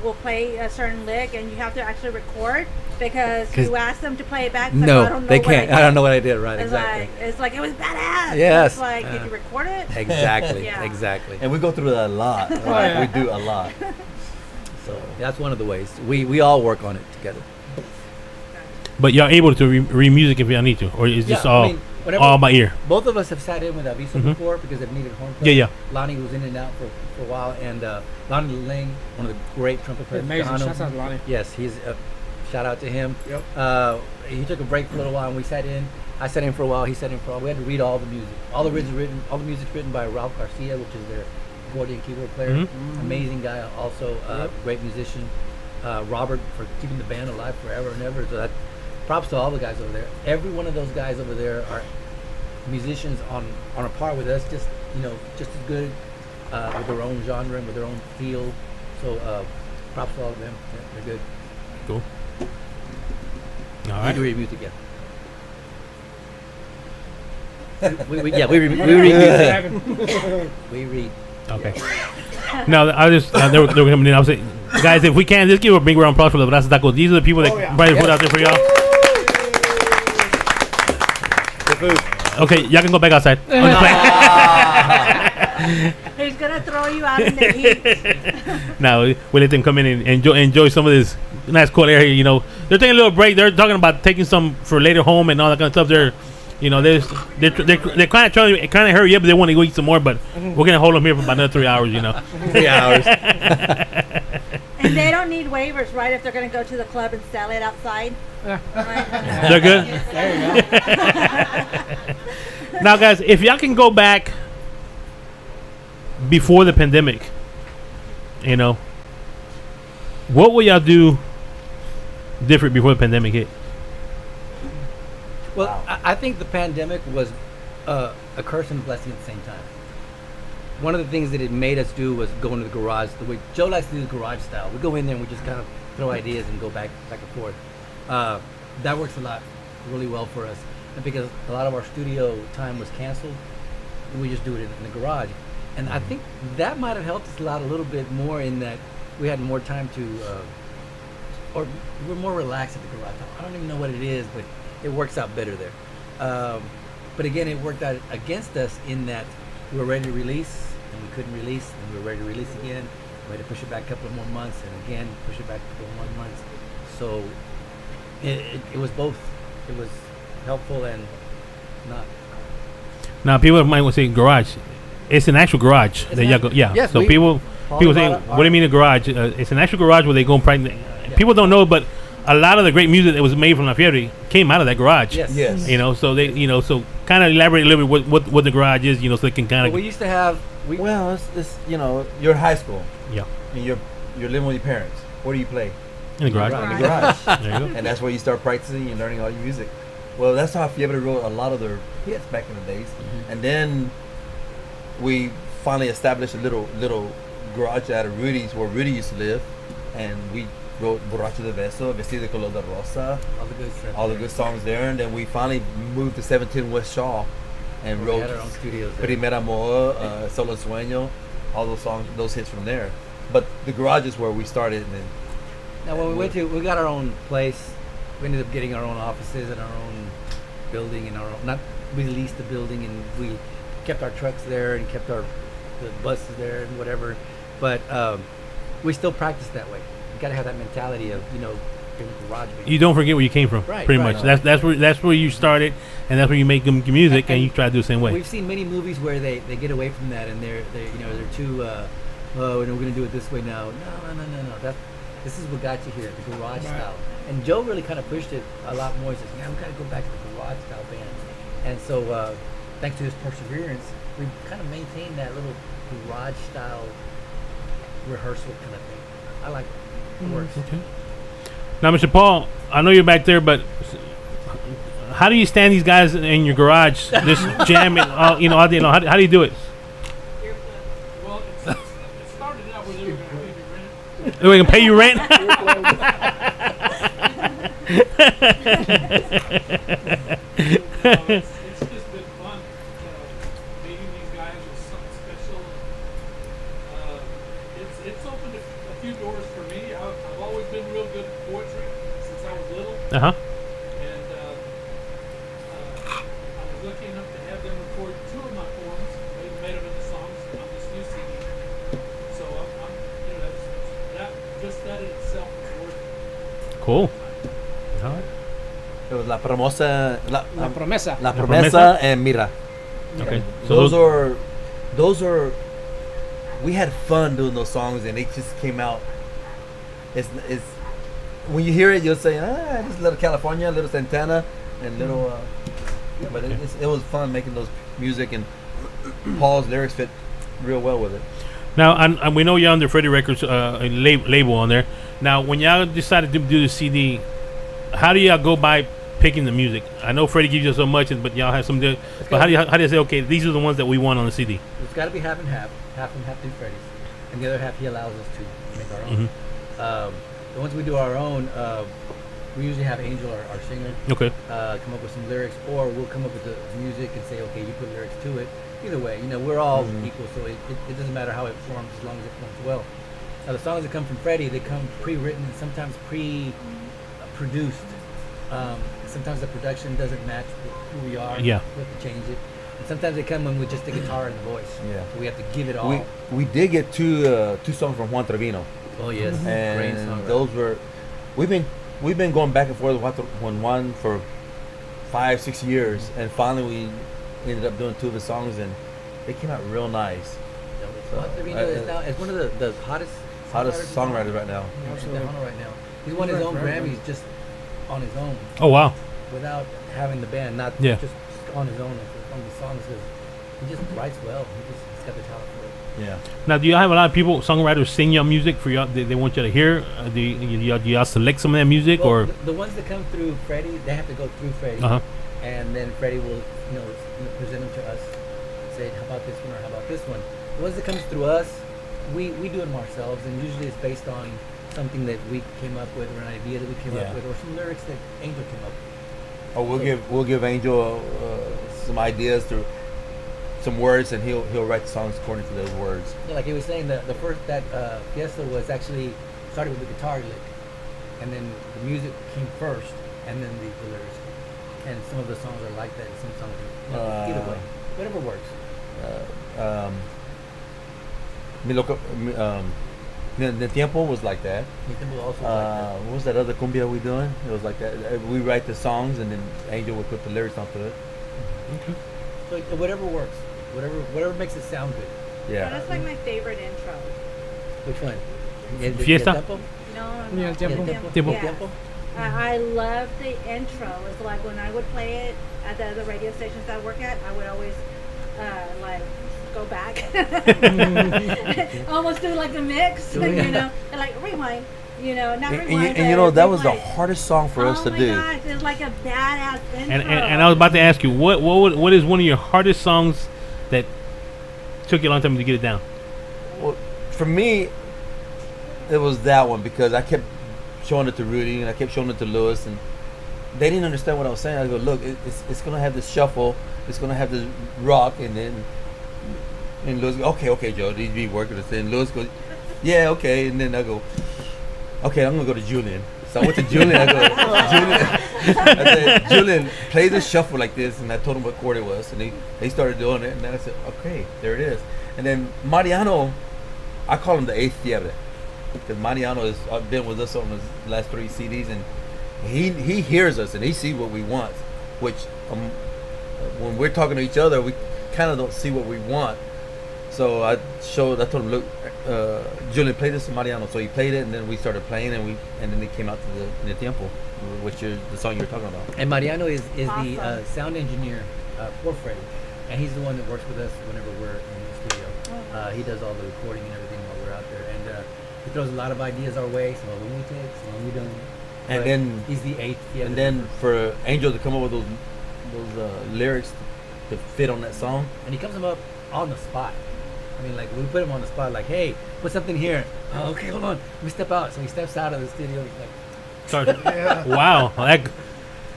will play a certain lick, and you have to actually record because you ask them to play it back. No, I don't know they can't. I don't know what I did. Right, exactly. It's like, it was badass. Yes. It's like, did you record it? Exactly. Exactly. And we go through that a lot. Right? We do a lot. So that's one of the ways. We all work on it together. But you're able to read music if you need to, or is this all by ear? Both of us have sat in with Aviso before because they've needed horn players. Yeah. Lonnie was in and out for a while, and Lonnie Ling, one of the great trumpet players. Amazing. Shout out to Lonnie. Yes, he's shout out to him. Yep. He took a break for a little while, and we sat in. I sat in for a while. He sat in for a while. We had to read all the music. All the music's written by Ralph Garcia, which is their accordion keyboard player. Amazing guy, also great musician. Robert for keeping the band alive forever and ever. So that. Props to all the guys over there. Every one of those guys over there are musicians on a par with us, just as good with their own genre and with their own feel. So props to all of them. Yeah, they're good. Cool. All right. We read music, we read music. We read. Okay. Now I just they were coming in. I was saying Guys, if we can, just give a big round of applause for the Brazos Tacos. These are the people that brought the food out there for y'all. Good food. Okay, y'all can go back outside. He's gonna throw you out in the heat. Now we let them come in and enjoy some of this nice cool air here. You know, they're taking a little break. They're talking about taking some for later home and all that kind of stuff. They're kind of trying to hurry up, but they want to go eat some more. But we're gonna hold them here for about another 3 hours. You know, 3 hours. And they don't need waivers, right? If they're gonna go to the club and sell it outside. Right? They're good. There you go. Now, guys, if y'all can go back before the pandemic, you know, what would y'all do different before the pandemic hit? Well, I think the pandemic was a curse and a blessing at the same time. One of the things that it made us do was go into the garage. The way Joe likes to do the garage style. We go in there and we just kind of throw ideas and go back and forth. That works a lot, really well for us. And because a lot of our studio time was canceled, we just do it in the garage. And I think that might have helped us a little bit more in that we had more time to, or we're more relaxed at the garage. I don't even know what it is, but it works out better there. But again, it worked out against us in that we were ready to release and we couldn't release, and we were ready to release again. We had to push it back a couple of more months, and again push it back a couple of more months. So it was both. It was helpful and not. Now, people might want to say garage. It's an actual garage. That y'all go, yeah. Yes, so people say, what do you mean a garage? It's an actual garage where they go and practice. Yeah. People don't know, but a lot of the great music that was made from La Fiebre came out of that garage. Yes. You know, so they, you know, so kind of elaborate a little bit what the garage is, you know, so they can kind of. We used to have. Well, it's you know, you're in high school. Yeah. And you're living with your parents. Where do you play? In the garage. In the garage. There you go. And that's where you start practicing and learning all your music. Well, that's how Fiebre wrote a lot of their hits back in the days. Mm-hmm. And then we finally established a little garage out of Rudy's, where Rudy used to live, and we wrote Borracho de Beso, Vestido de Color de Rosa, all the good songs there. And then we finally moved to 17 West Shaw and wrote had our own studios there. Primer Amor, Solo Sueño, all those songs, those hits from there. But the garage is where we started. And then now when we got our own place. We ended up getting our own offices and our own building and we leased the building, and we kept our trucks there and kept the buses there and whatever. But we still practice that way. You got to have that mentality of, you know, in the garage. You don't forget where you came from, right, pretty much. That's where you started, and that's where you make music, and you try to do the same way. We've seen many movies where they get away from that, and they're too we're going to do it this way now. No. This is what got you here, the garage style. And Joe really kind of pushed it a lot more. He says, "Yeah, we got to go back to the garage style band." And so, thanks to his perseverance, we kind of maintained that little garage style rehearsal kind of thing. I like it. It works. Okay. Now, Mr. Paul, I know you're back there, but how do you stand these guys in your garage, just jamming? How do you do it? Well, it started out with they were going to pay me rent. We can pay you rent. It's just been fun meeting these guys with something special. It's opened a few doors for me. I've always been real good at poetry since I was little. And I was lucky enough to have them record 2 of my poems. They made them into songs on this new CD. So that in itself is worth it. Cool. All right. it was La Promesa, La Promesa. La Promesa and Mira. Okay. So those are we had fun doing those songs, and they just came out. It's when you hear it, you'll say, just little California, little Santana, and little. But it was fun making those music, and Paul's lyrics fit real well with it. Now, and we know you're under Freddie Records label on there. Now, when y'all decided to do the CD, how do y'all go by picking the music? I know Freddie gives you so much, but y'all have some. But how do you say, okay, these are the ones that we want on the CD? It's got to be half and half. Half and half do Freddie's, and the other half he allows us to make our own. Mm-hmm. Once we do our own, we usually have Angel, our singer, come up with some lyrics, or we'll come up with the music and say, okay, you put lyrics to it. Either way, we're all equal, so it doesn't matter how it forms as long as it forms well. Now the songs that come from Freddie, they come pre-written, sometimes pre-produced. Sometimes the production doesn't match who we are. Yeah. We have to change it. And sometimes they come in with just the guitar and the voice. Yeah. So we have to give it all. We did get two songs from Juan Trevino. Oh yes. Great song. And those were we've been going back and forth with Juan for 5-6 years, and finally we ended up doing two of his songs, and they came out real nice. So, Juan Trevino is one of the hottest songwriters right now. Tejano right now. He's won his own Grammys just on his own. Oh wow. Without having the band, not Yeah. just on his own on the songs. Because he just writes well. He's got the talent for it. Yeah. Now, do you have a lot of people, songwriters, sing your music for y'all? They want you to hear. Do y'all select some of that music, Well, or the ones that come through Freddie, they have to go through Freddie, and then Freddie will present them to us, say how about this one or how about this one. The ones that comes through us, we do them ourselves, and usually it's based on something that we came up with, or an idea that we came up with, or some lyrics that Angel came up with. Oh, we'll give Angel some ideas to some words, and he'll write the songs according to those words. Yeah, like he was saying, the first Fiesta was actually started with the guitar lick, and then the music came first, and then the lyrics. And some of the songs are like that, and some songs are either way, whatever works. The Tiempo was like that. The Tiempo also like that. What was that other cumbia we doing? It was like that. We write the songs, and then Angel would put the lyrics onto it. Okay. So whatever works, whatever makes it sound good. Yeah. That's like my favorite intro. Which one? Fiesta? Tiempo? No. Yeah, Tiempo. Tiempo. Yeah. Tiempo? I love the intro. It's like when I would play it at the other radio stations I work at, I would always like go back, almost do like the mix, and like rewind. Not rewind. And that was the hardest song for us to do. Oh my gosh, it's like a badass intro. And I was about to ask you, what is one of your hardest songs that took you a long time to get it down? Well, for me, it was that one, because I kept showing it to Rudy and I kept showing it to Lewis, and they didn't understand what I was saying. I go, look, it's gonna have this shuffle, it's gonna have this rock, and Lewis goes, okay, Joe, these be working this. And Lewis goes, yeah, okay, and then I go, okay, I'm gonna go to Julian. So I went to Julian. I said, Julian, play this shuffle like this, and I told him what chord it was, and they started doing it, and then I said, okay, there it is. And then Mariano, I call him the eighth fiebre, because Mariano has been with us on his last 3 CDs, and he hears us and he sees what we want, which when we're talking to each other, we kind of don't see what we want. So I told him, look, Julian, play this to Mariano. So he played it, and then we started playing, and then it came out to the Tiempo, which is the song you're talking about. And Mariano is Awesome. the sound engineer for Freddie, and he's the one that works with us whenever we're in the studio. He does all the recording and everything while we're out there, and he throws a lot of ideas our way. Some of them we take, some of them we don't. And But then he's the eighth. And then for Angel to come up with those lyrics to fit on that song, and he comes up on the spot. I mean, like, we put him on the spot, like, hey, put something here. Oh, okay, hold on. We step out. So he steps out of the studio. He's like, Wow. Like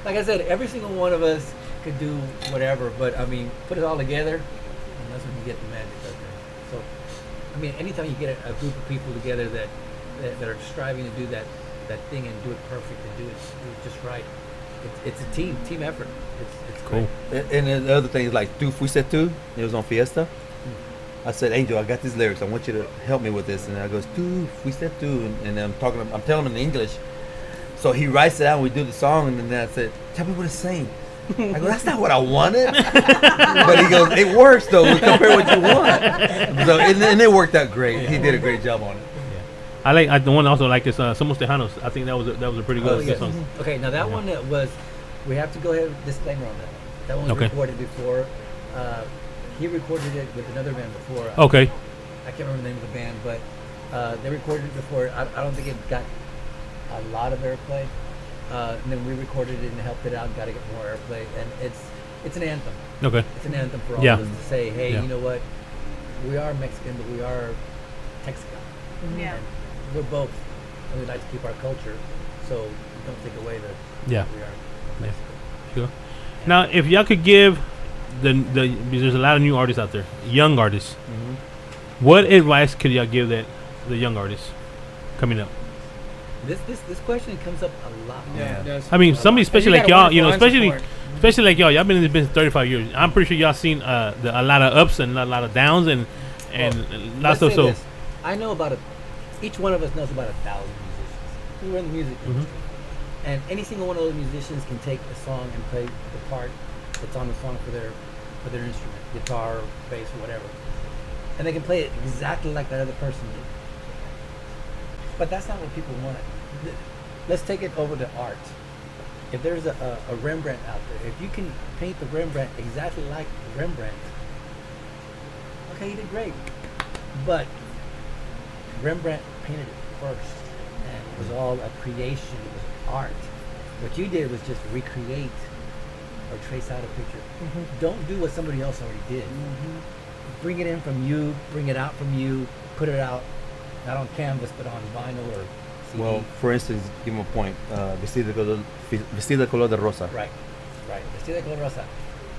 I said, every single one of us could do whatever, but I mean, put it all together, and that's when you get the magic out there. So, I mean, anytime you get a group of people together that are striving to do that thing and do it perfect and do it just right, it's a team effort. It's Cool. great. and the other thing is like Tu Fuiste Tu. It was on Fiesta. I said, Angel, I got these lyrics. I want you to help me with this. And I goes, Tu Fuiste Tu, and I'm telling him in English. So he writes it out, and we do the song, and then I said, tell me what it's saying. I go, that's not what I wanted. But he goes, it works though. We compare what you want. So and it worked out great. He did a great job on it. I the one I also like is Somos Tejanos. I think that was a pretty good, good song. Okay, now that one was, we have to go ahead with a disclaimer on that. That one was recorded before. He recorded it with another band before. Okay. I can't remember the name of the band, but they recorded it before. I don't think it got a lot of airplay. And then we recorded it and helped it out, got to get more airplay. And it's an anthem. Okay. It's an anthem for all of us to say, hey, you know what? We are Mexican, but we are Texican. Yeah. And we're both. And we like to keep our culture, so we don't take away that we are Mexican. Sure. Now, if y'all could give because there's a lot of new artists out there, young artists. What advice could y'all give the young artists? coming up? This question comes up a lot. Yeah, it does. I mean, somebody especially You like got a y'all, wonderful answer especially for it. especially like y'all been in this business 35 years. I'm pretty sure y'all seen a lot of ups and a lot of downs and lots of Let's say this. I know each one of us knows about 1,000 musicians who are in the music industry. And any single one of those musicians can take a song and play the part that's on the song for their instrument, guitar, bass, or whatever. And they can play it exactly like that other person did. But that's not what people want. Let's take it over to art. If there's a Rembrandt out there, if you can paint the Rembrandt exactly like the Rembrandt, okay, you did great. But Rembrandt painted it first, and it was all a creation, it was art. What you did was just recreate or trace out a picture. Don't do what somebody else already did. Bring it in from you, bring it out from you, put it out, not on canvas, but on vinyl or CD. Well, for instance, give him a point. Vestida color de rosa. Right. Vestida color rosa.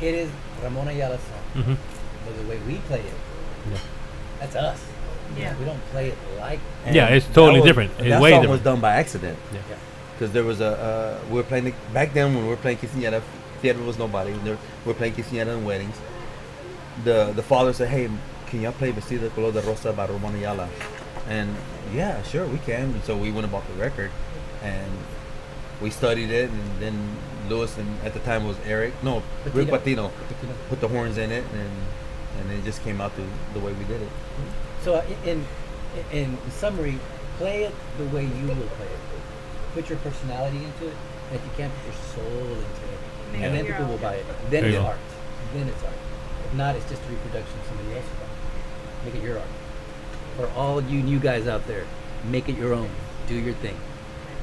It is Ramon Ayala's song. But the way we play it, that's us. Yeah. We don't play it like. Yeah, it's totally different. It's That way song different. was done by accident. Yeah. Because there was we were playing back then when we were playing quinceañera. Theater was nobody. We were playing quinceañera and weddings. The father said, "Hey, can y'all play Vestida color de rosa by Ramon Ayala?" And yeah, sure, we can. And so we went and bought the record, and we studied it. And then Lewis, and at the time was Rick Patino, put the horns in it, and it just came out the way we did it. So in summary, play it the way you will play it. Put your personality into it, and if you can't, put your soul into it, and then people will buy it. Then it's art. Then it's art. If not, it's just a reproduction of somebody else's art. Make it your art. For all you new guys out there, make it your own. Do your thing.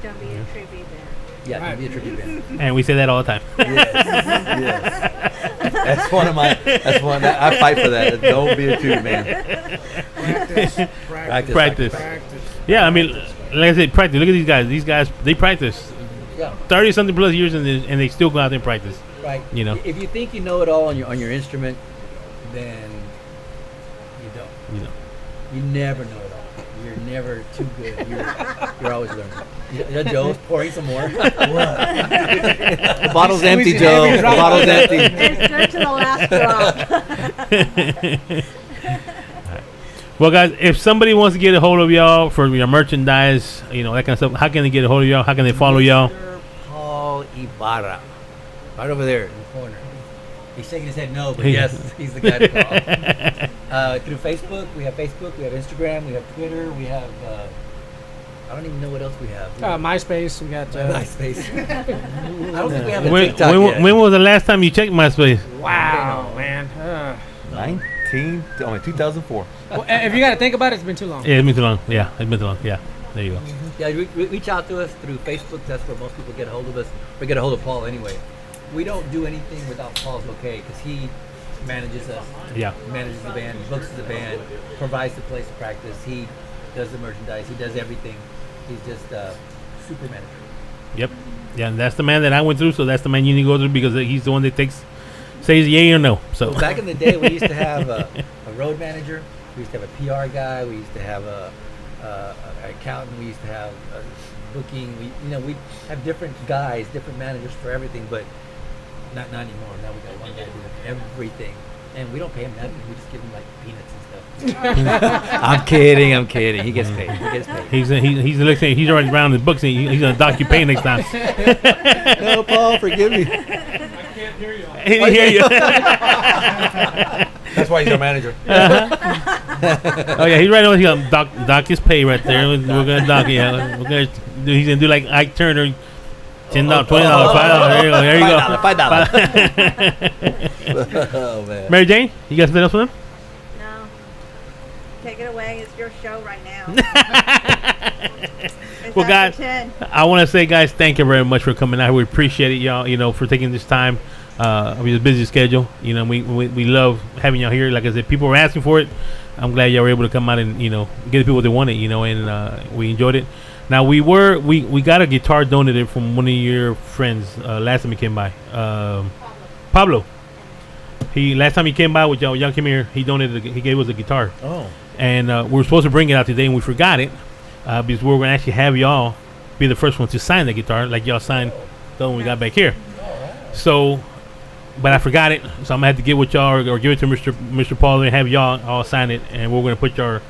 Don't be a tribute band. Yeah, don't be a tribute band. And we say that all the time. Yes. That's one of I fight for that. Don't be a tribute band. Practice. Yeah, I mean, like I said, practice. Look at these guys. These guys, they practice. Yeah. 30-something plus years, and they still go out there and practice. Right. You know. If you think you know it all on your instrument, then you don't. You know. You never know it all. You're never too good. You're always learning. Yeah, Joe's pouring some more. The bottle's empty, Joe. The bottle's empty. It's good to the last drop. Well, guys, if somebody wants to get a hold of y'all for your merchandise, that kind of stuff, how can they get a hold of y'all? How can they follow y'all? Mr. Paul Ibarra. Right over there in the corner. He's shaking his head no, but yes, he's the guy to call. Through Facebook, we have Instagram, we have Twitter, we have, I don't even know what else we have. MySpace, we got... MySpace. I don't think we have a TikTok yet. When was the last time you checked MySpace? Wow, man. 2004. Well, if you got to think about it, it's been too long. Yeah, it's been too long. Yeah, it's been too long. Yeah, there you go. Yeah, reach out to us through Facebook. That's where most people get a hold of us. Or get a hold of Paul anyway. We don't do anything without Paul's okay, because he manages us. Yeah. Manages the band, books the band, provides the place to practice. He does the merchandise. He does everything. He's just super manager. Yep. Yeah, and that's the man that I went through, so that's the man you need to go through, because he's the one that says yay or no. So well, back in the day, we used to have a road manager. We used to have a PR guy. We used to have an accountant. We used to have booking. We have different guys, different managers for everything, but not anymore. Now we got one guy doing everything, and we don't pay him nothing. We just give him like peanuts and stuff. I'm kidding. He gets paid. He's already around the books. And he's gonna dock you pay next time. No, Paul, forgive me. I can't hear you. He didn't hear you. That's why he's our manager. Oh yeah, he's right over. He's gonna dock his pay right there. We're gonna dock. Yeah, he's gonna do like Ike Turner. $10, $20, $5. There you go. $5. Oh man. Mary Jane, you got something else for them? No. Take it away. It's your show right now. Well, guys, I want to say, guys, thank you very much for coming out. We appreciate it, y'all. For taking this time. With a busy schedule, we love having y'all here. Like I said, people were asking for it. I'm glad y'all were able to come out and get the people that want it. And we enjoyed it. Now we got a guitar donated from one of your friends last time he came by, Pablo. Last time he came by with y'all came here, he gave us a guitar. Oh. And we were supposed to bring it out today, and we forgot it. because we're going to actually have y'all be the first one to sign the guitar, like y'all signed the one we got back here. So, but I forgot it, so I'm gonna have to get with y'all or give it to Mr. Paul and have y'all all sign it, and we're gonna put your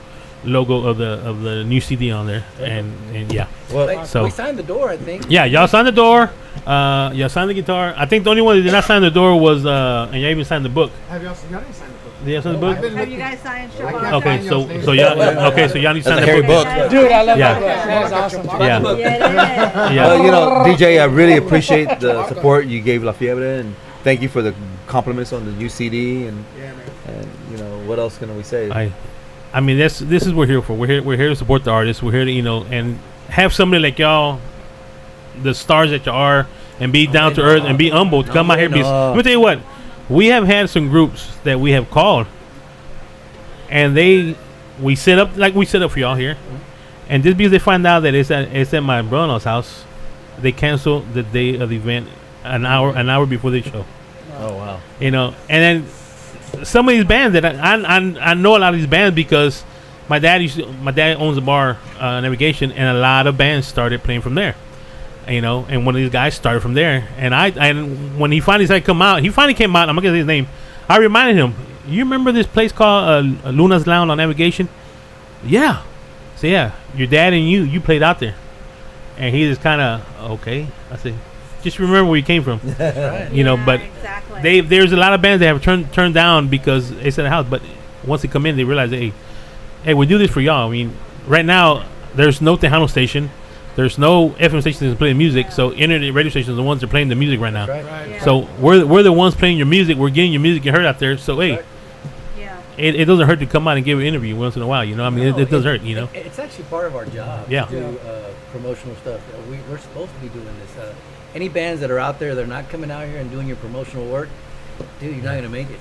logo of the new CD on there, and yeah. Well, so we signed the door, I think. yeah, y'all signed the door. Y'all signed the guitar. I think the only one that did not sign the door was and y'all even signed the book. Have y'all didn't sign the book? Did y'all sign the book? Have you guys signed Okay, so y'all need to sign the Harry book. book. Dude, I love Yeah. that book. That is awesome. Yeah. Yeah, it is. Yeah. Well, you know, DJ, I really appreciate the support you gave La Fiebre, and thank you for the compliments on the new CD. And you know, what else can we say? I mean, this is what we're here for. We're here to support the artists. We're here to and have somebody like y'all, the stars that you are, and be down to earth and be humble to come out here. Because let me tell you what, we have had some groups that we have called, and we set up like we set up for y'all here, and just because they find out that it's at my brother-in-law's house, they cancel the day of the event an hour before the show. Oh wow! And then some of these bands that I know a lot of these bands because my dad owns a bar Navigation, and a lot of bands started playing from there. And one of these guys started from there, and when he finally decided to come out, he finally came out. I'm not gonna say his name. I reminded him, you remember this place called Luna's Lounge on Navigation? Yeah. So yeah, your dad and you played out there, and he just kind of okay. I said, just remember where you came from. Right. But exactly. there's a lot of bands that have turned down because it's at the house, but once they come in, they realize, hey, we do this for y'all. I mean, right now there's no Tejano station. There's no FM stations that play music, so internet radio stations are the ones that are playing the music right now. Right. Yeah. So we're the ones playing your music. We're getting your music heard out there. So hey, Yeah. it doesn't hurt to come out and give an interview once in a while. I mean, it doesn't hurt. It's actually part of our job. Yeah. To do promotional stuff. We're supposed to be doing this. Any bands that are out there, they're not coming out here and doing your promotional work. Dude, you're not gonna make it.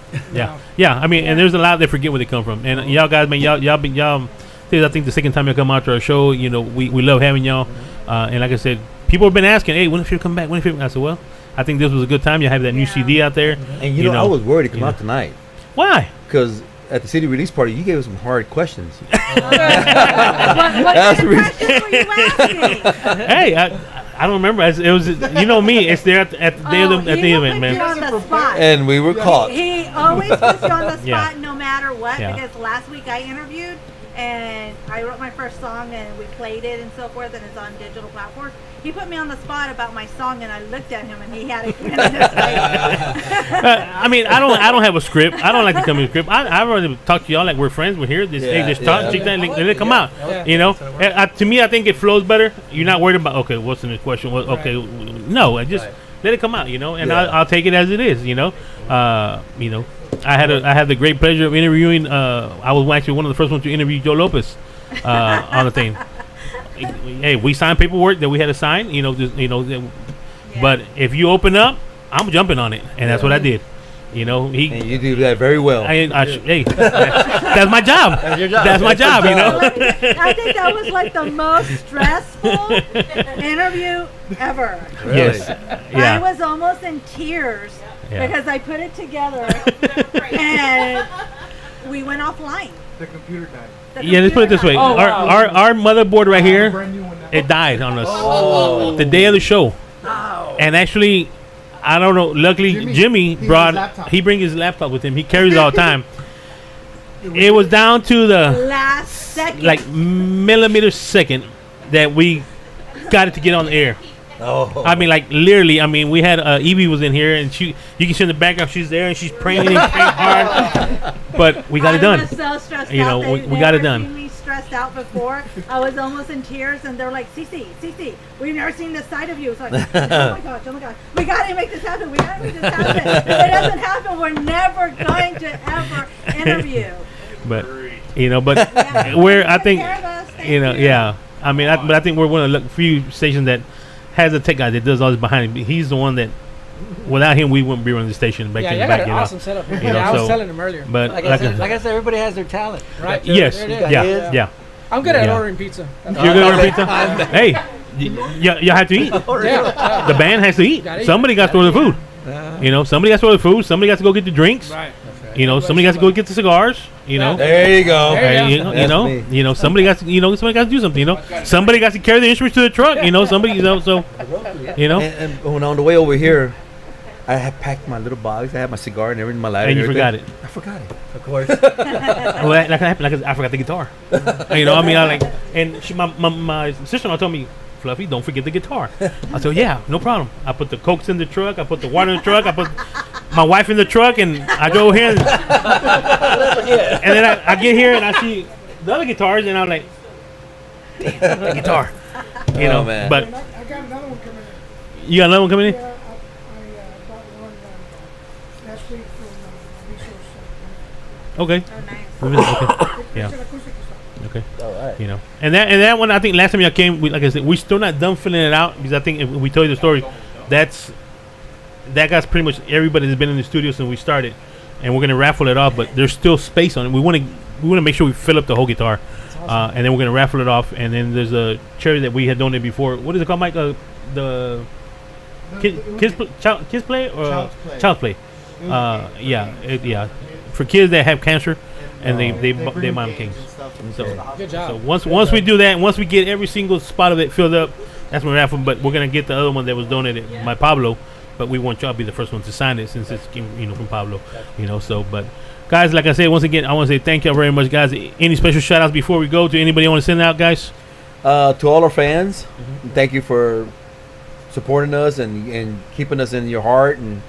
Yeah. I mean, and there's a lot that forget where they come from. And y'all guys, man, y'all. I think the second time you come out to our show, we love having y'all. And like I said, people have been asking, hey, when if you come back? I said, well, I think this was a good time. You have that new CD out there. And you know, I was worried to come out tonight. Why? Because at the CD release party, you gave us some hard questions. What kind of questions were you asking? Hey, I don't remember. It was me. It's there at the day of the event, man. He will put you on the spot. And we were caught. He always puts you on the spot Yeah. no matter what. Yeah. Because last week I interviewed and I wrote my first song and we played it and so forth, and it's on digital platforms. He put me on the spot about my song, and I looked at him and he had a grin on his face. I mean, I don't have a script. I don't like to come in a script. I rather talk to y'all like we're friends. We're here. Just talk, check that, let it come out. To me, I think it flows better. You're not worried about what's in the question. No, I just let it come out. And I'll take it as it is. I had the great pleasure of interviewing. I was actually one of the first ones to interview Joe Lopez on the thing. Hey, we signed paperwork that we had to sign. But if you open up, I'm jumping on it, and that's what I did. And you do that very well. Hey, that's my job. That's your job. That's my job. I think that was like the most stressful interview ever. Really? Yes. I Yeah. was almost in tears Yeah. because I put it together and we went offline. The computer died. Yeah, let's put it this way. Oh, wow. Our motherboard right here, Brand new one now. it died on us the day of the show. And actually, I don't know. Luckily, Jimmy he brings his laptop with him. He carries it all the time. It was down to the Last second. like millimeter second that we got it to get on the air. Oh. I mean, like literally. I mean, we had Evie was in here, and you can see in the background she's there, and she's praying and praying hard. But we got it done. I was so stressed You out. know, They've we got it never done. seen me stressed out before. I was almost in tears, and they're like, Cece, we've never seen this side of you. It's like, oh my gosh, we got to make this happen. We got to make this happen. If it doesn't happen, we're never going to ever interview. But Yeah. we're I Take think care of us. Thank you know you. yeah. I mean, but I think we're one of the few stations that has a tech guy that does all this behind him. He's the one that. Without him, we wouldn't be running the station back Yeah, in you the got back. an awesome setup. You know, I was so- telling him earlier. But Like I said, everybody has their talent. Right? yes, There it is. yeah. I'm good at Yeah. ordering pizza. That's You're all. gonna order pizza? Hey, you have to eat. Yeah. The band has to eat. Gotta eat. Somebody got to order the food. Somebody got to order the food. Somebody got to go get the drinks. Right. Somebody got to go get the cigars. You know, There you go. You know, somebody got to do something. You know, somebody got to carry the instruments to the truck. You know, somebody. You know, so you know. And when on the way over here, I had packed my little box. I had my cigar and everything, my lighter. And you forgot it. I forgot it. Of course. Well, that happened. Like I forgot the guitar. You know, I mean, I like, and my sister-in-law told me, Fluffy, don't forget the guitar. I said, yeah, no problem. I put the Cokes in the truck. I put the water in the truck. I put my wife in the truck, and I drove here. And then I get here and I see the other guitars, and I'm like, damn, the guitar. You know, man. But I got another one coming in. you got another one coming in? Yeah, I bought one last week from Resource. Okay. Oh, nice. Okay. Yeah. It's an acoustic guitar. Okay. All right. You know, and that one, I think last time y'all came, like I said, we're still not done filling it out because I think if we tell you the story, that guy's pretty much everybody that's been in the studio since we started, and we're gonna raffle it off. But there's still space on it. We want to make sure we fill up the whole guitar, awesome. And then we're gonna raffle it off. And then there's a charity that we had donated before. What is it called, Mike? The kids play or child's play. Yeah, for kids that have cancer. And they mom kings. So, Good job. So once we do that, once we get every single spot of it filled up, that's when we're raffle. But we're gonna get the other one that was donated by Pablo. But we want y'all to be the first one to sign it since it's from Pablo. You know. So, but guys, like I said, once again, I want to say thank you very much, guys. Any special shout outs before we go to anybody want to send out, guys? To all our fans, thank you for supporting us and keeping us in your heart and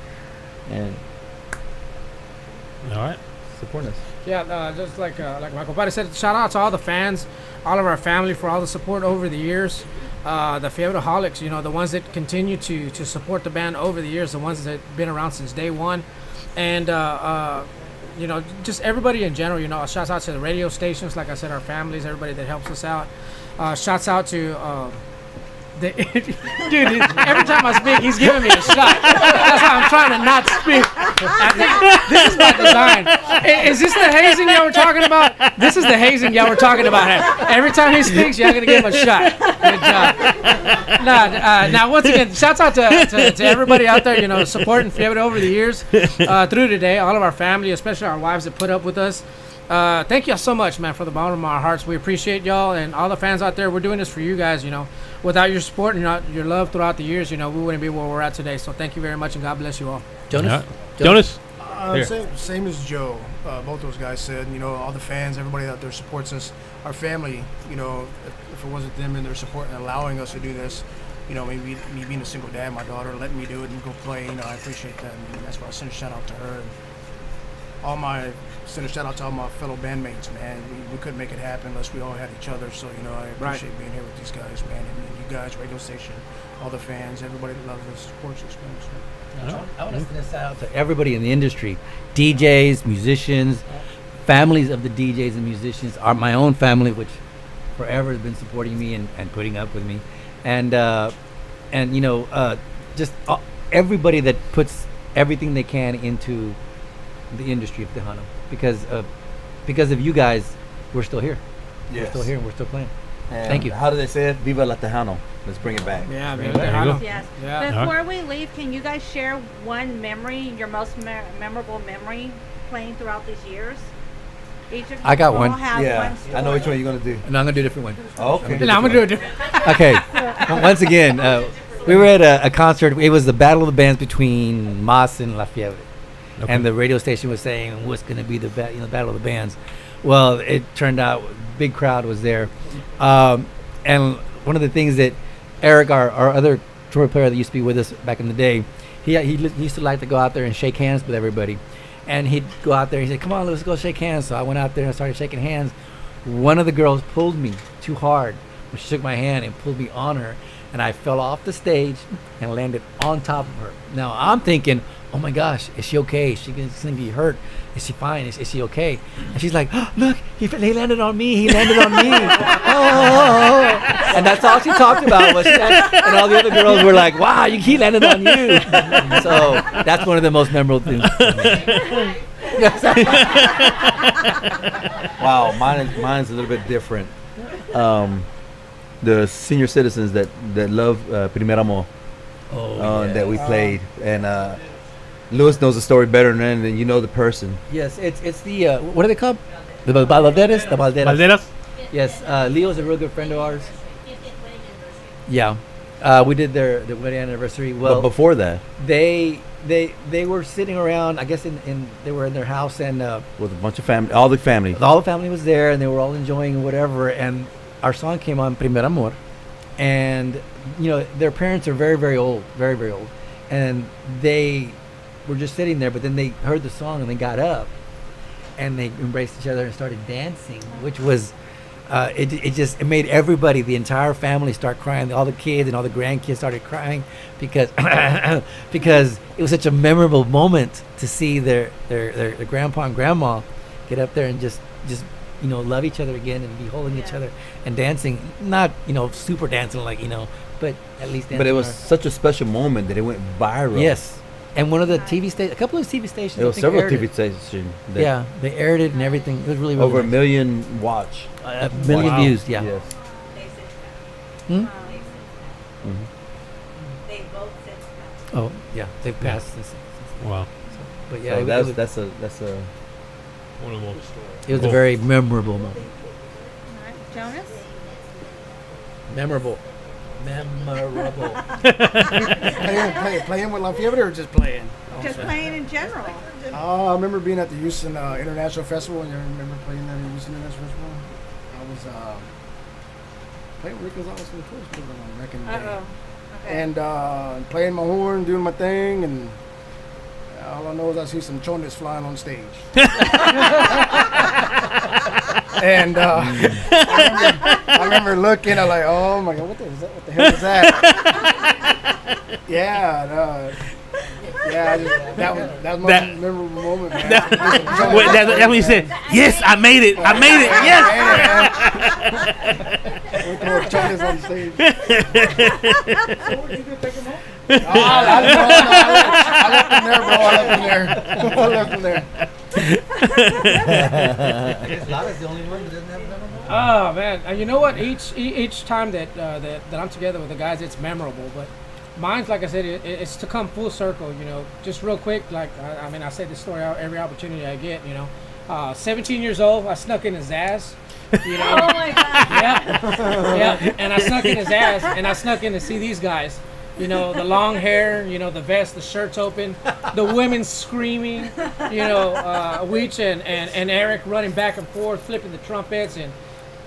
all right, supporting us. Yeah, just like my compadre said, shout out to all the fans, all of our family for all the support over the years. The Fiebreholics, you know, the ones that continue to support the band over the years, the ones that have been around since day one. And, you know, just everybody in general, you know, shouts out to the radio stations, like I said, our families, everybody that helps us out. Shouts out to... dude, every time I speak, he's giving me a shot. That's why I'm trying to not speak. I think this is by design. Is this the hazing y'all were talking about? This is the hazing y'all were talking about. Every time he speaks, y'all gonna give him a shot. Good job. Now, once again, shouts out to everybody out there, you know, supporting Fiebre over the years, through today. All of our family, especially our wives that put up with us. Thank y'all so much, man, for the bottom of our hearts. We appreciate y'all and all the fans out there. We're doing this for you guys, you know. Without your support and your love throughout the years, you know, we wouldn't be where we're at today. So thank you very much, and God bless you all. Jonas? Same as Joe. Both those guys said, you know, all the fans, everybody out there supports us. Our family, you know, if it wasn't them and their support and allowing us to do this, you know, maybe me being a single dad, my daughter letting me do it and go play, you know, I appreciate that. And that's why I send a shout out to her. And send a shout out to all my fellow bandmates, man. We couldn't make it happen unless we all had each other. So, you know, I appreciate being here with these guys, man. And you guys, radio station, all the fans, everybody that loves us, supports us, man. So. I want to send a shout out to everybody in the industry, DJs, musicians, families of the DJs and musicians, my own family, which forever has been supporting me and putting up with me, and you know, just everybody that puts everything they can into the industry of Tejano, because of you guys, we're still here. Yes. We're still here and we're still playing. And thank you. How do they say it? Viva la Tejano. Let's bring it back. Yeah, Viva Tejano. Yes. Yeah. Before we leave, can you guys share one memory, your most memorable memory playing throughout these years? Each of you I got all one. have Yeah, one story. I know which one you're gonna do. No, I'm gonna do a different one. Okay. I'm gonna do a different. Okay. Once again, we were at a concert. It was the battle of the bands between Mas and La Fiebre. Okay. And the radio station was saying what's going to be the battle of the bands. Well, it turned out big crowd was there, and one of the things that Eric, our other tour player that used to be with us back in the day, he used to like to go out there and shake hands with everybody, and he'd go out there. He said, "Come on, let's go shake hands." So I went out there and started shaking hands. One of the girls pulled me too hard. She shook my hand and pulled me on her, and I fell off the stage and landed on top of her. Now I'm thinking, oh my gosh, is she okay? Is she going to be hurt? Is she fine? Is she okay? And she's like, oh, look, he landed on me. He landed on me. Oh. And that's all she talked about was that. And all the other girls were like, wow, he landed on you. So that's one of the most memorable things. Wow, mine's a little bit different. The senior citizens that love Primer Amor that we played, and Lewis knows the story better than you know the person. Yes, it's the what are they called? The Valderas? The Valderas. Valderas? Yes, Leo's a real good friend of ours. Yeah, we did their wedding anniversary. Well, But before that, they were sitting around. I guess they were in their house, and with a bunch of family, all the family. all the family was there, and they were all enjoying whatever. And our song came on, Primer Amor, and their parents are very, very old, very, very old, and they were just sitting there. But then they heard the song and they got up, and they embraced each other and started dancing, which was. It made everybody, the entire family, start crying. All the kids and all the grandkids started crying because because it was such a memorable moment to see their grandpa and grandma get up there and just love each other again and be holding each other and dancing. Not super dancing but at least dancing. But it was such a special moment that it went viral. Yes. And one of the TV stations, a couple of TV stations. There were several TV stations. Yeah, they aired it and everything. It was really, really over nice. 1 million watch. A million views, yeah. Yes. Hmm? They both since passed. Oh, yeah, they've passed since. Wow. But yeah, So it that's a One of those. it was a very memorable moment. Jonas? Memorable. Memorable. Playing with La Fiebre or just playing? Just playing in general. I remember being at the Houston International Festival, and I remember playing at the Houston International Festival. I was playing with Rick Gonzalez for the first time on Wrecking Day. Okay. And playing my horn, doing my thing, and all I know is I see some chones flying on stage. And I remember looking, I'm like, oh my God, what the hell is that? Yeah, that was my memorable moment, man. That's when you said, yes, I made it. I made it. Yes. We throw chones on stage. I left him there, bro. I left him there. I guess Lara's the only one that doesn't have a memorable. Oh man, you know what? Each time that I'm together with the guys, it's memorable. But mine's, like I said, it's to come full circle. Just real quick. Like I say this story out every opportunity I get. 17 years old, I snuck in his ass. Oh my God. Yeah. And I snuck in his ass, and I snuck in to see these guys. The long hair, the vest, the shirts open, the women screaming, Weech and Eric running back and forth, flipping the trumpets and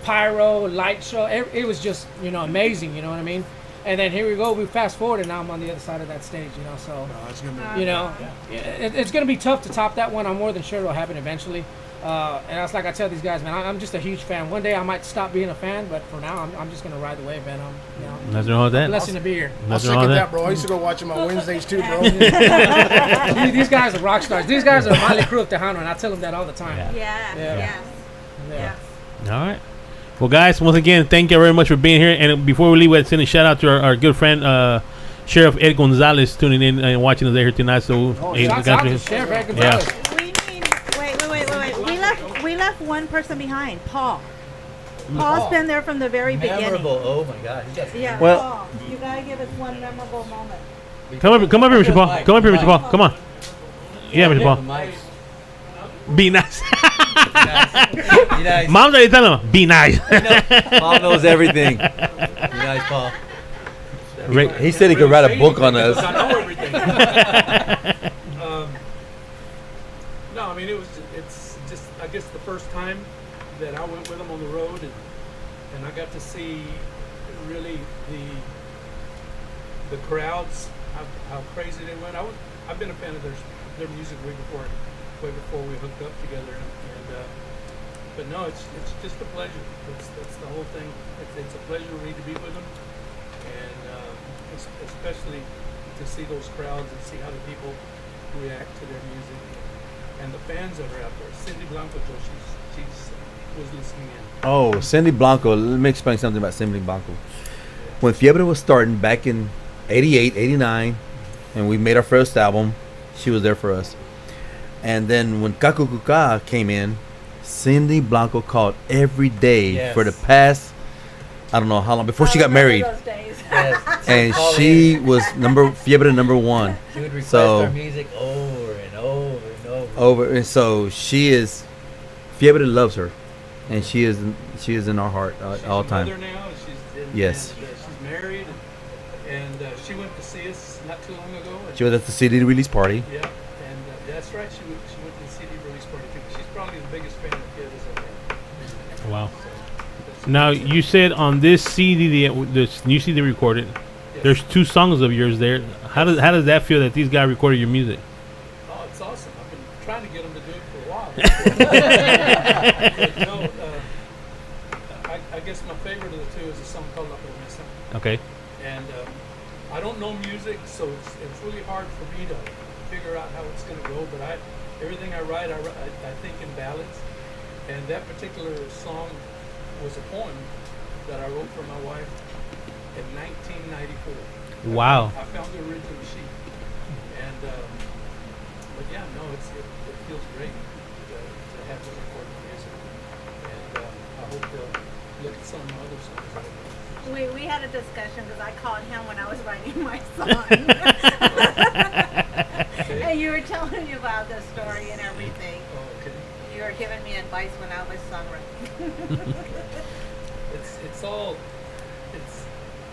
pyro, light show. It was just, amazing, you know what I mean? And then here we go, we fast forward, and now I'm on the other side of that stage, so, it's going to be tough to top that one. I'm more than sure it'll happen eventually. And that's like I tell these guys, man, I'm just a huge fan. One day I might stop being a fan, but for now, I'm just going to ride the wave, man. Nothing wrong with that. Blessing to be here. I'll second that, bro. I used to go watch him on Wednesdays too, bro. These guys are rock stars. These guys are the Motley Crue of Tejano, and I tell them that all the time. Yeah. All right. Well, guys, once again, thank you very much for being here. And before we leave, let's send a shout out to our good friend, Sheriff Ed Gonzalez, tuning in and watching us here tonight. So, shout out to Sheriff Ed Gonzalez. Yeah. We left one person behind, Paul. Paul's been there from the very beginning. Memorable. Oh my God. Yeah, Well- Paul, you gotta give us one memorable moment. Come up here, Mr. Paul. Come up here, Mr. Paul. Come on. Yeah, Mr. Paul. Be nice. Be nice. Mom's already telling him, be nice. Mom knows everything. Be nice, Paul. He said he could write a book on us. I know everything. No, I mean it's just I guess the first time that I went with them on the road, and I got to see really the crowds, how crazy they went. I've been a fan of their music way before we hooked up together, but no, it's just a pleasure. That's the whole thing. It's a pleasure for me to be with them, and especially to see those crowds and see how the people react to their music, and the fans that are out there. Cindy Blanco, she was listening in. Oh, Cindy Blanco. Let me explain something about Cindy Blanco. When Fiebre was starting back in 88, 89, and we made our first album, she was there for us. And then when Kakukuka came in, Cindy Blanco called every day for the past, I don't know how long, before she got married. Yes. And she was Fiebre number one. She would request our music over and over and over. And so she is Fiebre loves her, and she is in our heart all She's a time. mother now. Yes. And, she's married, and she went to see us not too long ago. She was at the CD release party. Yeah, and that's right. She went to the CD release party too. She's probably the biggest fan of Kid as ever. Wow. Now you said on this CD, this new CD recorded, there's 2 songs of yours there. How does that feel that these guys recorded your music? Oh, it's awesome. I've been trying to get them to do it for a while. But, I guess my favorite of the 2 is a song called La Promesa. Okay. And I don't know music, so it's really hard for me to figure out how it's going to go. But everything I write, I think in ballads. And that particular song was a poem that I wrote for my wife in 1994. Wow. I found the original sheet. And, but yeah, no, it feels great to have the recorded music. And I hope they'll look at some of my other songs. We had a discussion because I called him when I was writing my song. And you were telling me about the story and everything. Oh, okay. You were giving me advice when I was songwriting.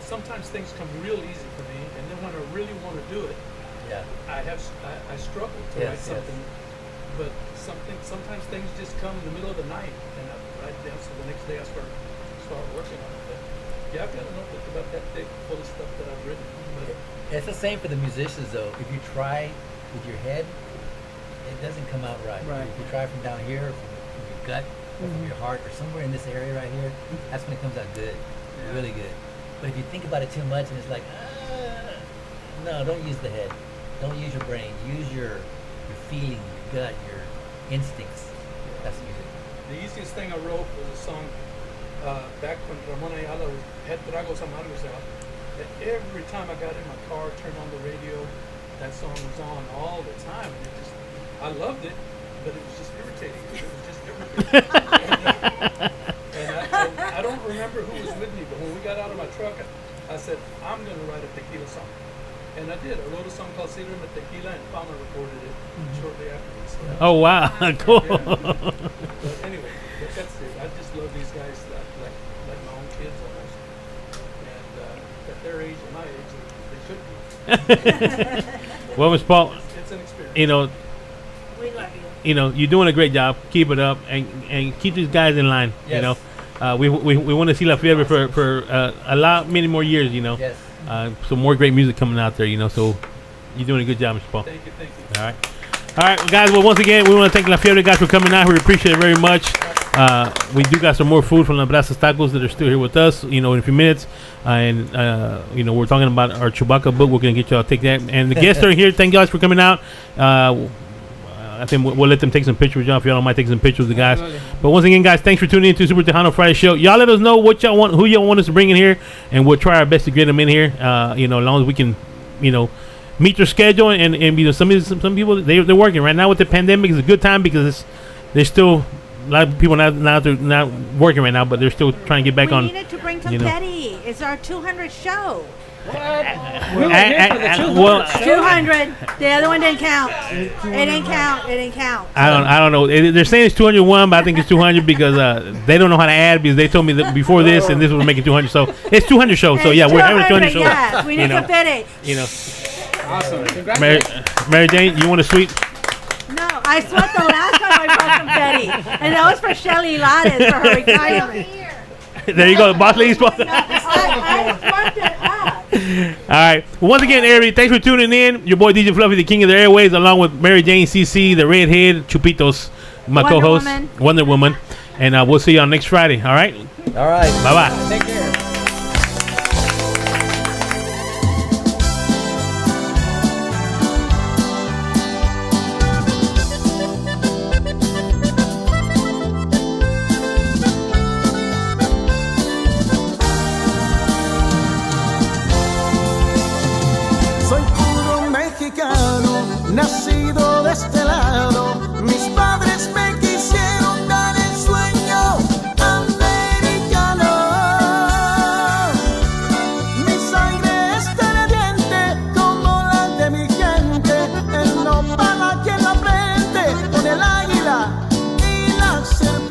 Sometimes things come real easy for me, and then when I really want to do it, I struggle to write something. But sometimes things just come in the middle of the night, and I write them. So the next day I start working on it. But yeah, I've got a notebook about that thick, full of stuff that I've written. But it's the same for the musicians, though. If you try with your head, it doesn't come out right. If you try from down here, from your gut, or from your heart, or somewhere in this area right here, that's when it comes out good, really good. But if you think about it too much, and it's like, no, don't use the head. Don't use your brain. Use your feeling, your gut, your instincts. That's music. The easiest thing I wrote was a song back when Ramon Ayala had Tragos Amargos out. Every time I got in my car, turned on the radio, that song was on all the time. And I loved it, but it was just irritating. It was just irritating. and I don't remember who was with me, but when we got out of my truck, I said, I'm going to write a tequila song. And I did. I wrote a song called Cedar with Tequila, and Palmer recorded it shortly afterwards. So oh, wow. Cool. But anyway, that's it. I just love these guys like my own kids almost. And at their age and my age, they should be. Well, Mr. Paul, it's an experience. We love you. You're doing a great job. Keep it up, and keep these guys in line. Yes. We want to see La Fiebre for many more years. Yes. Some more great music coming out there. So you're doing a good job, Mr. Paul. Thank you. All right, guys. Well, once again, we want to thank La Fiebre guys for coming out. We appreciate it very much. We do got some more food from La Brasas Tacos that are still here with us. In a few minutes, and we're talking about our Chewbacca book. We're gonna get y'all to take that, and the guests are here. Thank you guys for coming out. I think we'll let them take some pictures with y'all if y'all don't mind taking some pictures with the guys. But once again, guys, thanks for tuning in to Super Tejano Friday Show. Y'all let us know what y'all want, who y'all want us to bring in here, and we'll try our best to get them in here. As long as we can, meet their schedule and some people they're working right now with the pandemic is a good time because there's still a lot of people not working right now, but they're still trying to get back on. We needed to bring confetti. It's our 200th show. Well, 200. The other one didn't count. It didn't count. I don't know. They're saying it's 201, but I think it's 200 because they don't know how to add because they told me that before this and this was making 200. So it's 200 shows. So yeah, we're having a 200 show. Yes, we need confetti. Awesome. Mary Jane, you want a sweet? No, I sweat the last time I brought confetti, and that was for Shelly Lattes for her retirement. There you go, boss ladies. I swept it up. All right. Well, once again, everybody, thanks for tuning in. Your boy DJ Fluffy, the king of the airways, along with Mary Jane, CC, the redhead, Chupitos, my co-host, Wonder Woman, and we'll see you on next Friday. All right. All right. Bye bye. Take care. Nacido de este lado, mis padres me quisieron dar el sueño americano. Mi sangre es tan ardiente como la de mi gente. El nopal aquí en la frente, con el águila y la serpiente.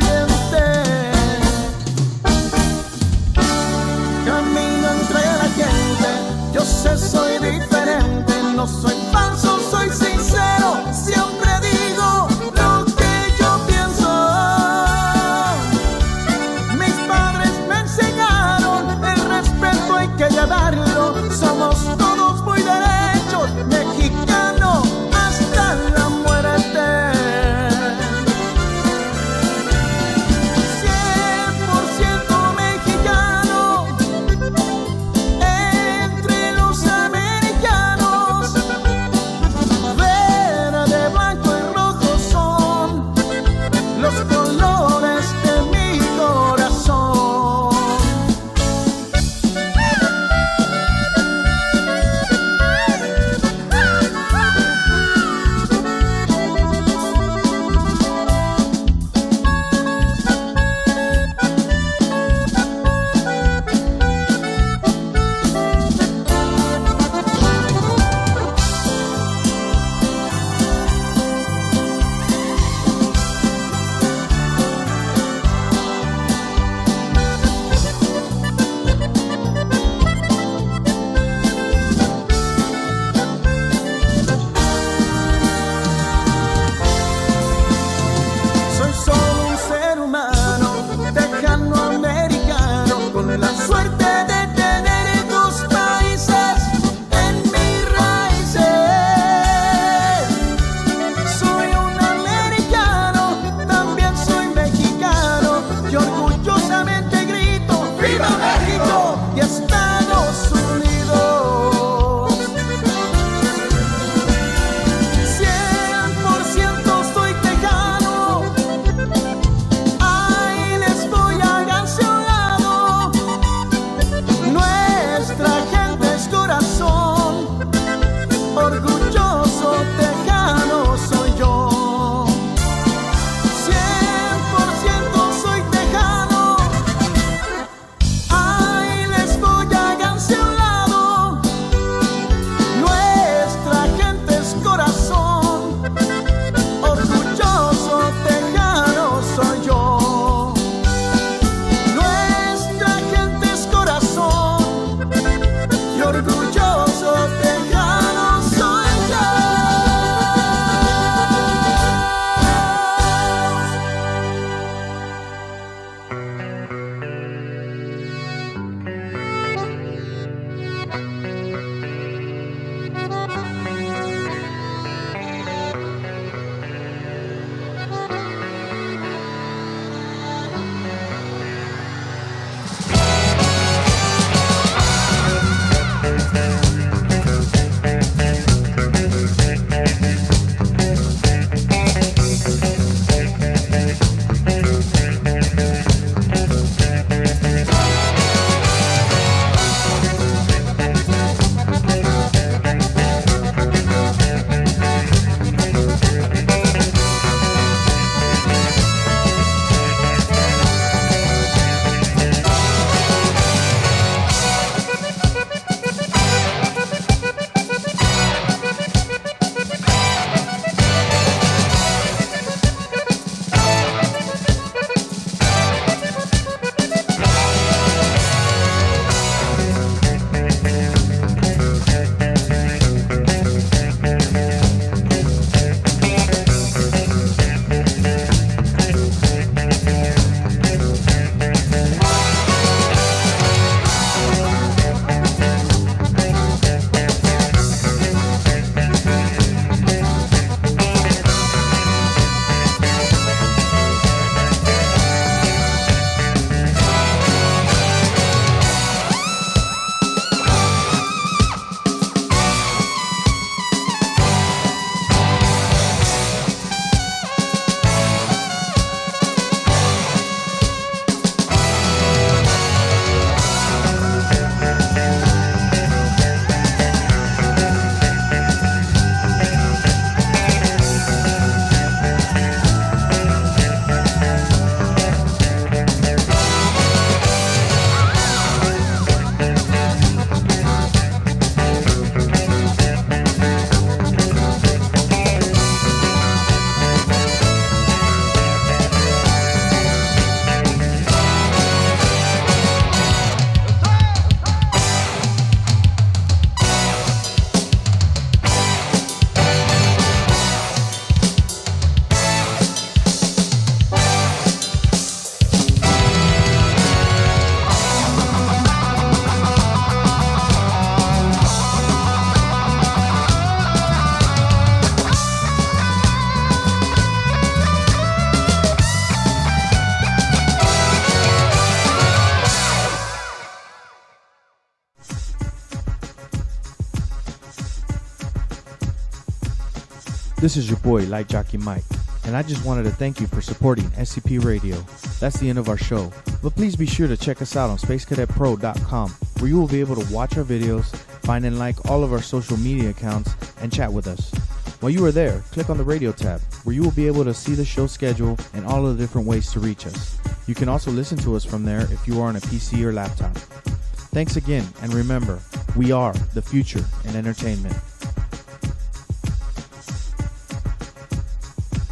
This is your boy, Light Jockey Mike, and I just wanted to thank you for supporting SCP Radio. That's the end of our show, but please be sure to check us out on SpaceCadetPro.com, where you will be able to watch our videos, find and like all of our social media accounts, and chat with us. While you are there, click on the radio tab, where you will be able to see the show schedule and all of the different ways to reach us. You can also listen to us from there if you are on a PC or laptop. Thanks again, and remember, we are the future in entertainment.